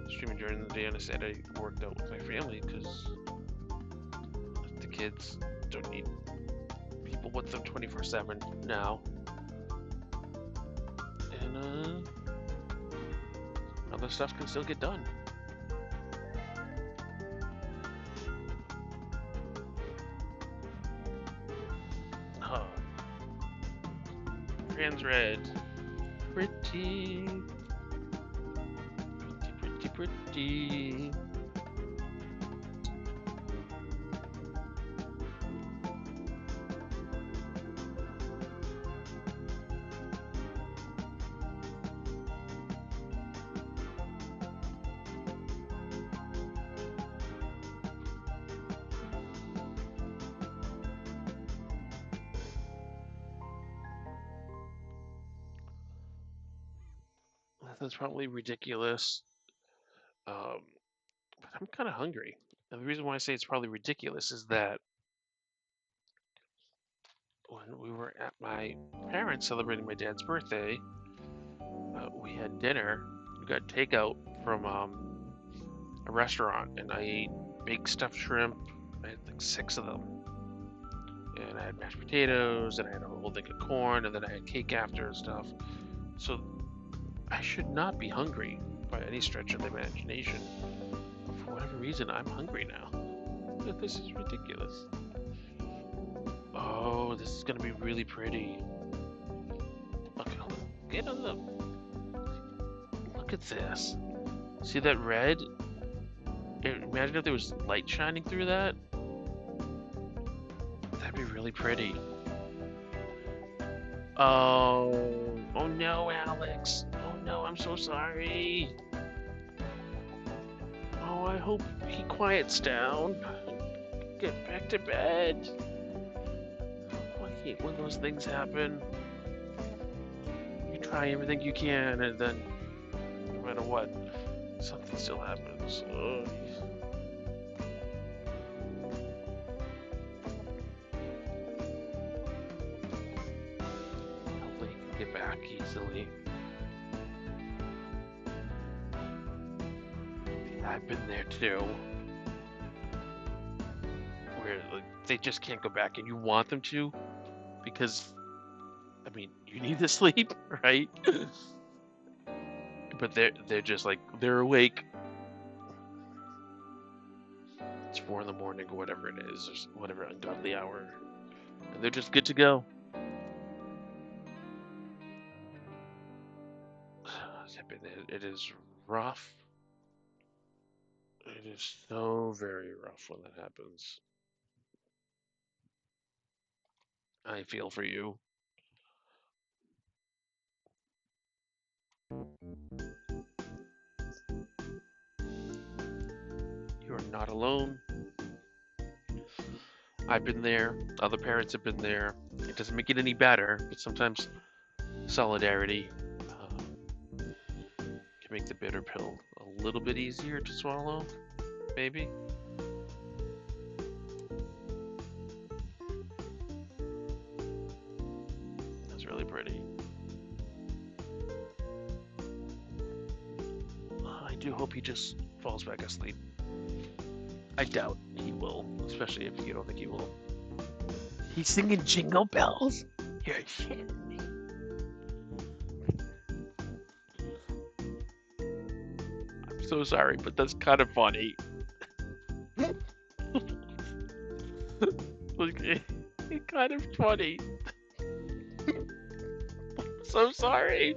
streaming during the day on a Saturday worked out with my family because the kids don't need people with them 24/7 now. And other stuff can still get done. Oh, trans red. Pretty. Pretty, pretty, pretty. That's probably ridiculous. But I'm kind of hungry. And the reason why I say it's probably ridiculous is that when we were at my parents celebrating my dad's birthday, we had dinner. We got takeout from a restaurant, and I ate baked stuffed shrimp. I had like 6 of them. And I had mashed potatoes, and I had a whole thing of corn, and then I had cake after and stuff. So I should not be hungry by any stretch of the imagination. But for whatever reason, I'm hungry now. This is ridiculous. Oh, this is gonna be really pretty. Look, get on the. Look at this. See that red? Imagine if there was light shining through that. That'd be really pretty. Oh no, Alex. Oh no, I'm so sorry. Oh, I hope he quiets down. Get back to bed. I hate when those things happen. You try everything you can, and then no matter what, something still happens. Hopefully he can get back easily. I've been there too. Where like, they just can't go back, and you want them to, because, I mean, you need to sleep, right? But they're just like, they're awake. It's 4 in the morning or whatever it is, or whatever ungodly hour, and they're just good to go. It is rough. It is so very rough when that happens. I feel for you. You are not alone. I've been there. Other parents have been there. It doesn't make it any better, but sometimes solidarity can make the bitter pill a little bit easier to swallow, maybe. That's really pretty. I do hope he just falls back asleep. I doubt he will, especially if you don't think he will. He's singing Jingle Bells. You're shitting me. I'm so sorry, but that's kind of funny. It's kind of funny. So sorry.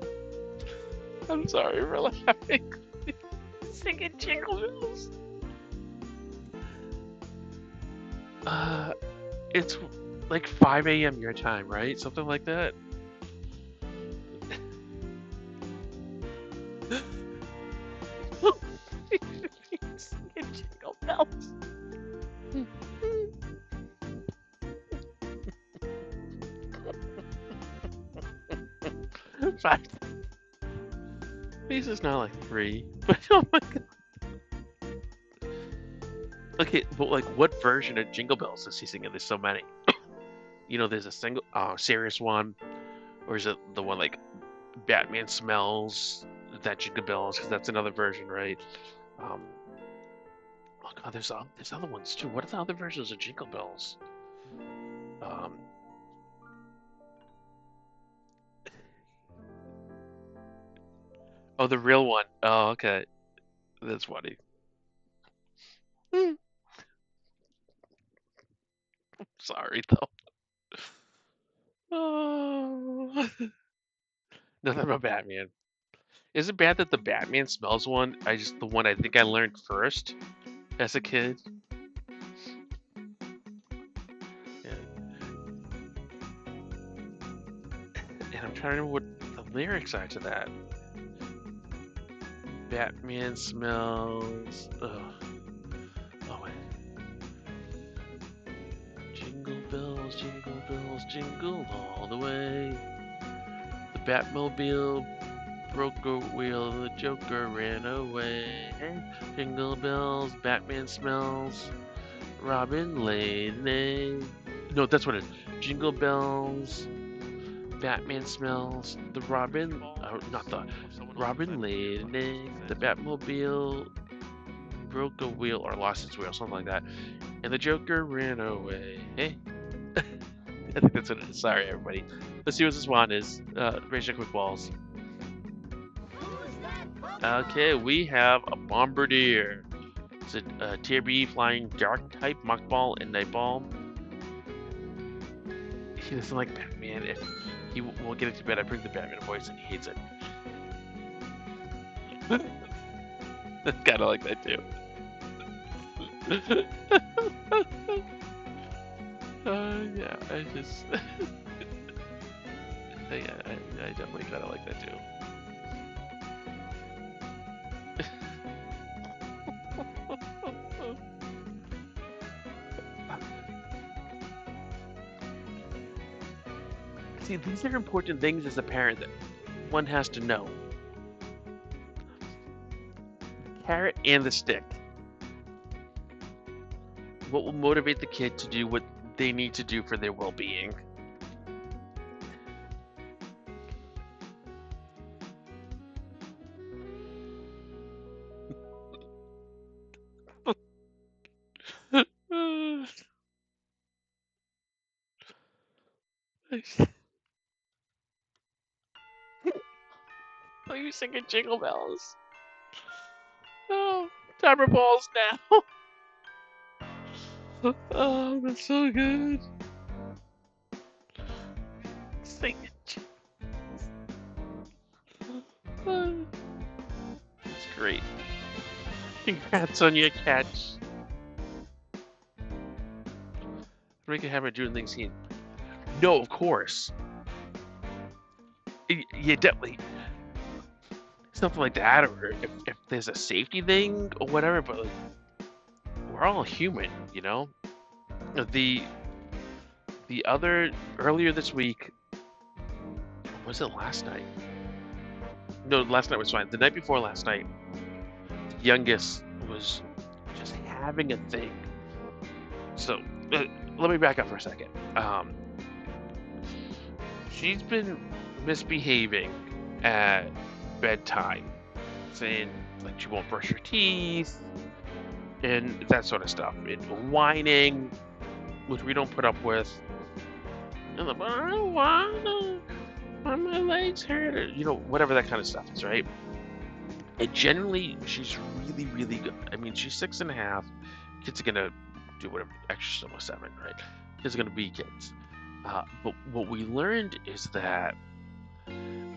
I'm sorry for laughing. Singing Jingle Bells. It's like 5 a.m. your time, right? Something like that. Singing Jingle Bells. Fact. At least it's not like 3. But oh my god. Okay, but like, what version of Jingle Bells is he singing? There's so many. There's a single, serious one, or is it the one like Batman smells that Jingle Bells? Because that's another version, right? Um, oh God, there's other ones too. What are the other versions of Jingle Bells? Um, oh, the real one. Oh, okay, that's funny. Hmm, sorry though. Oh, nothing about Batman. Is it bad that the Batman smells one? The one I think I learned first as a kid. Yeah. And I'm trying to remember what the lyrics are to that. Batman smells. Ugh. Oh wait. Jingle bells, jingle all the way. The Batmobile broke a wheel, the Joker ran away. Jingle bells, Batman smells. Robin laid an egg. No, that's what it is. Jingle bells, Batman smells. The Robin, not the Robin laid an egg. The Batmobile broke a wheel or lost its wheel, something like that. And the Joker ran away. Hey, I think that's what it is. Sorry, everybody. Let's see what this one is. Raise your quick balls. Okay, we have a Bombardier. It's a Tier B flying dark type, Muck Ball and Nightball. He doesn't like Batman. If he won't get into bed, I bring the Batman voice and he hates it. Kind of like that too. Yeah, yeah, I definitely kind of like that too. See, these are important things as a parent that one has to know. Carrot and the stick. What will motivate the kid to do what they need to do for their well-being? Are you singing Jingle Bells? Oh, timer balls now. Oh, that's so good. Sing it. It's great. Congrats on your catch. Make a habit doing things he. No, of course. Yeah, definitely something like that, or if there's a safety thing or whatever. But like, we're all human, you know. The the other earlier this week, was it last night? No, last night was fine. The night before last night, the youngest was just having a thing. So let me back up for a second. She's been misbehaving at bedtime, saying like she won't brush her teeth and that sort of stuff, and whining, which we don't put up with. And the, I don't wanna, my legs hurt, or, whatever that kind of stuff is, right? And generally, she's really, really good. I mean, she's 6.5. Kids are gonna do whatever. Actually, she's almost 7, right? Kids are gonna be kids. But what we learned is that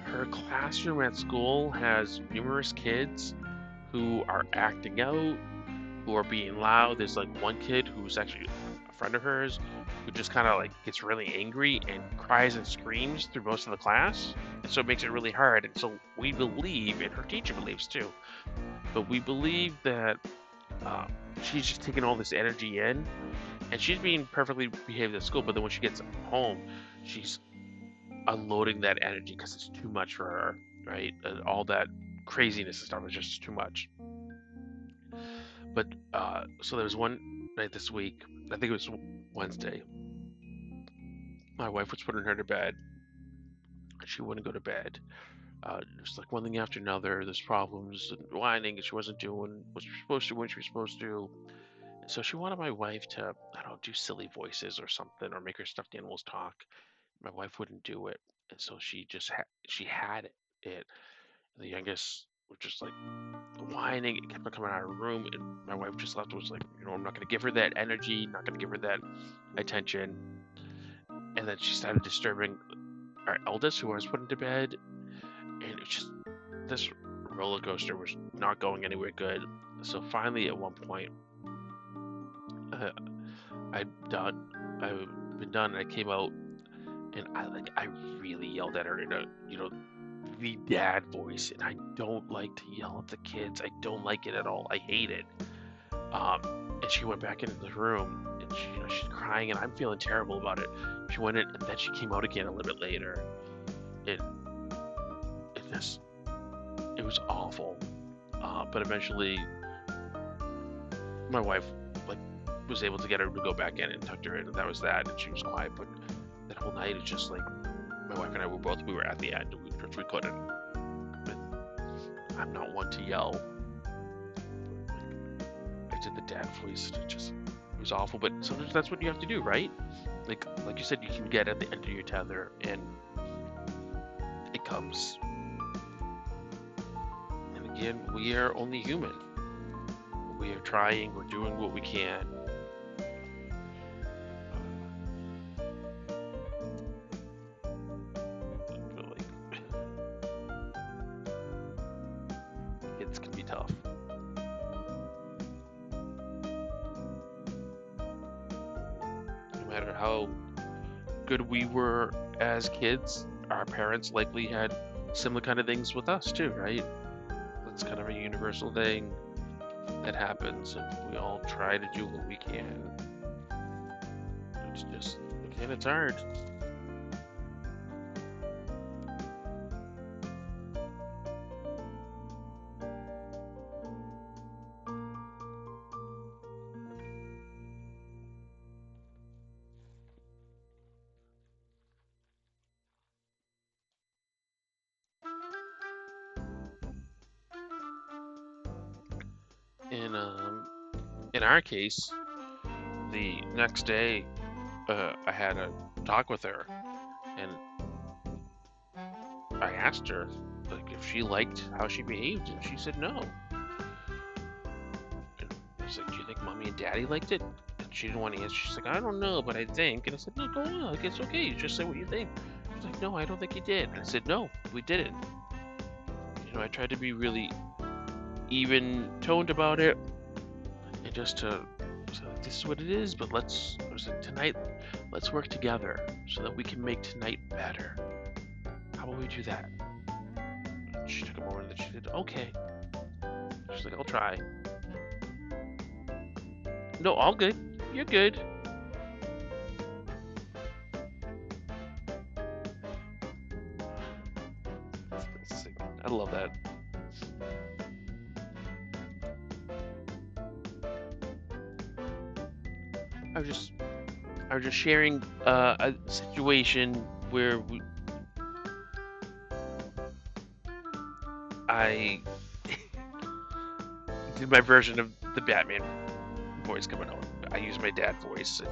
her classroom at school has numerous kids who are acting out, who are being loud. There's like one kid who's actually a friend of hers who just kind of like gets really angry and cries and screams through most of the class. And so it makes it really hard. And so we believe, and her teacher believes too, but we believe that uh, she's just taking all this energy in, and she's being perfectly behaved at school. But then when she gets home, she's unloading that energy because it's too much for her, right? And all that craziness and stuff is just too much. But so there was one night this week. I think it was Wednesday. My wife was putting her to bed. She wouldn't go to bed. Just like one thing after another. There's problems and whining, and she wasn't doing what she was supposed to when she was supposed to. So she wanted my wife to, I don't know, do silly voices or something, or make her stuffed animals talk. My wife wouldn't do it, and so she had it. The youngest was just like whining. It kept on coming out of her room, and my wife just left. Was like, I'm not going to give her that energy, not going to give her that attention. And then she started disturbing our eldest, who I was putting to bed, and it's just this roller coaster was not going anywhere good. So finally, at one point, uh, I'd done. I've been done, and I came out, and I really yelled at her in a the dad voice, and I don't like to yell at the kids. I don't like it at all. I hate it. Um, and she went back into the room, and she's crying, and I'm feeling terrible about it. She went in, and then she came out again a little bit later. It it just it was awful. But eventually, my wife like was able to get her to go back in and tucked her in, and that was that. And she was quiet, but that whole night, it's just like my wife and I we were at the end. We couldn't. But I'm not one to yell. I did the dad voice. It was awful. But sometimes that's what you have to do, right? Like you said, you can get at the end of your tether, and it comes. And again, we are only human. We are trying. We're doing what we can. But like, kids can be tough. No matter how good we were as kids, our parents likely had similar kind of things with us too, right? That's kind of a universal thing that happens, and we all try to do what we can. It's just, again, it's hard. In our case, the next day, I had a talk with her, and I asked her like if she liked how she behaved, and she said no. And I was like, "Do you think mommy and daddy liked it?" And she didn't want to answer. She's like, "I don't know, but I think." And I said, "No, go on. Like it's okay. You just say what you think." She's like, "No, I don't think you did." And I said, "No, we didn't." I tried to be really even toned about it, and just to say like, this is what it is. But I was like, tonight, let's work together so that we can make tonight better. How about we do that? And she took a moment, and then she said, "Okay." She's like, "I'll try." No, all good. You're good. I love that. I was just I was just sharing a situation where I did my version of the Batman voice coming out. I used my dad voice and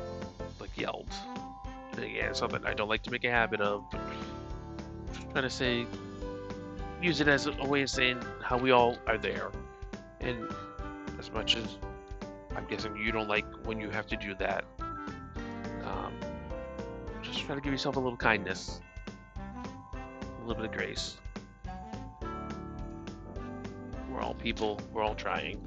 like yelled. And again, it's something I don't like to make a habit of, but just trying to say, use it as a way of saying how we all are there. And as much as I'm guessing you don't like when you have to do that, um, just try to give yourself a little kindness, a little bit of grace. We're all people. We're all trying.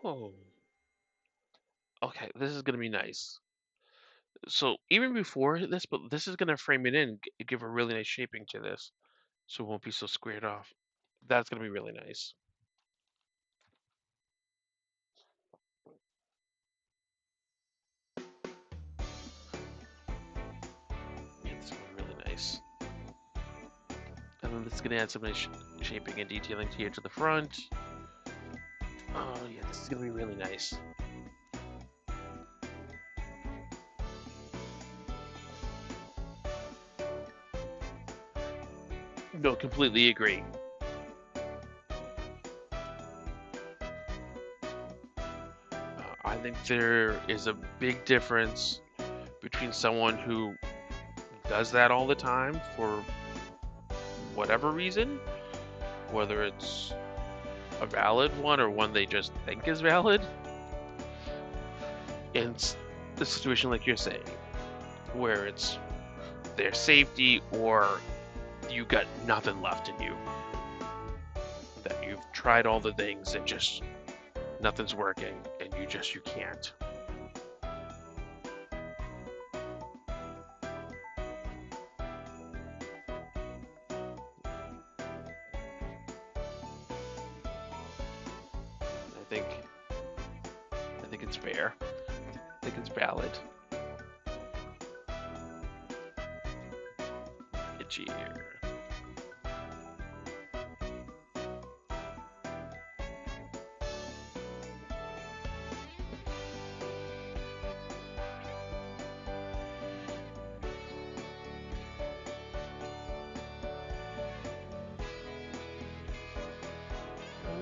Oh, okay. This is gonna be nice. So even before this, but this is gonna frame it in, give a really nice shaping to this, so it won't be so squared off. That's gonna be really nice. Yeah, it's gonna be really nice. And then it's gonna add some nice shaping and detailing here to the front. Oh yeah, this is gonna be really nice. No, completely agree. I think there is a big difference between someone who does that all the time for whatever reason, whether it's a valid one or one they just think is valid, and the situation like you're saying, where it's their safety or you got nothing left in you, that you've tried all the things and just nothing's working, and you can't. I think I think it's fair. I think it's valid. Itchy ear.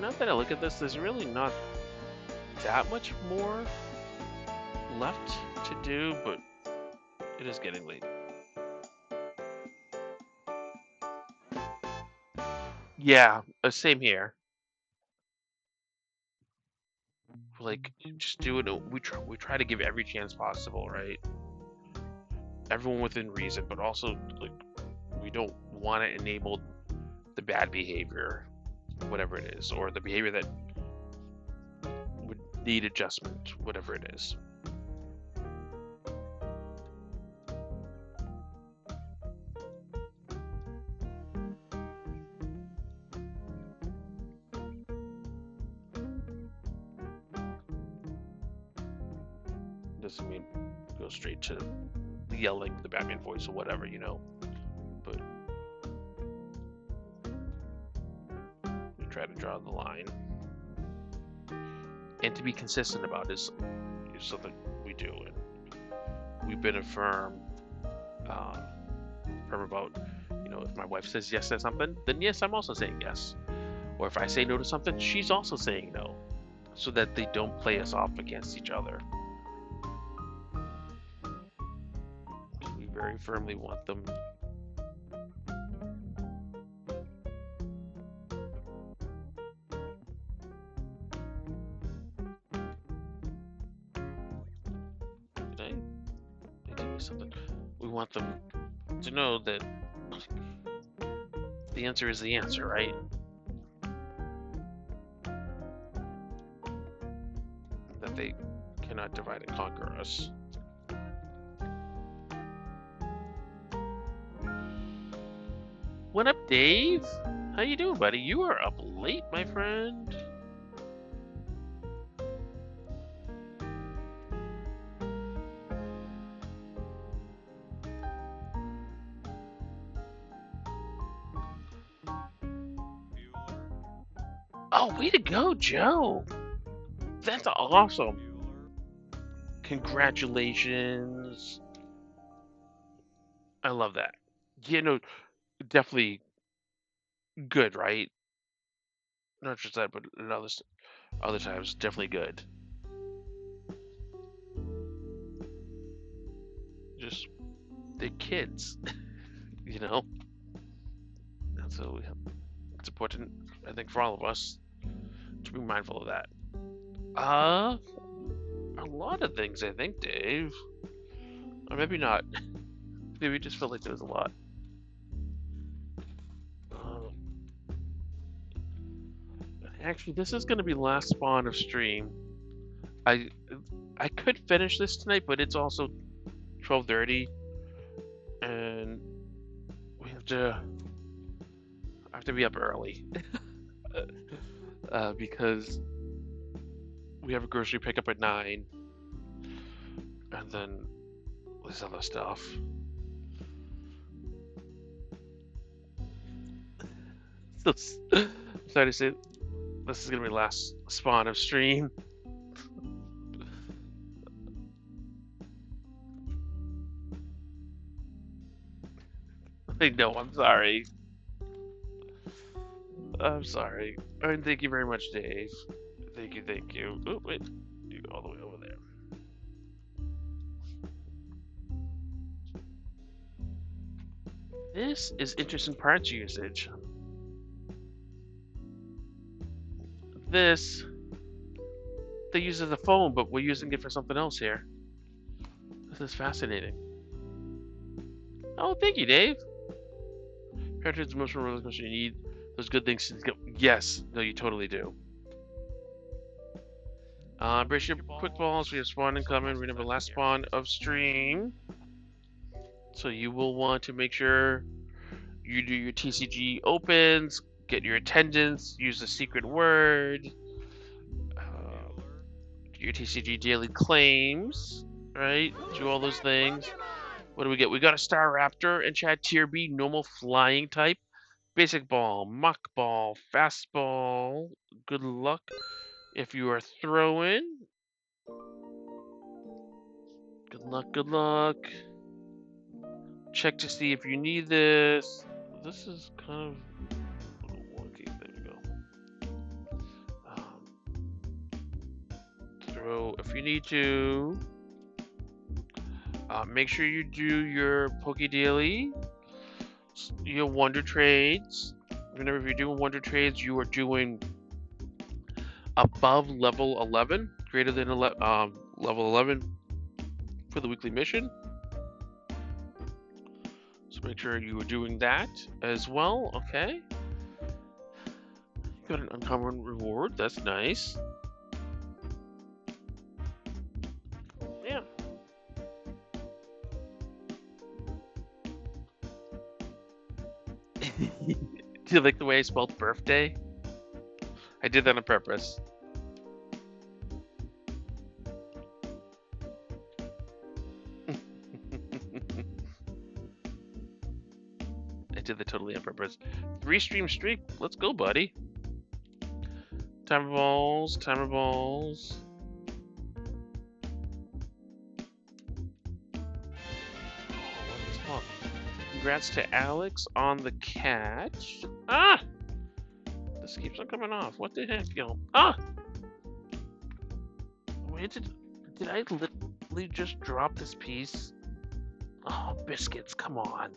Now that I look at this, there's really not that much more left to do, but it is getting late. Yeah, same here. Like, just do it. We try to give every chance possible, right? Everyone within reason, but also like we don't want to enable the bad behavior, whatever it is, or the behavior that would need adjustment, whatever it is. Doesn't mean go straight to yelling the Batman voice or whatever, But we try to draw the line, and to be consistent about is something we do, and we've been uh, firm about. If my wife says yes to something, then yes, I'm also saying yes. Or if I say no to something, she's also saying no, so that they don't play us off against each other. We very firmly want them. Did I give you something? We want them to know that the answer is the answer, right? That they cannot divide and conquer us. What up, Dave? How you doing, buddy? You are up late, my friend. Oh, way to go, Joe! That's awesome. Congratulations. I love that. Definitely good, right? Not just that, but in other times, definitely good. Just they're kids, you know. And so it's important, I think, for all of us to be mindful of that. Uh, a lot of things, I think, Dave. Or maybe not. Maybe we just felt like there was a lot. Um, Actually, this is going to be last spawn of stream. I I could finish this tonight, but it's also 12:30, and we I have to be up early because we have a grocery pickup at 9, and then this other stuff. So, sorry to say, this is gonna be the last spawn of stream. I know, I'm sorry. I'm sorry. And thank you very much, Dave. Thank you, thank you. Oh, wait. You go all the way over there. This is interesting parts usage. This, they use as a phone, but we're using it for something else here. This is fascinating. Oh, thank you, Dave. Character's emotional roller coaster. You need those good things to go. Yes, no, you totally do. Brace your quick balls. We have spawn incoming. Remember the last spawn of stream. So you will want to make sure you do your TCG opens, get your attendance, use the secret word, your TCG daily claims, right? Do all those things. What do we get? We got a Star Raptor and Chad Tier B, normal flying type, basic ball, muck ball, fastball. Good luck if you are throwing. Good luck, good luck. Check to see if you need this. This is kind of a little wonky. There we go. Throw if you need to. Make sure you do your Poke Daily, your Wonder Trades. Whenever you're doing Wonder Trades, you are doing above level 11, greater than level 11 for the weekly mission. So make sure you are doing that as well. Okay. Got an uncommon reward. That's nice. Yeah. Do you like the way I spelled birthday? I did that on purpose. I did that totally on purpose. 3-stream streak. Let's go, buddy. Timer balls, timer balls. Oh, congrats to Alex on the catch. Ah! This keeps on coming off. What the heck, yo? Ah! Wait, did I literally just drop this piece? Oh, biscuits, come on.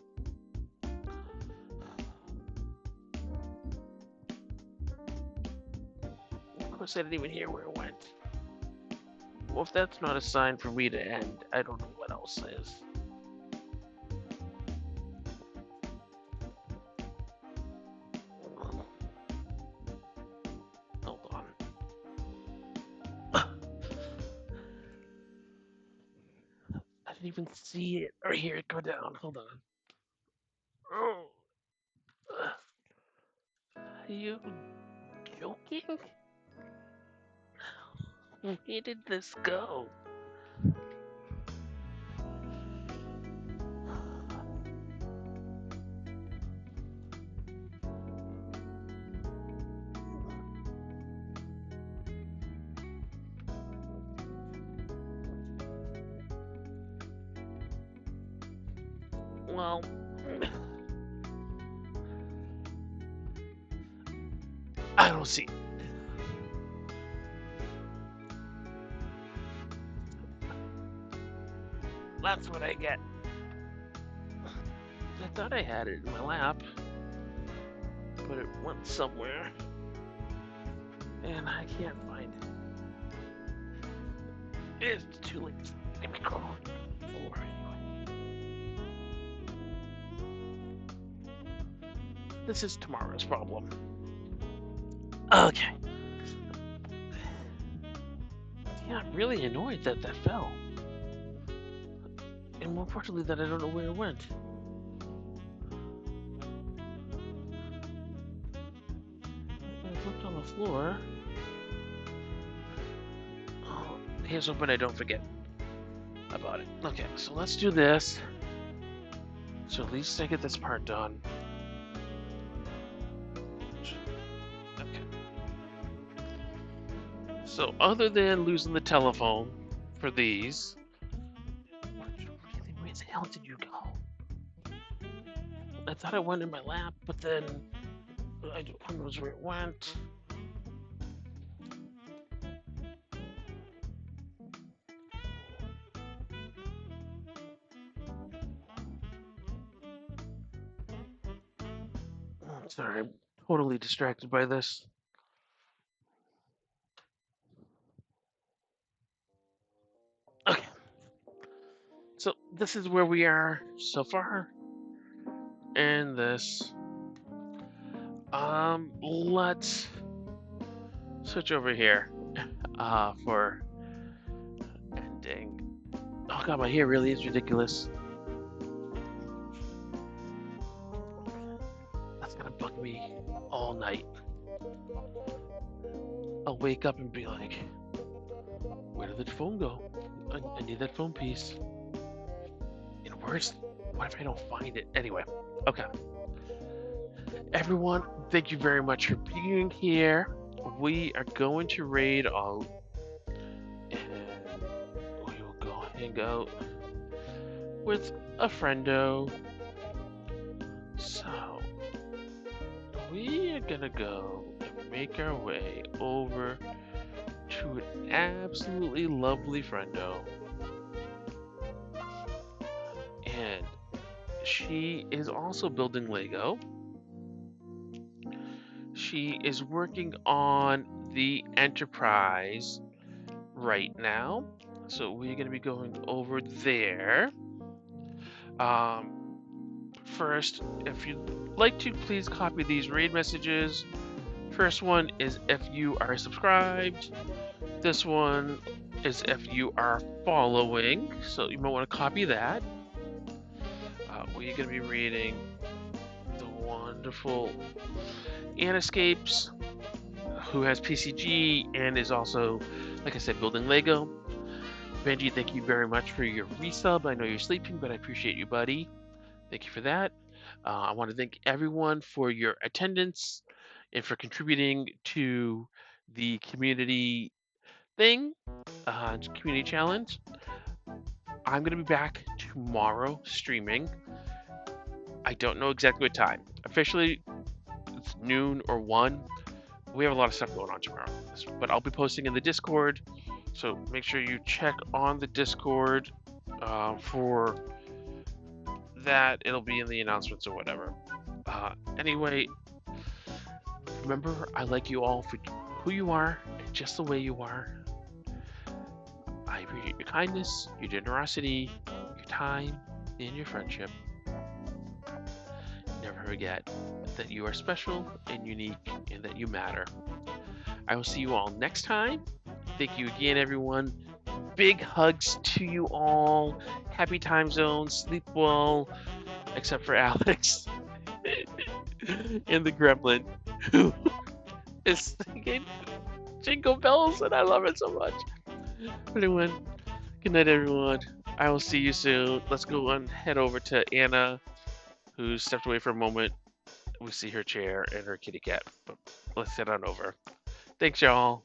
Of course, I didn't even hear where it went. Well, if that's not a sign for me to end, I don't know what else is. Hold on. I didn't even see it or hear it go down. Hold on. Oh. Are you joking? Where did this go? Well, I don't see. That's what I get. I thought I had it in my lap, but it went somewhere, and I can't find it. It's too late. Let me go forward. This is tomorrow's problem. Okay. I'm really annoyed that that fell. And more importantly, that I don't know where it went. I looked on the floor. Oh, here's hoping I don't forget about it. Okay, so let's do this. So at least I get this part done. Okay. So other than losing the telephone for these, really, where the hell did you go? I thought it went in my lap, but then I don't know where it went. Oh, sorry, I'm totally distracted by this. Okay, so this is where we are so far in this. Let's switch over here for ending. Oh god, my hair really is ridiculous. That's gonna bug me all night. I'll wake up and be like, where did the phone go? I need that phone piece. And where's, what if I don't find it? Anyway, okay. Everyone, thank you very much for being here. We are going to raid all, and we will go hang out with a friendo. So, we are gonna go and make our way over to an absolutely lovely friendo. And she is also building Lego. She is working on the Enterprise right now. So we're going to be going over there. First, if you'd like to, please copy these raid messages. First one is if you are subscribed. This one is if you are following. So you might want to copy that. We're going to be reading the wonderful Anescapes, who has PCG and is also, like I said, building Lego. Benji, thank you very much for your resub. I know you're sleeping, but I appreciate you, buddy. Thank you for that. I want to thank everyone for your attendance and for contributing to the community thing, community challenge. I'm going to be back tomorrow streaming. I don't know exactly what time. Officially, it's noon or 1. We have a lot of stuff going on tomorrow, but I'll be posting in the Discord. So make sure you check on the Discord for that. It'll be in the announcements or whatever. Anyway, remember, I like you all for who you are and just the way you are. I appreciate your kindness, your generosity, your time, and your friendship. Never forget that you are special and unique and that you matter. I will see you all next time. Thank you again, everyone. Big hugs to you all. Happy time zones. Sleep well, except for Alex and the gremlin who is singing Jingle Bells, and I love it so much. Anyway, good night, everyone. I will see you soon. Let's go and head over to Anna, who stepped away for a moment. We see her chair and her kitty cat, but let's head on over. Thanks, y'all.